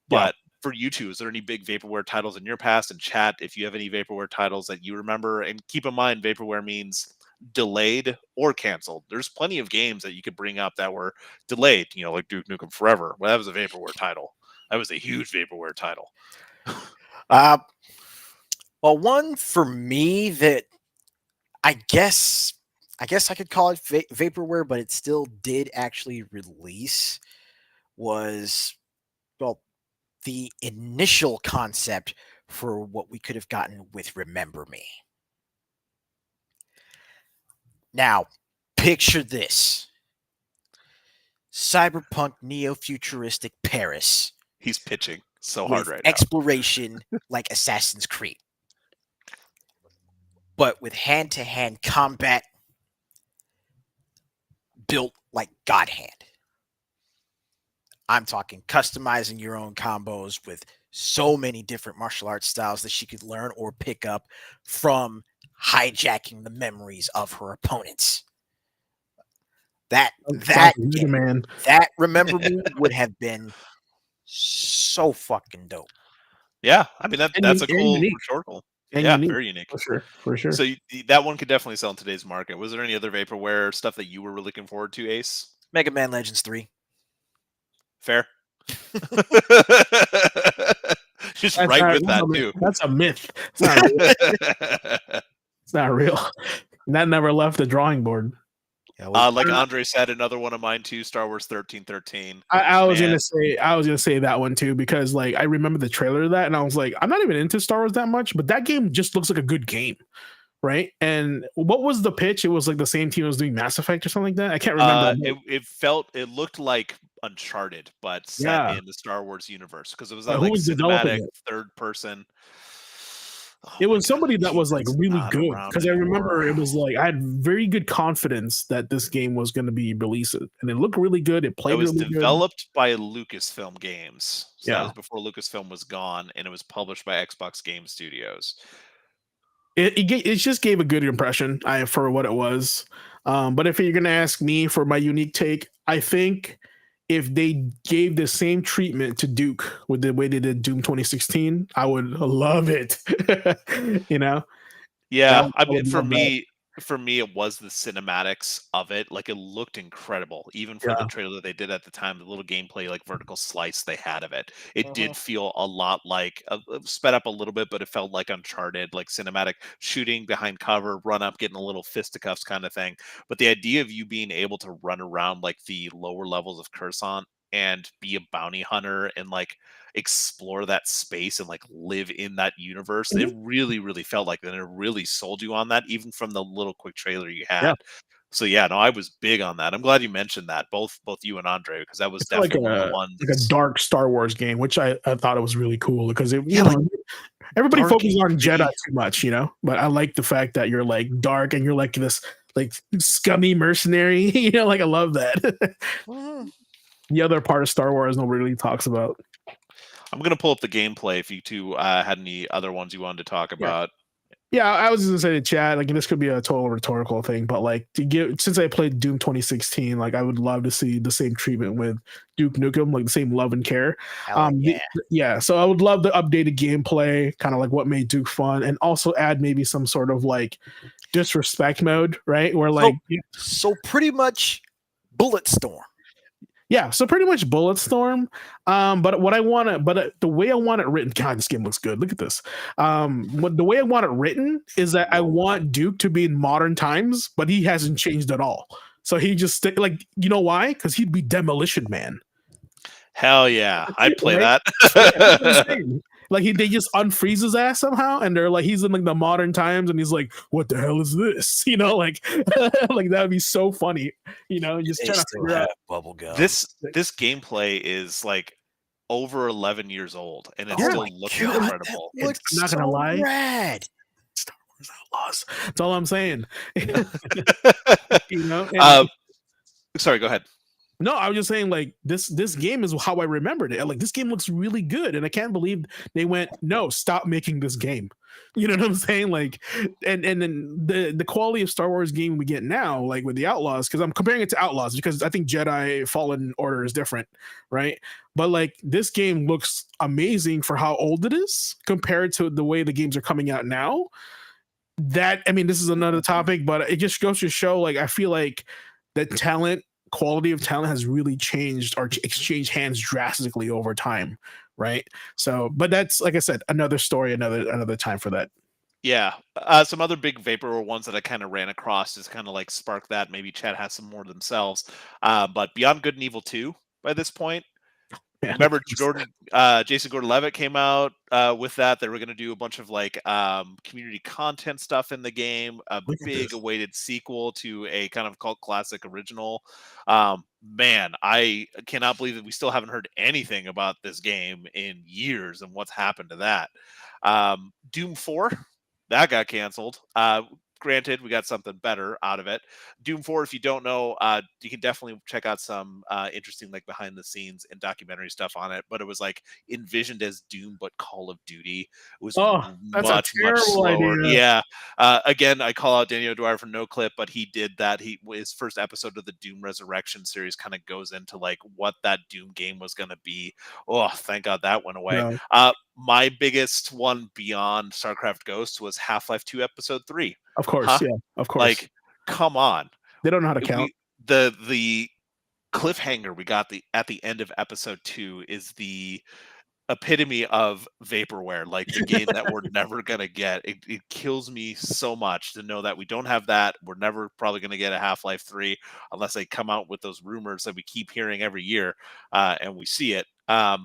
But for you two, is there any big vaporware titles in your past? And chat, if you have any vaporware titles that you remember, and keep in mind, vaporware means delayed or canceled. There's plenty of games that you could bring up that were delayed, like Duke Nukem Forever. Well, that was a vaporware title. That was a huge vaporware title. Well, one for me that I guess I could call it vaporware, but it still did actually release was, well, the initial concept for what we could have gotten with Remember Me. Now, picture this. Cyberpunk neo-futuristic Paris. He's pitching so hard right now. Exploration like Assassin's Creed. But with hand-to-hand combat built like God Hand. I'm talking customizing your own combos with so many different martial arts styles that she could learn or pick up from hijacking the memories of her opponents. That Remember Me would have been so fucking dope. Yeah, I mean that's a cool rhetorical. Yeah, unique. Very unique. For sure. So that one could definitely sell in today's market. Was there any other vaporware stuff that you were really looking forward to, Ace? Mega Man Legends 3. Fair. Just that's right with that too. That's a myth. It's not real. It's not real. That never left the drawing board. Yeah, like Andre said, another one of mine too, Star Wars 1313. I was gonna say that one too, because like I remember the trailer of that and I was like, I'm not even into Star Wars that much, but that game just looks like a good game, right? And what was the pitch? It was like the same team was doing Mass Effect or something like that. I can't remember. It looked like Uncharted, but set in the Star Wars universe, because it was that like cinematic third person. It was somebody that was like really good, because I remember it was like I had very good confidence that this game was going to be released, and it looked really good. It played. It was really developed by Lucasfilm Games, so yeah, that was before Lucasfilm was gone, and it was published by Xbox Game Studios. It just gave a good impression for what it was. But if you're going to ask me for my unique take, I think if they gave the same treatment to Duke with the way they did Doom 2016, I would love it. You know? Yeah, I mean, for me, it was the cinematics of it. Like, it looked incredible, even for the trailer they did at the time. The little gameplay, like vertical slice they had of it, it did feel a lot like sped up a little bit, but it felt like Uncharted, like cinematic shooting behind cover, run up, getting a little fisticuffs kind of thing. But the idea of you being able to run around like the lower levels of Coruscant and be a bounty hunter and like explore that space and like live in that universe, it really felt like that, and it really sold you on that, even from the little quick trailer you had. So yeah, no, I was big on that. I'm glad you mentioned that, both you and Andre, because that was definitely one of the ones, like a dark Star Wars game, which I thought it was really cool, because it, you know, everybody focuses on Jedi too much, you know, but I like the fact that you're like dark and you're like this like scummy mercenary, you know, like I love that. The other part of Star Wars nobody really talks about. I'm gonna pull up the gameplay if you two had any other ones you wanted to talk about. Yeah, I was just gonna say to chat, like this could be a total rhetorical thing, but like since I played Doom 2016, like I would love to see the same treatment with Duke Nukem, like the same love and care. So I would love the updated gameplay, kind of like what made Duke fun, and also add maybe some sort of like disrespect mode, right? Where like so pretty much Bulletstorm. Yeah, so pretty much Bulletstorm. But what I want to, the way I want it written, God, this game looks good. Look at this. The way I want it written is that I want Duke to be in modern times, but he hasn't changed at all. So he just like, you know why? Because he'd be Demolition Man. Hell yeah, I'd play that. Like they just unfreeze his ass somehow, and they're like he's in like the modern times, and he's like, "What the hell is this?" You know, like like that would be so funny. You know, just trying to figure out bubblegum. This gameplay is like over 11 years old, and it's still looking incredible. I'm not gonna lie. Rad. Star Wars Outlaws. That's all I'm saying. You know. Sorry, go ahead. No, I was just saying, like this game is how I remembered it. Like this game looks really good, and I can't believe they went, no, stop making this game. You know what I'm saying? Like, and then the quality of Star Wars game we get now, like with the Outlaws, because I'm comparing it to Outlaws because I think Jedi Fallen Order is different, right? But like this game looks amazing for how old it is compared to the way the games are coming out now. That, I mean, this is another topic, but it just goes to show, like, I feel like the quality of talent has really changed or exchanged hands drastically over time, right? So, but that's, like I said, another story, another time for that. Yeah, some other big vaporware ones that I kind of ran across is kind of like spark that. Maybe Chad has some more themselves, but Beyond Good and Evil 2 by this point. Remember Jason Gordon-Levitt came out with that. They were going to do a bunch of like community content stuff in the game, a big awaited sequel to a kind of cult classic original. Man, I cannot believe that we still haven't heard anything about this game in years and what's happened to that. Doom 4, that got canceled. Granted, we got something better out of it. Doom 4, if you don't know, you can definitely check out some interesting like behind the scenes and documentary stuff on it. But it was like envisioned as Doom, but Call of Duty. It was much slower. Idea. Yeah. Again, I call out Daniel Dwyer for no clip, but he did that. His first episode of the Doom Resurrection series kind of goes into like what that Doom game was going to be. Oh, thank God that went away. No. My biggest one beyond StarCraft Ghosts was Half-Life 2 Episode 3. Of course, yeah, of course. Like, come on. They don't know how to count. The cliffhanger we got at the end of Episode 2 is the epitome of vaporware, like the game that we're never gonna get. It kills me so much to know that we don't have that. We're never probably gonna get a Half-Life 3 unless they come out with those rumors that we keep hearing every year, and we see it. How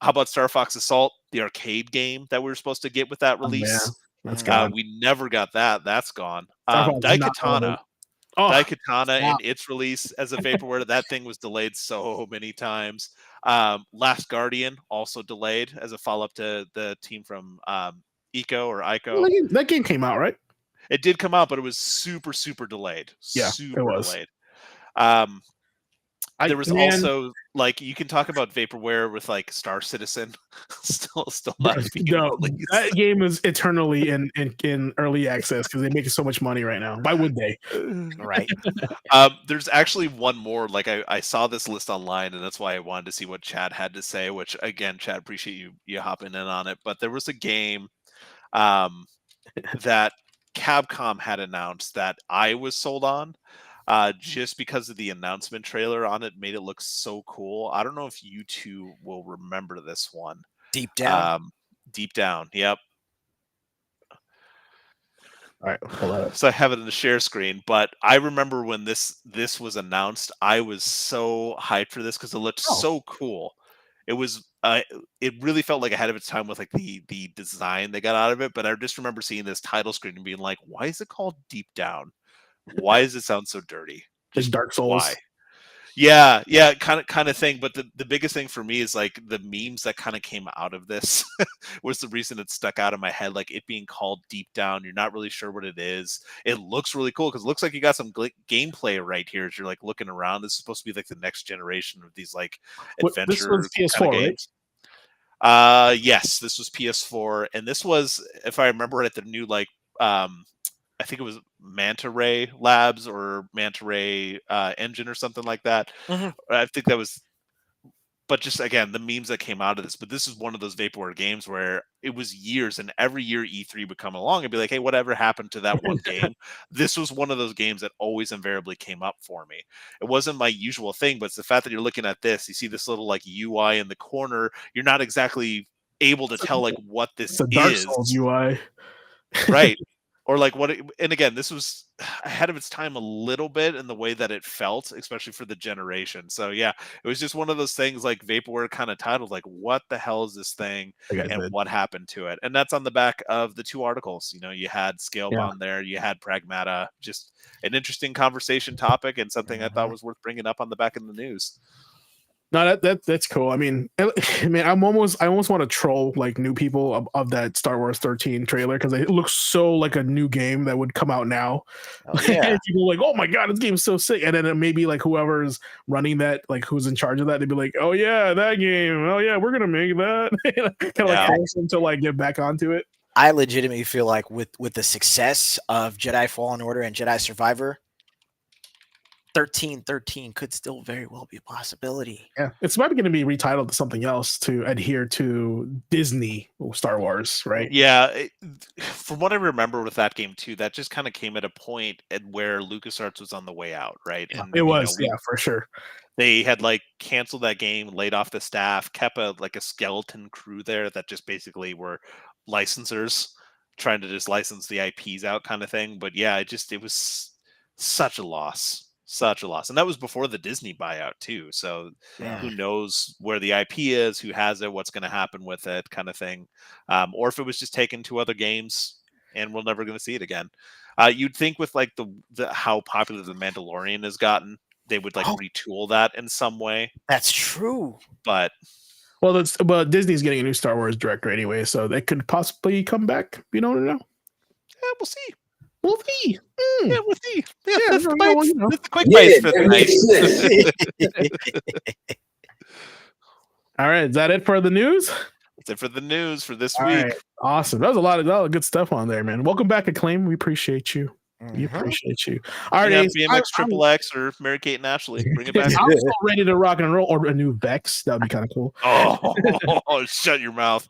about Star Fox Assault, the arcade game that we were supposed to get with that Oh, man. release? That's gone. We never got that. That's gone. Star Fox is not Daikatana. Oh, Daikatana wow. and its release as a vaporware, that thing was delayed so many times. Last Guardian also delayed as a follow-up to the team from Ico. Well, that game came out, right? It did come out, but it was super, super delayed. Yeah, super it was. delayed. There was also, like, you can talk about vaporware with like Star Citizen, still not being released. That game is eternally in early access because they make so much money right now. Why would they? Right. There's actually one more. Like I saw this list online, and that's why I wanted to see what Chad had to say. Which again, Chad, appreciate you hopping in on it. But there was a game that Capcom had announced that I was sold on. Just because of the announcement trailer on it made it look so cool. I don't know if you two will remember this one. Deep Down. Deep Down. Yep. All right, hold on. So I have it in the share screen, but I remember when this was announced, I was so hyped for this because it looked so cool. It was it really felt like ahead of its time with like the design they got out of it. But I just remember seeing this title screen and being like, why is it called Deep Down? Why does it sound so dirty? Just Dark Souls. Why? Yeah, kind of thing. But the biggest thing for me is like the memes that kind of came out of this was the reason it stuck out in my head. Like it being called Deep Down, you're not really sure what it is. It looks really cool because it looks like you got some gameplay right here as you're like looking around. This is supposed to be like the next generation of these like adventure this was PS4, kind of right? games. Yes, this was PS4, and this was, if I remember right, the new like I think it was Manta Ray Labs or Manta Ray Engine or something like that. Mm-hmm. I think that was, but just again, the memes that came out of this. But this is one of those vaporware games where it was years, and every year E3 would come along and be like, hey, whatever happened to that one game? This was one of those games that always invariably came up for me. It wasn't my usual thing, but it's the fact that you're looking at this, you see this little like UI in the corner, you're not exactly able to tell like what this is. It's a Dark Souls UI. Right. Or like and again, this was ahead of its time a little bit in the way that it felt, especially for the generation. So yeah, it was just one of those things like vaporware kind of titled, like what the hell is this thing and what happened to it? And that's on the back of the two articles. You know, you had Scalebound there, you had Pragmata, just an interesting conversation topic and something I thought was worth bringing up on the back of the news. No, that's cool. I mean, I almost want to troll like new people of that Star Wars 13 trailer because it looks so like a new game that would come out now. Oh, yeah. And people are like, oh my god, this game's so sick. And then maybe like whoever's running that, like who's in charge of that, they'd be like, oh yeah, that game. Oh yeah, we're gonna make that. Kind of like force them to like get back onto it. I legitimately feel like with the success of Jedi Fallen Order and Jedi Survivor, 1313 could still very well be a possibility. Yeah, it's probably going to be retitled to something else to adhere to Disney Star Wars, right? Yeah, from what I remember with that game too, that just kind of came at a point at where LucasArts was on the way out, right? Yeah, and it was, for sure. They had like canceled that game, laid off the staff, kept a skeleton crew there that just basically were licensors trying to just license the IPs out, kind of thing. But yeah, it was such a loss. Such a loss. And that was before the Disney buyout too. So who knows where the IP is, who has it, what's going to happen with it, kind of thing. Or if it was just taken to other games and we're never going to see it again. You'd think with like the how popular The Mandalorian has gotten, they would like retool that in some way. That's true. But Disney's getting a new Star Wars director anyway, so they could possibly come back. You don't know. Yeah, we'll see. We'll see. Yeah, we'll see. Yeah, that's the quick bites for the night. All right, is that it for the news? That's it for the news for this All week. Right. Awesome. That was a lot of good stuff on there, man. Welcome back, Acclaim. We appreciate you. We appreciate you. All right, BMX Triple X or Mary Kate and Ashley. Bring it back. I'm so ready to rock and roll, or a new Vex. That would be kind of cool. Oh, shut your mouth.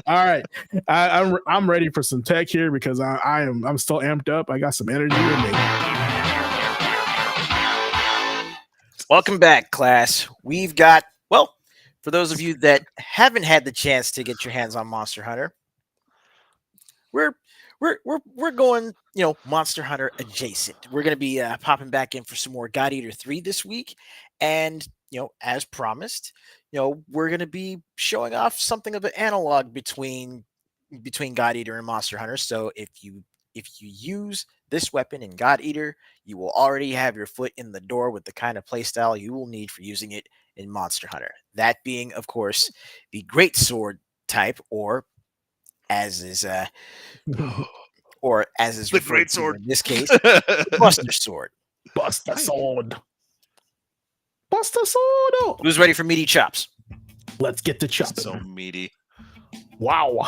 All right, I'm ready for some tech here because I'm still amped up. I got some energy in me. Welcome back, class. We've got for those of you that haven't had the chance to get your hands on Monster Hunter, we're going, Monster Hunter adjacent. We're going to be popping back in for some more God Eater 3 this week, and as promised, we're going to be showing off something of an analog between God Eater and Monster Hunter. So if you use this weapon in God Eater, you will already have your foot in the door with the kind of playstyle you will need for using it in Monster Hunter. That being, of course, the Great Sword type, or as is the referred great to sword. in this case, the Buster Sword. Buster Sword. Buster Sword. Who's ready for meaty chops? Let's get to chopping. So meaty. Wow.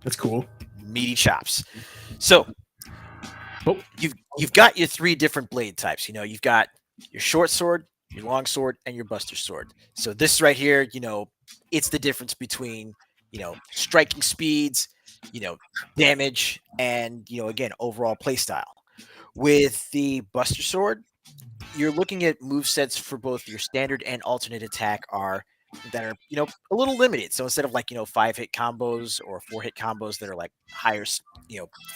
That's cool. Meaty chops. So you've got your 3 different blade types. You've got your short sword, your long sword, and your Buster Sword. So this right here, it's the difference between striking speeds, damage, and again, overall playstyle. With the Buster Sword, you're looking at movesets for both your standard and alternate attack that are a little limited. So instead of 5-hit combos or 4-hit combos that are like higher,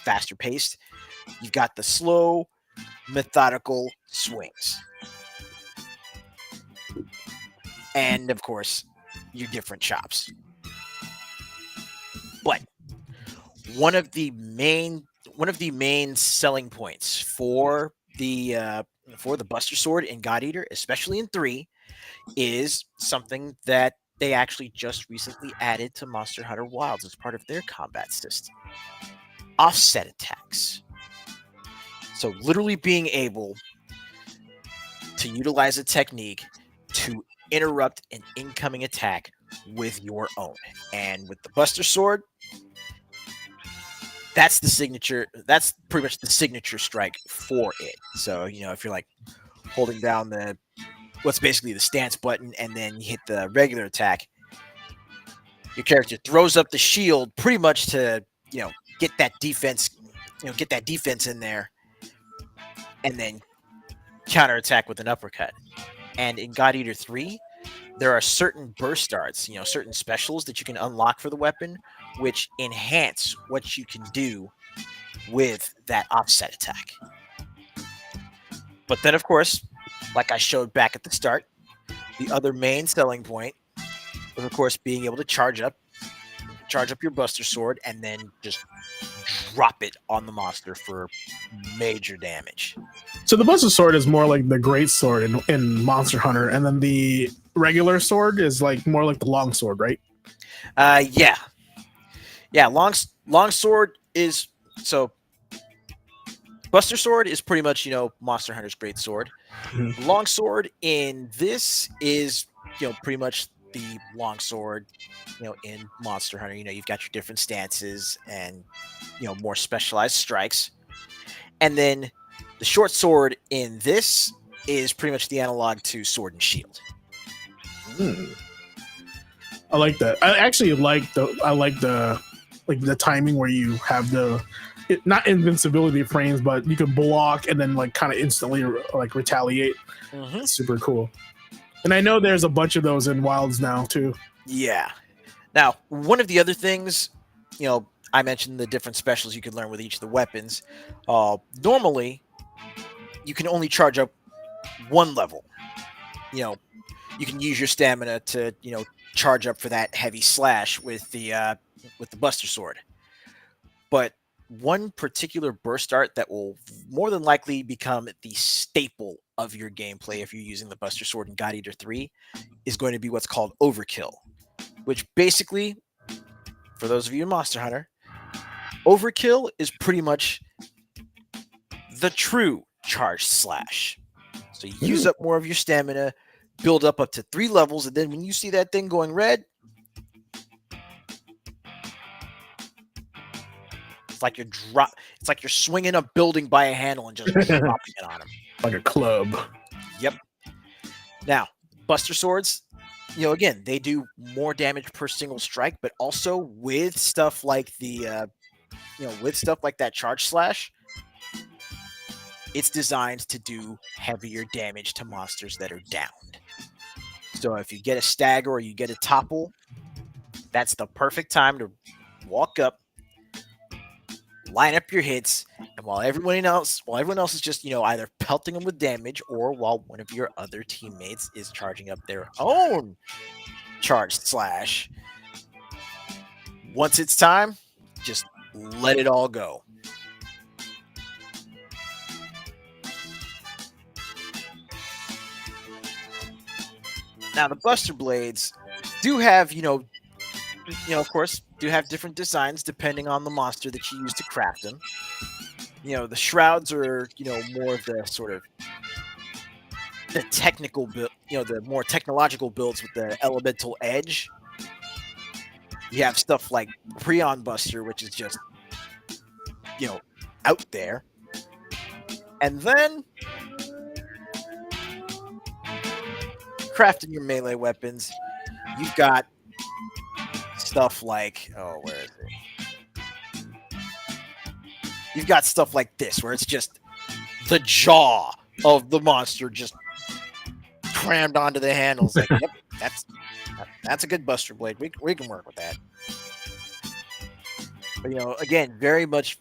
faster paced, you've got the slow, methodical swings. And of course, your different chops. But one of the main selling points for the Buster Sword in God Eater, especially in 3, is something that they actually just recently added to Monster Hunter Wilds as part of their combat system: offset attacks. So literally being able to utilize a technique to interrupt an incoming attack with your own. And with the Buster Sword, that's the signature. That's pretty much the signature strike for it. So, if you're holding down what's basically the stance button, and then you hit the regular attack, your character throws up the shield pretty much to, get that defense in there, and then counterattack with an uppercut. And in God Eater 3, there are certain burst darts, certain specials that you can unlock for the weapon, which enhance what you can do with that offset attack. But then, of course, like I showed back at the start, the other main selling point was, of course, being able to charge up your Buster Sword and then just drop it on the monster for major damage. So the Buster Sword is more like the Great Sword in Monster Hunter, and then the regular sword is more like the long sword, right? Yeah. Long sword is so. Buster Sword is pretty much Monster Hunter's Great Sword. Mm-hmm. Long sword in this is pretty much the long sword in Monster Hunter. You've got your different stances and more specialized strikes, and then the short sword in this is pretty much the analog to Sword and Shield. I like that. I actually like the timing where you have not invincibility frames, but you can block and then kind of instantly retaliate. Mm-hmm. It's super cool. And I know there's a bunch of those in Wilds now too. Yeah. Now, one of the other things, I mentioned the different specials you can learn with each of the weapons. Normally, you can only charge up one level. You can use your stamina to, charge up for that heavy slash with the Buster Sword. But one particular burst dart that will more than likely become the staple of your gameplay if you're using the Buster Sword in God Eater 3 is going to be what's called Overkill, which basically, for those of you in Monster Hunter, Overkill is pretty much the true charge slash. So you use up more of your stamina, build up to 3 levels, and then when you see that thing going red, it's like you're swinging a building by a handle and just dropping it on him. Like a club. Yep. Now, Buster Swords, again, they do more damage per single strike, but also with stuff like that charge slash, it's designed to do heavier damage to monsters that are downed. So if you get a stagger or you get a topple, that's the perfect time to walk up, line up your hits, and while everyone else is just, either pelting them with damage, or while one of your other teammates is charging up their own charged slash, once it's time, just let it all go. Now the Buster Blades do have, of course, do have different designs depending on the monster that you use to craft them. The shrouds are, more of the sort of the technical build, the more technological builds with the elemental edge. You have stuff like Prion Buster, which is just, out there. And then crafting your melee weapons, you've got stuff like, where is it? You've got stuff like this, where it's just the jaw of the monster just crammed onto the handles. Like, yep, that's a good Buster Blade. We can work with that. But again, very much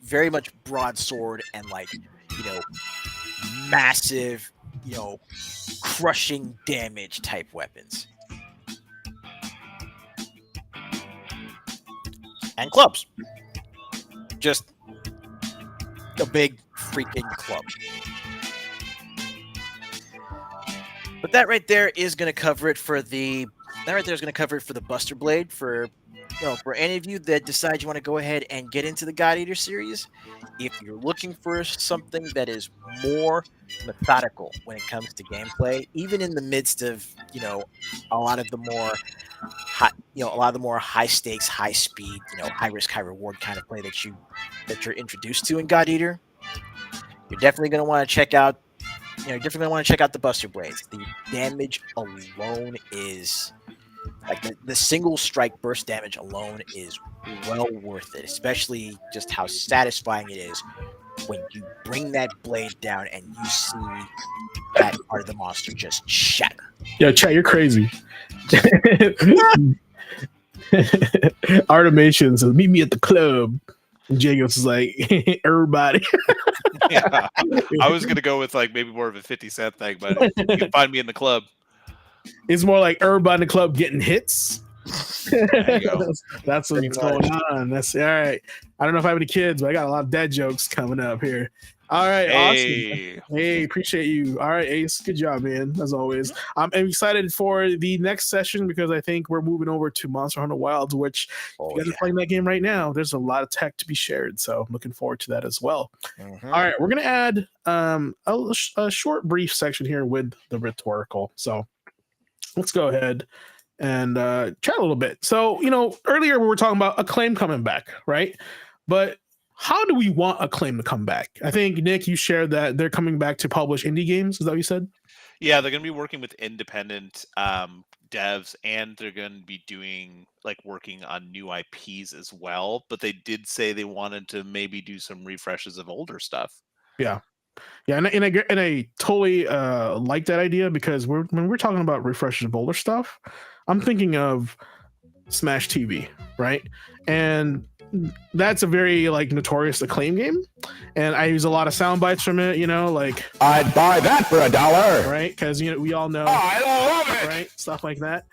broadsword and massive, crushing damage type weapons. And clubs. Just a big freaking club. But that right there is going to cover it for the Buster Blade. For any of you that decide you want to go ahead and get into the God Eater series, if you're looking for something that is more methodical when it comes to gameplay, even in the midst of a lot of the more high stakes, high speed, high risk, high reward kind of play that you're introduced to in God Eater, you're definitely going to want to check out. You're definitely going to want to check out the Buster Blades. The damage alone is the single strike burst damage alone is well worth it, especially just how satisfying it is when you bring that blade down and you see that part of the monster just shatter. Yo, chat, you're crazy. Artimation says, meet me at the club. And Jacobs is like, everybody. Yeah, I was gonna go with maybe more of a 50-cent thing, but you can find me in the club. It's more like everybody in the club getting hits. There you go. That's what's going on. That's all right. I don't know if I have any kids, but I got a lot of dad jokes coming up here. All right, awesome. Hey, appreciate you. All right, Ace, good job, man. As always, I'm excited for the next session because I think we're moving over to Monster Hunter Wilds, which if you guys are playing that game right now, there's a lot of tech to be shared. So I'm looking forward to that as well. Mhm. All right, we're gonna add a short, brief section here with the rhetorical. So let's go ahead and chat a little bit. So earlier we were talking about Acclaim coming back, right? But how do we want Acclaim to come back? I think, Nick, you shared that they're coming back to publish indie games. Is that what you said? Yeah, they're going to be working with independent devs, and they're going to be doing working on new IPs as well. But they did say they wanted to maybe do some refreshes of older stuff. Yeah, and I totally like that idea because when we're talking about refreshes of older stuff, I'm thinking of Smash TV, right? And that's a very notorious Acclaim game, and I use a lot of sound bites from it. I'd buy that for $1, right? Because we all know, I love it, right? Stuff like that.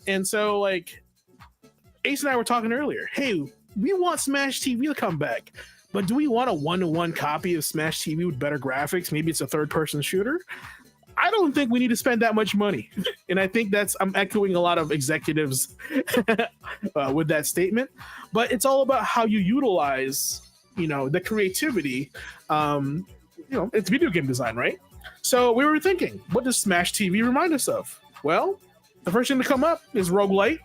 And so Ace and I were talking earlier. Hey, we want Smash TV to come back, but do we want a 1-to-1 copy of Smash TV with better graphics? Maybe it's a third-person shooter. I don't think we need to spend that much money. And I think I'm echoing a lot of executives with that statement, but it's all about how you utilize, the creativity. It's video game design, right? So we were thinking, what does Smash TV remind us of? Well, the first thing to come up is Roguelite,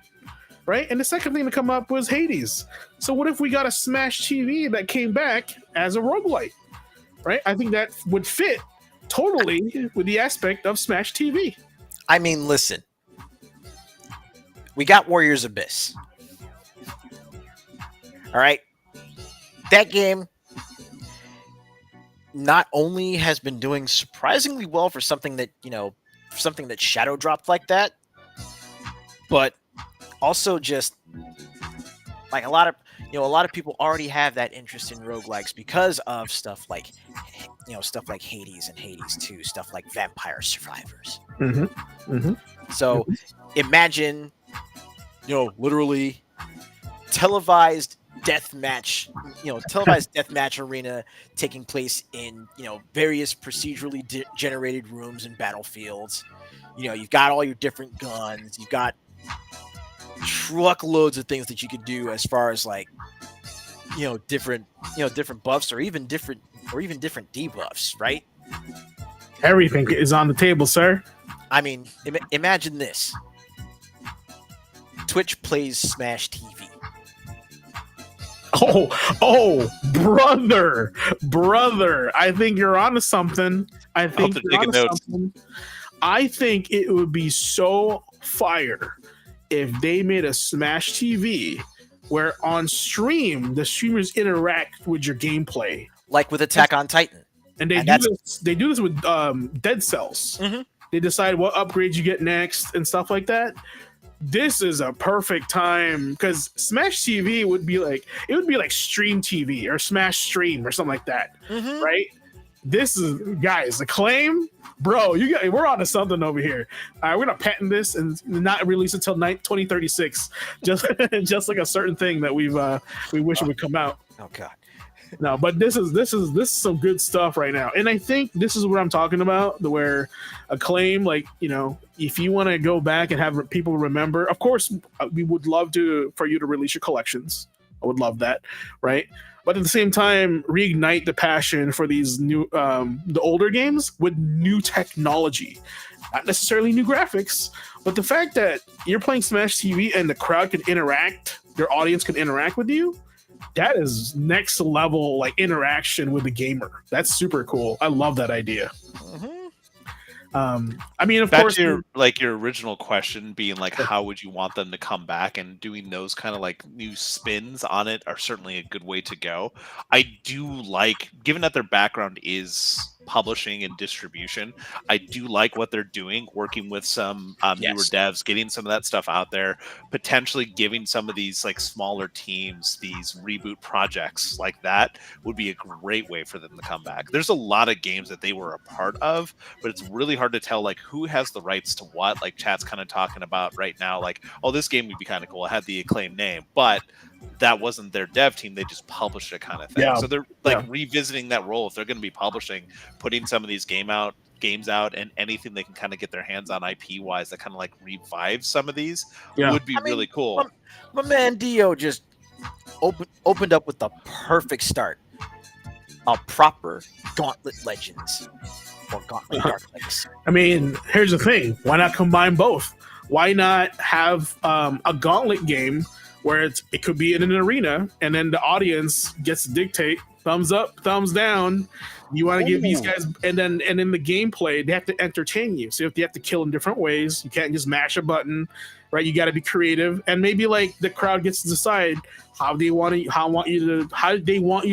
right? And the second thing to come up was Hades. So what if we got a Smash TV that came back as a Roguelite, right? I think that would fit totally with the aspect of Smash TV. I mean, listen, we got Warriors Abyss. All right. That game not only has been doing surprisingly well for something that, something that shadow dropped like that, but also just like a lot of people already have that interest in roguelikes because of stuff like Hades and Hades 2, stuff like Vampire Survivors. So imagine, literally televised deathmatch arena taking place in, various procedurally generated rooms and battlefields. You've got all your different guns, you've got truckloads of things that you could do as far as like, different buffs or even different debuffs, right? Everything is on the table, sir. I mean, imagine this. Twitch plays Smash TV. Oh, brother. I think you're onto something. I think it would be so fire if they made a Smash TV where on stream the streamers interact with your gameplay, like with Attack on Titan. And they do this with Dead Cells. They decide what upgrades you get next and stuff like that. This is a perfect time because Smash TV would be like Stream TV or Smash Stream or something like that, right? This is, guys, ACCLAIM, bro. We're on to something over here. We're gonna patent this and not release it until 2036, just like a certain thing that we wish it would come out. Oh God. No, but this is some good stuff right now, and I think this is what I'm talking about. Where ACCLAIM, like, if you want to go back and have people remember, of course, we would love for you to release your collections. I would love that, right? But at the same time, reignite the passion for these new, the older games with new technology, not necessarily new graphics, but the fact that you're playing Smash TV and the crowd can interact, your audience can interact with you. That is next level, like, interaction with the gamer. That's super cool. I love that idea. I mean, of course, your original question being like, how would you want them to come back, and doing those kind of like new spins on it are certainly a good way to go. I do like, given that their background is publishing and distribution, I do like what they're doing, working with some newer devs, getting some of that stuff out there, potentially giving some of these like smaller teams these reboot projects like that would be a great way for them to come back. There's a lot of games that they were a part of, but it's really hard to tell like who has the rights to what. Like chat's kind of talking about right now, like, oh, this game would be kind of cool. It had the ACCLAIM name, but that wasn't their dev team. They just published it, kind of thing. So they're like revisiting that role. If they're going to be publishing, putting some of these games out, and anything they can kind of get their hands on IP wise that kind of like revive some of these would be really cool. My man Dio just opened up with the perfect start. A proper Gauntlet Legends or Gauntlet Darklings. I mean, here's the thing. Why not combine both? Why not have a Gauntlet game where it could be in an arena, and then the audience gets to dictate thumbs up, thumbs down. You want to give these guys, and in the gameplay, they have to entertain you. So if you have to kill in different ways, you can't just mash a button, right? You got to be creative, and maybe like the crowd gets to decide how they want you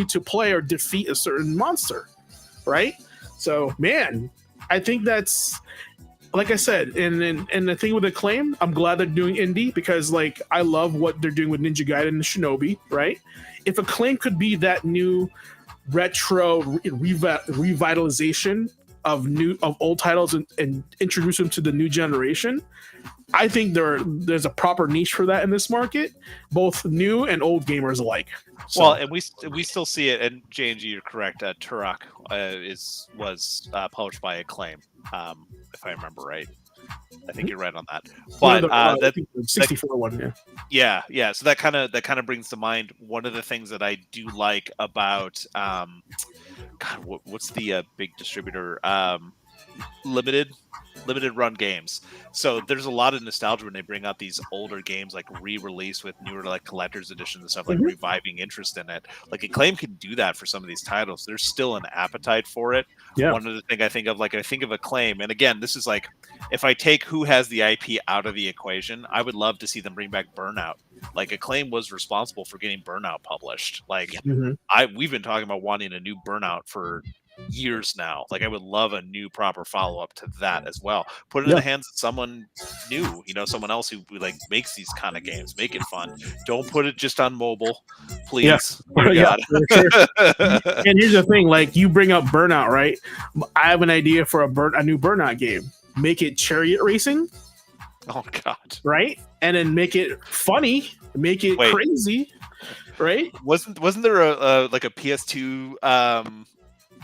to play or defeat a certain monster, right? So, man, I think that's, like I said, and the thing with ACCLAIM, I'm glad they're doing indie, because like I love what they're doing with Ninja Gaiden and Shinobi, right? If ACCLAIM could be that new retro revitalization of old titles and introduce them to the new generation, I think there's a proper niche for that in this market, both new and old gamers alike. So, well, and we still see it. And J&G, you're correct. Turok was published by ACCLAIM, if I remember right. I think you're right on that. But that 64 one, yeah. So that kind of brings to mind one of the things that I do like about what's the big distributor, limited run games. So there's a lot of nostalgia when they bring out these older games, like re-release with newer like collector's editions and stuff, like reviving interest in it. Like ACCLAIM can do that for some of these titles. There's still an appetite for it. One of the things I think of ACCLAIM, and again, this is like, if I take who has the IP out of the equation, I would love to see them bring back Burnout. Like ACCLAIM was responsible for getting Burnout published. Like we've been talking about wanting a new Burnout for years now. Like I would love a new proper follow-up to that as well. Put it in the hands of someone new, someone else who like makes these kind of games. Make it fun. Don't put it just on mobile, please. Yeah, for sure. And here's the thing, like you bring up Burnout, right? I have an idea for a new Burnout game. Make it chariot racing. Oh God! Right, and then make it funny, make it crazy, right? Wasn't there a like a PS2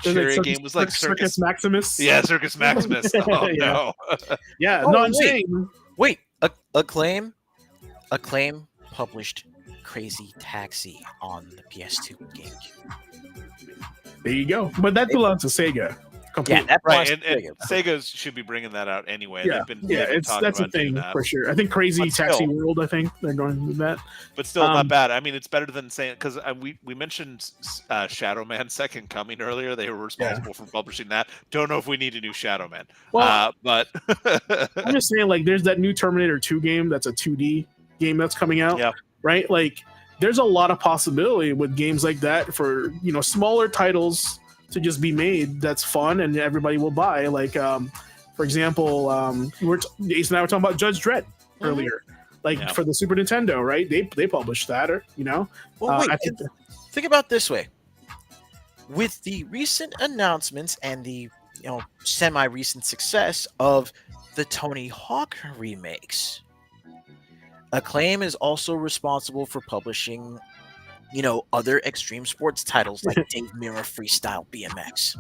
chariot game? Was like Circus Maximus? Yeah, Circus Maximus. Oh no! Yeah, no, I'm saying. Wait, Acclaim published Crazy Taxi on the PS2 GameCube. There you go, but that belongs to Sega. Yeah, that right, and Sega should be bringing that out anyway. Yeah, that's a thing for sure. I think Crazy Taxi World. I think they're going with that, but still not bad. I mean, it's better than saying because we mentioned Shadow Man Second Coming earlier. They were responsible for publishing that. Don't know if we need a new Shadow Man, but I'm just saying, like, there's that new Terminator 2 game that's a 2D game that's coming out. Yeah, right. Like, there's a lot of possibility with games like that for smaller titles to just be made that's fun and everybody will buy. Like for example, Ace and I were talking about Judge Dredd earlier, like for the Super Nintendo, right? They published that, or well, wait, think about it this way. With the recent announcements and the semi-recent success of the Tony Hawk remakes, Acclaim is also responsible for publishing other extreme sports titles like Dave Mirra Freestyle BMX,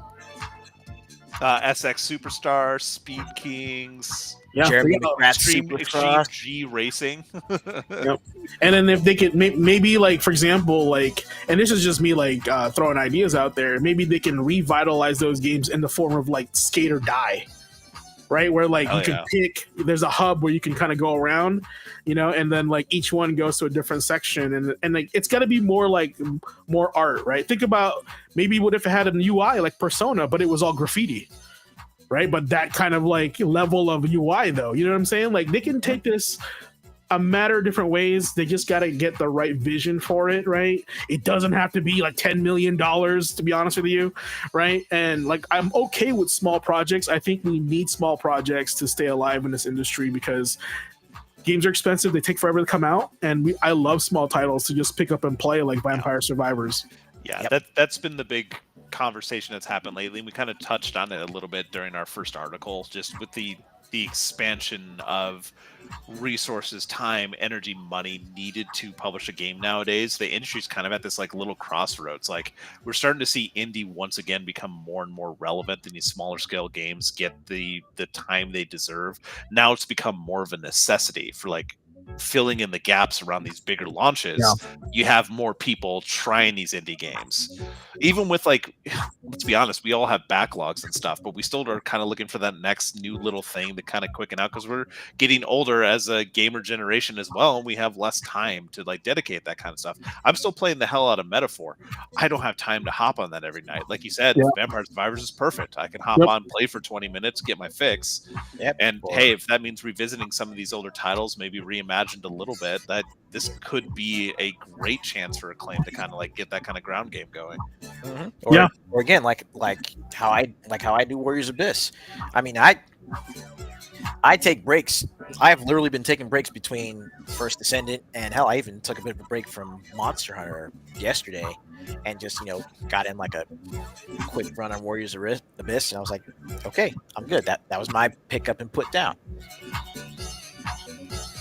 SX Superstar, Speed Kings, Jeremy McGrath Extreme G Racing. Yep. And then if they could maybe, like, for example, like, and this is just me like throwing ideas out there, maybe they can revitalize those games in the form of like Skate or Die. Right, where like you can pick, there's a hub where you can kind of go around, and then like each one goes to a different section, and like it's got to be more art, right? Think about maybe what if it had an UI like Persona, but it was all graffiti, right? But that kind of like level of UI though, you know what I'm saying? Like they can take this a matter of different ways. They just got to get the right vision for it, right? It doesn't have to be like $10 million, to be honest with you, right? And like I'm okay with small projects. I think we need small projects to stay alive in this industry because games are expensive. They take forever to come out, and I love small titles to just pick up and play, like Vampire Survivors. Yeah, that's been the big conversation that's happened lately. We kind of touched on it a little bit during our first article, just with the expansion of resources, time, energy, money needed to publish a game nowadays. The industry's kind of at this like little crossroads. Like we're starting to see indie once again become more and more relevant, and these smaller scale games get the time they deserve. Now it's become more of a necessity for like filling in the gaps around these bigger launches. You have more people trying these indie games, even with like, let's be honest, we all have backlogs and stuff, but we still are kind of looking for that next new little thing to kind of quicken out because we're getting older as a gamer generation as well, and we have less time to like dedicate that kind of stuff. I'm still playing the hell out of Metaphor. I don't have time to hop on that every night. Like you said, Vampire Survivors is perfect. I can hop on, play for 20 minutes, get my fix. And hey, if that means revisiting some of these older titles, maybe reimagined a little bit, that this could be a great chance for Acclaim to kind of like get that kind of ground game going. Or again, like how I do Warriors Abyss. I mean, I take breaks. I've literally been taking breaks between First Descendant and hell, I even took a bit of a break from Monster Hunter yesterday and just got in like a quick run on Warriors Abyss, and I was like, okay, I'm good. That was my pick up and put down.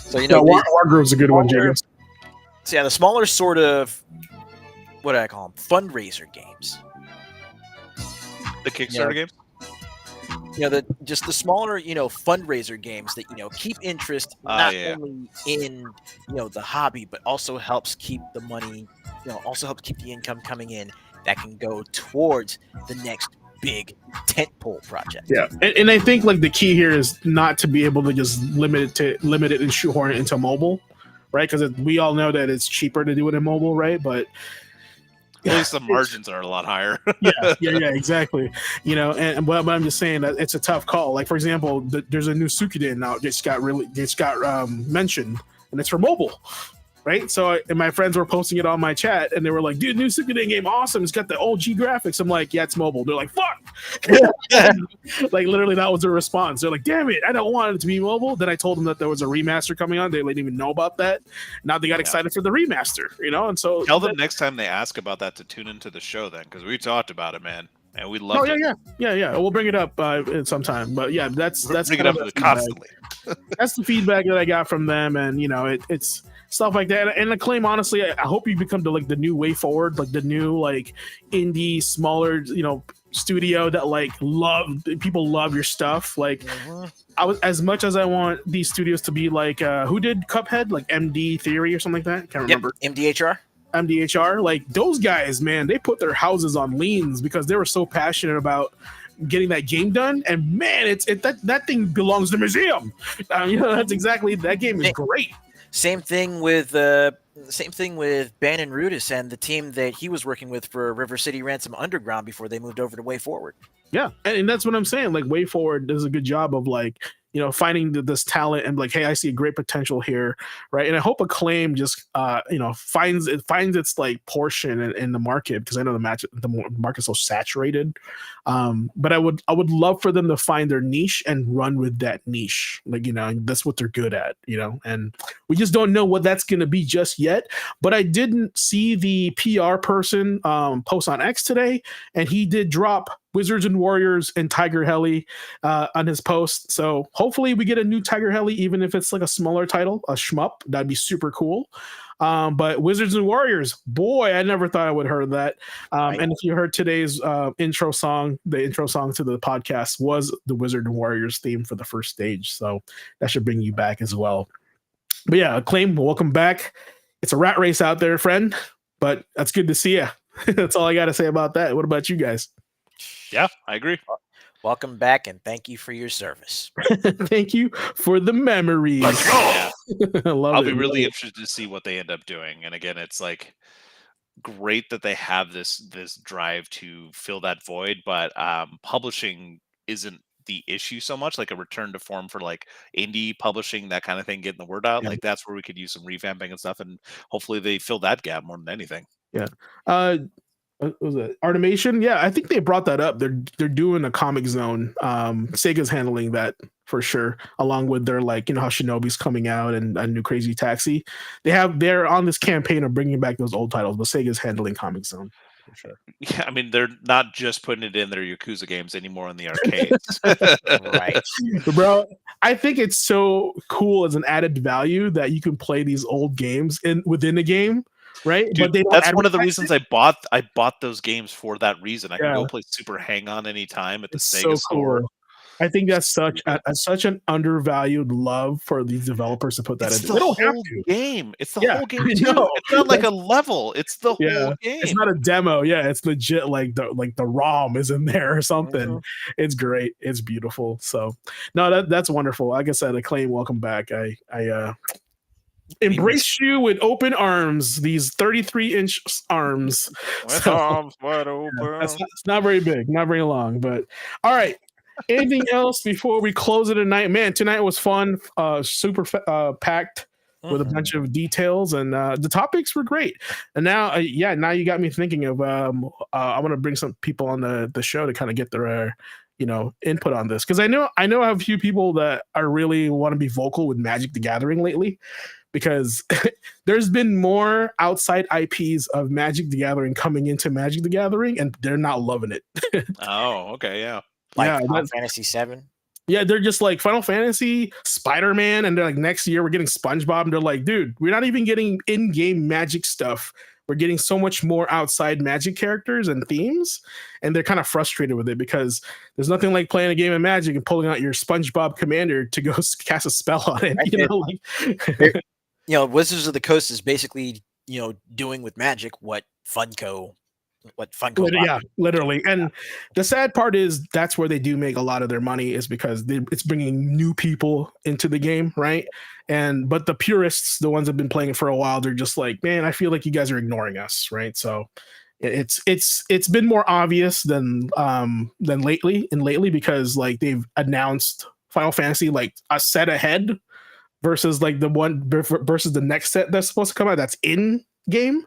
So Wargrove's a good one, James. So yeah, the smaller sort of, what do I call them? Fundraiser games. The Kickstarter games? The smaller, fundraiser games that, keep interest not only in, the hobby, but also helps keep the money, also helps keep the income coming in that can go towards the next big tentpole project. Yeah, and I think like the key here is not to be able to just limit it and shoehorn it into mobile, right? Because we all know that it's cheaper to do it in mobile, right? But at least the margins are a lot higher. yeah, exactly. But I'm just saying that it's a tough call. Like for example, there's a new Suikoden now. It's got mentioned, and it's for mobile. right? So and my friends were posting it on my chat, and they were like, "Dude, new Suikoden game, awesome! It's got the OG graphics." I'm like, "Yeah, it's mobile." They're like, "Fuck!" Like literally, that was their response. They're like, "Damn it, I don't want it to be mobile." Then I told them that there was a remaster coming on. They didn't even know about that. Now they got excited for the remaster, you know. And so tell them next time they ask about that to tune into the show then, because we talked about it, man. And we love it. Yeah. We'll bring it up sometime. But yeah, that's bring it up constantly. That's the feedback that I got from them, and you know, it's stuff like that. And Acclaim, honestly, I hope you become the new way forward, like the new like indie, smaller, you know, studio that like people love your stuff. Like I was as much as I want these studios to be like who did Cuphead, like MD Theory or something like that. Can't remember. MDHR, like those guys, man, they put their houses on liens because they were so passionate about getting that game done. And man, that thing belongs to the museum. You know, that's exactly, that game is great. Same thing with Ban and Rudis and the team that he was working with for River City Ransom Underground before they moved over to Way Forward. Yeah, and that's what I'm saying. Like Way Forward does a good job of like, you know, finding this talent and like, hey, I see a great potential here, right? And I hope Acclaim just you know, finds its like portion in the market, because I know the market's so saturated. But I would love for them to find their niche and run with that niche. Like, you know, that's what they're good at, you know, and we just don't know what that's going to be just yet. But I didn't see the PR person post on X today, and he did drop Wizards and Warriors and Tiger Heli on his post. So hopefully we get a new Tiger Heli, even if it's like a smaller title, a shmup. That'd be super cool. But Wizards and Warriors, boy, I never thought I would heard that. And if you heard today's intro song, the intro song to the podcast was the Wizard and Warriors theme for the first stage. So that should bring you back as well. But yeah, Acclaim, welcome back. It's a rat race out there, friend, but that's good to see you. That's all I got to say about that. What about you guys? Yeah, I agree. Welcome back, and thank you for your service. Thank you for the memories. Let's go. Yeah. I'll be really interested to see what they end up doing. And again, it's like great that they have this drive to fill that void, but publishing isn't the issue so much. Like a return to form for like indie publishing, that kind of thing, getting the word out. Like that's where we could use some revamping and stuff, and hopefully they fill that gap more than anything. Yeah. What was it? Artimation? Yeah, I think they brought that up. They're doing a Comic Zone. Sega's handling that for sure, along with their, like, you know how Shinobi's coming out and a new Crazy Taxi. They're on this campaign of bringing back those old titles, but Sega's handling Comic Zone for sure. Yeah, I mean, they're not just putting it in their Yakuza games anymore in the arcades. Right. Bro, I think it's so cool as an added value that you can play these old games within the game. Right, dude, but that's one of the reasons I bought those games for that reason. I can go play Super Hang-On anytime at the Sega store. Cool. I think that's such an undervalued love for these developers to put that in. They don't have to. Game. It's the whole game too. It's not like a level. It's the whole game. It's not a demo. Yeah, it's legit. Like the ROM is in there or something. Mm-hmm. It's great. It's beautiful. So no, that's wonderful. Like I said, Acclaim, welcome back. I embrace you with open arms, these 33-inch arms. Arms wide open. It's not very big, not very long, but all right. Anything else before we close it tonight? Man, tonight was fun, super packed with a bunch of details, and the topics were great. And now, now you got me thinking of I want to bring some people on the show to kind of get their input on this, because I know I have a few people that are really want to be vocal with Magic the Gathering lately, because there's been more outside IPs of Magic the Gathering coming into Magic the Gathering, and they're not loving it. Oh, okay, yeah. Like Final Fantasy 7? Yeah, they're just like Final Fantasy, Spider-Man, and they're like, next year we're getting SpongeBob, and they're like, dude, we're not even getting in-game Magic stuff. We're getting so much more outside Magic characters and themes, and they're kind of frustrated with it, because there's nothing like playing a game of Magic and pulling out your SpongeBob commander to go cast a spell on it. Wizards of the Coast is basically, doing with Magic what Funko literally. And the sad part is that's where they do make a lot of their money, is because it's bringing new people into the game, right? But the purists, the ones that have been playing it for a while, they're just like, man, I feel like you guys are ignoring us, right? So it's been more obvious than lately, because like they've announced Final Fantasy like a set ahead versus like the one versus the next set that's supposed to come out that's in game.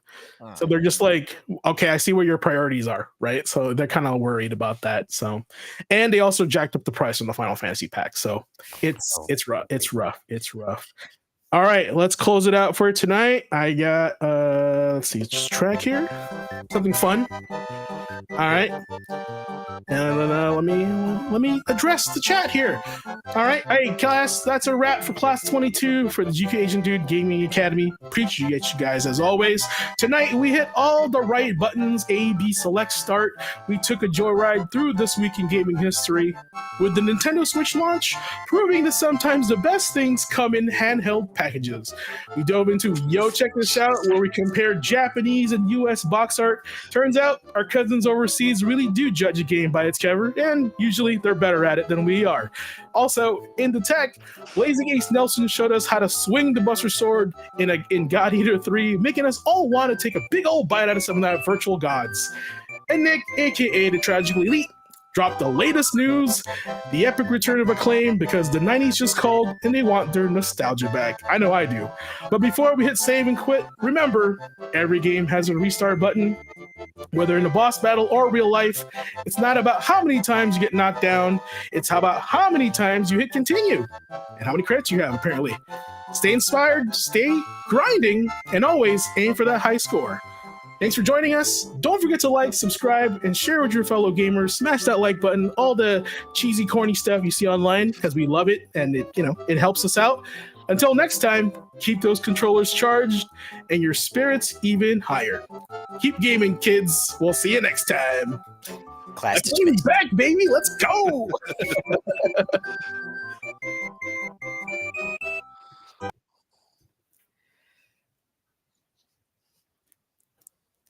So they're just like, okay, I see where your priorities are, right? So they're kind of worried about that. So, and they also jacked up the price on the Final Fantasy pack. So it's rough. All right, let's close it out for tonight. I got let's see, just track here, something fun. All right, and let me address the chat here. All right, hey class, that's a wrap for class 22 for the GQAzndood Gaming Academy. Appreciate you guys as always. Tonight we hit all the right buttons: A, B, select, start. We took a joyride through this week in gaming history with the Nintendo Switch launch, proving that sometimes the best things come in handheld packages. We dove into Yo Check This Out, where we compared Japanese and US box art. Turns out our cousins overseas really do judge a game by its cover, and usually they're better at it than we are. Also, in the tech, Blazing Ace Nelson showed us how to swing the Buster Sword in God Eater 3, making us all want to take a big old bite out of some of that virtual gods. And Nick, aka the Tragically Elite, dropped the latest news, the epic return of ACCLAIM, because the 90s just called and they want their nostalgia back. I know I do. But before we hit save and quit, remember, every game has a restart button. Whether in a boss battle or real life, it's not about how many times you get knocked down, it's about how many times you hit continue, and how many credits you have, apparently. Stay inspired, stay grinding, and always aim for that high score. Thanks for joining us. Don't forget to like, subscribe, and share with your fellow gamers. Smash that like button, all the cheesy, corny stuff you see online, because we love it, and it helps us out. Until next time, keep those controllers charged and your spirits even higher. Keep gaming, kids. We'll see you next time. Class ACCLAIM back, baby. Let's go.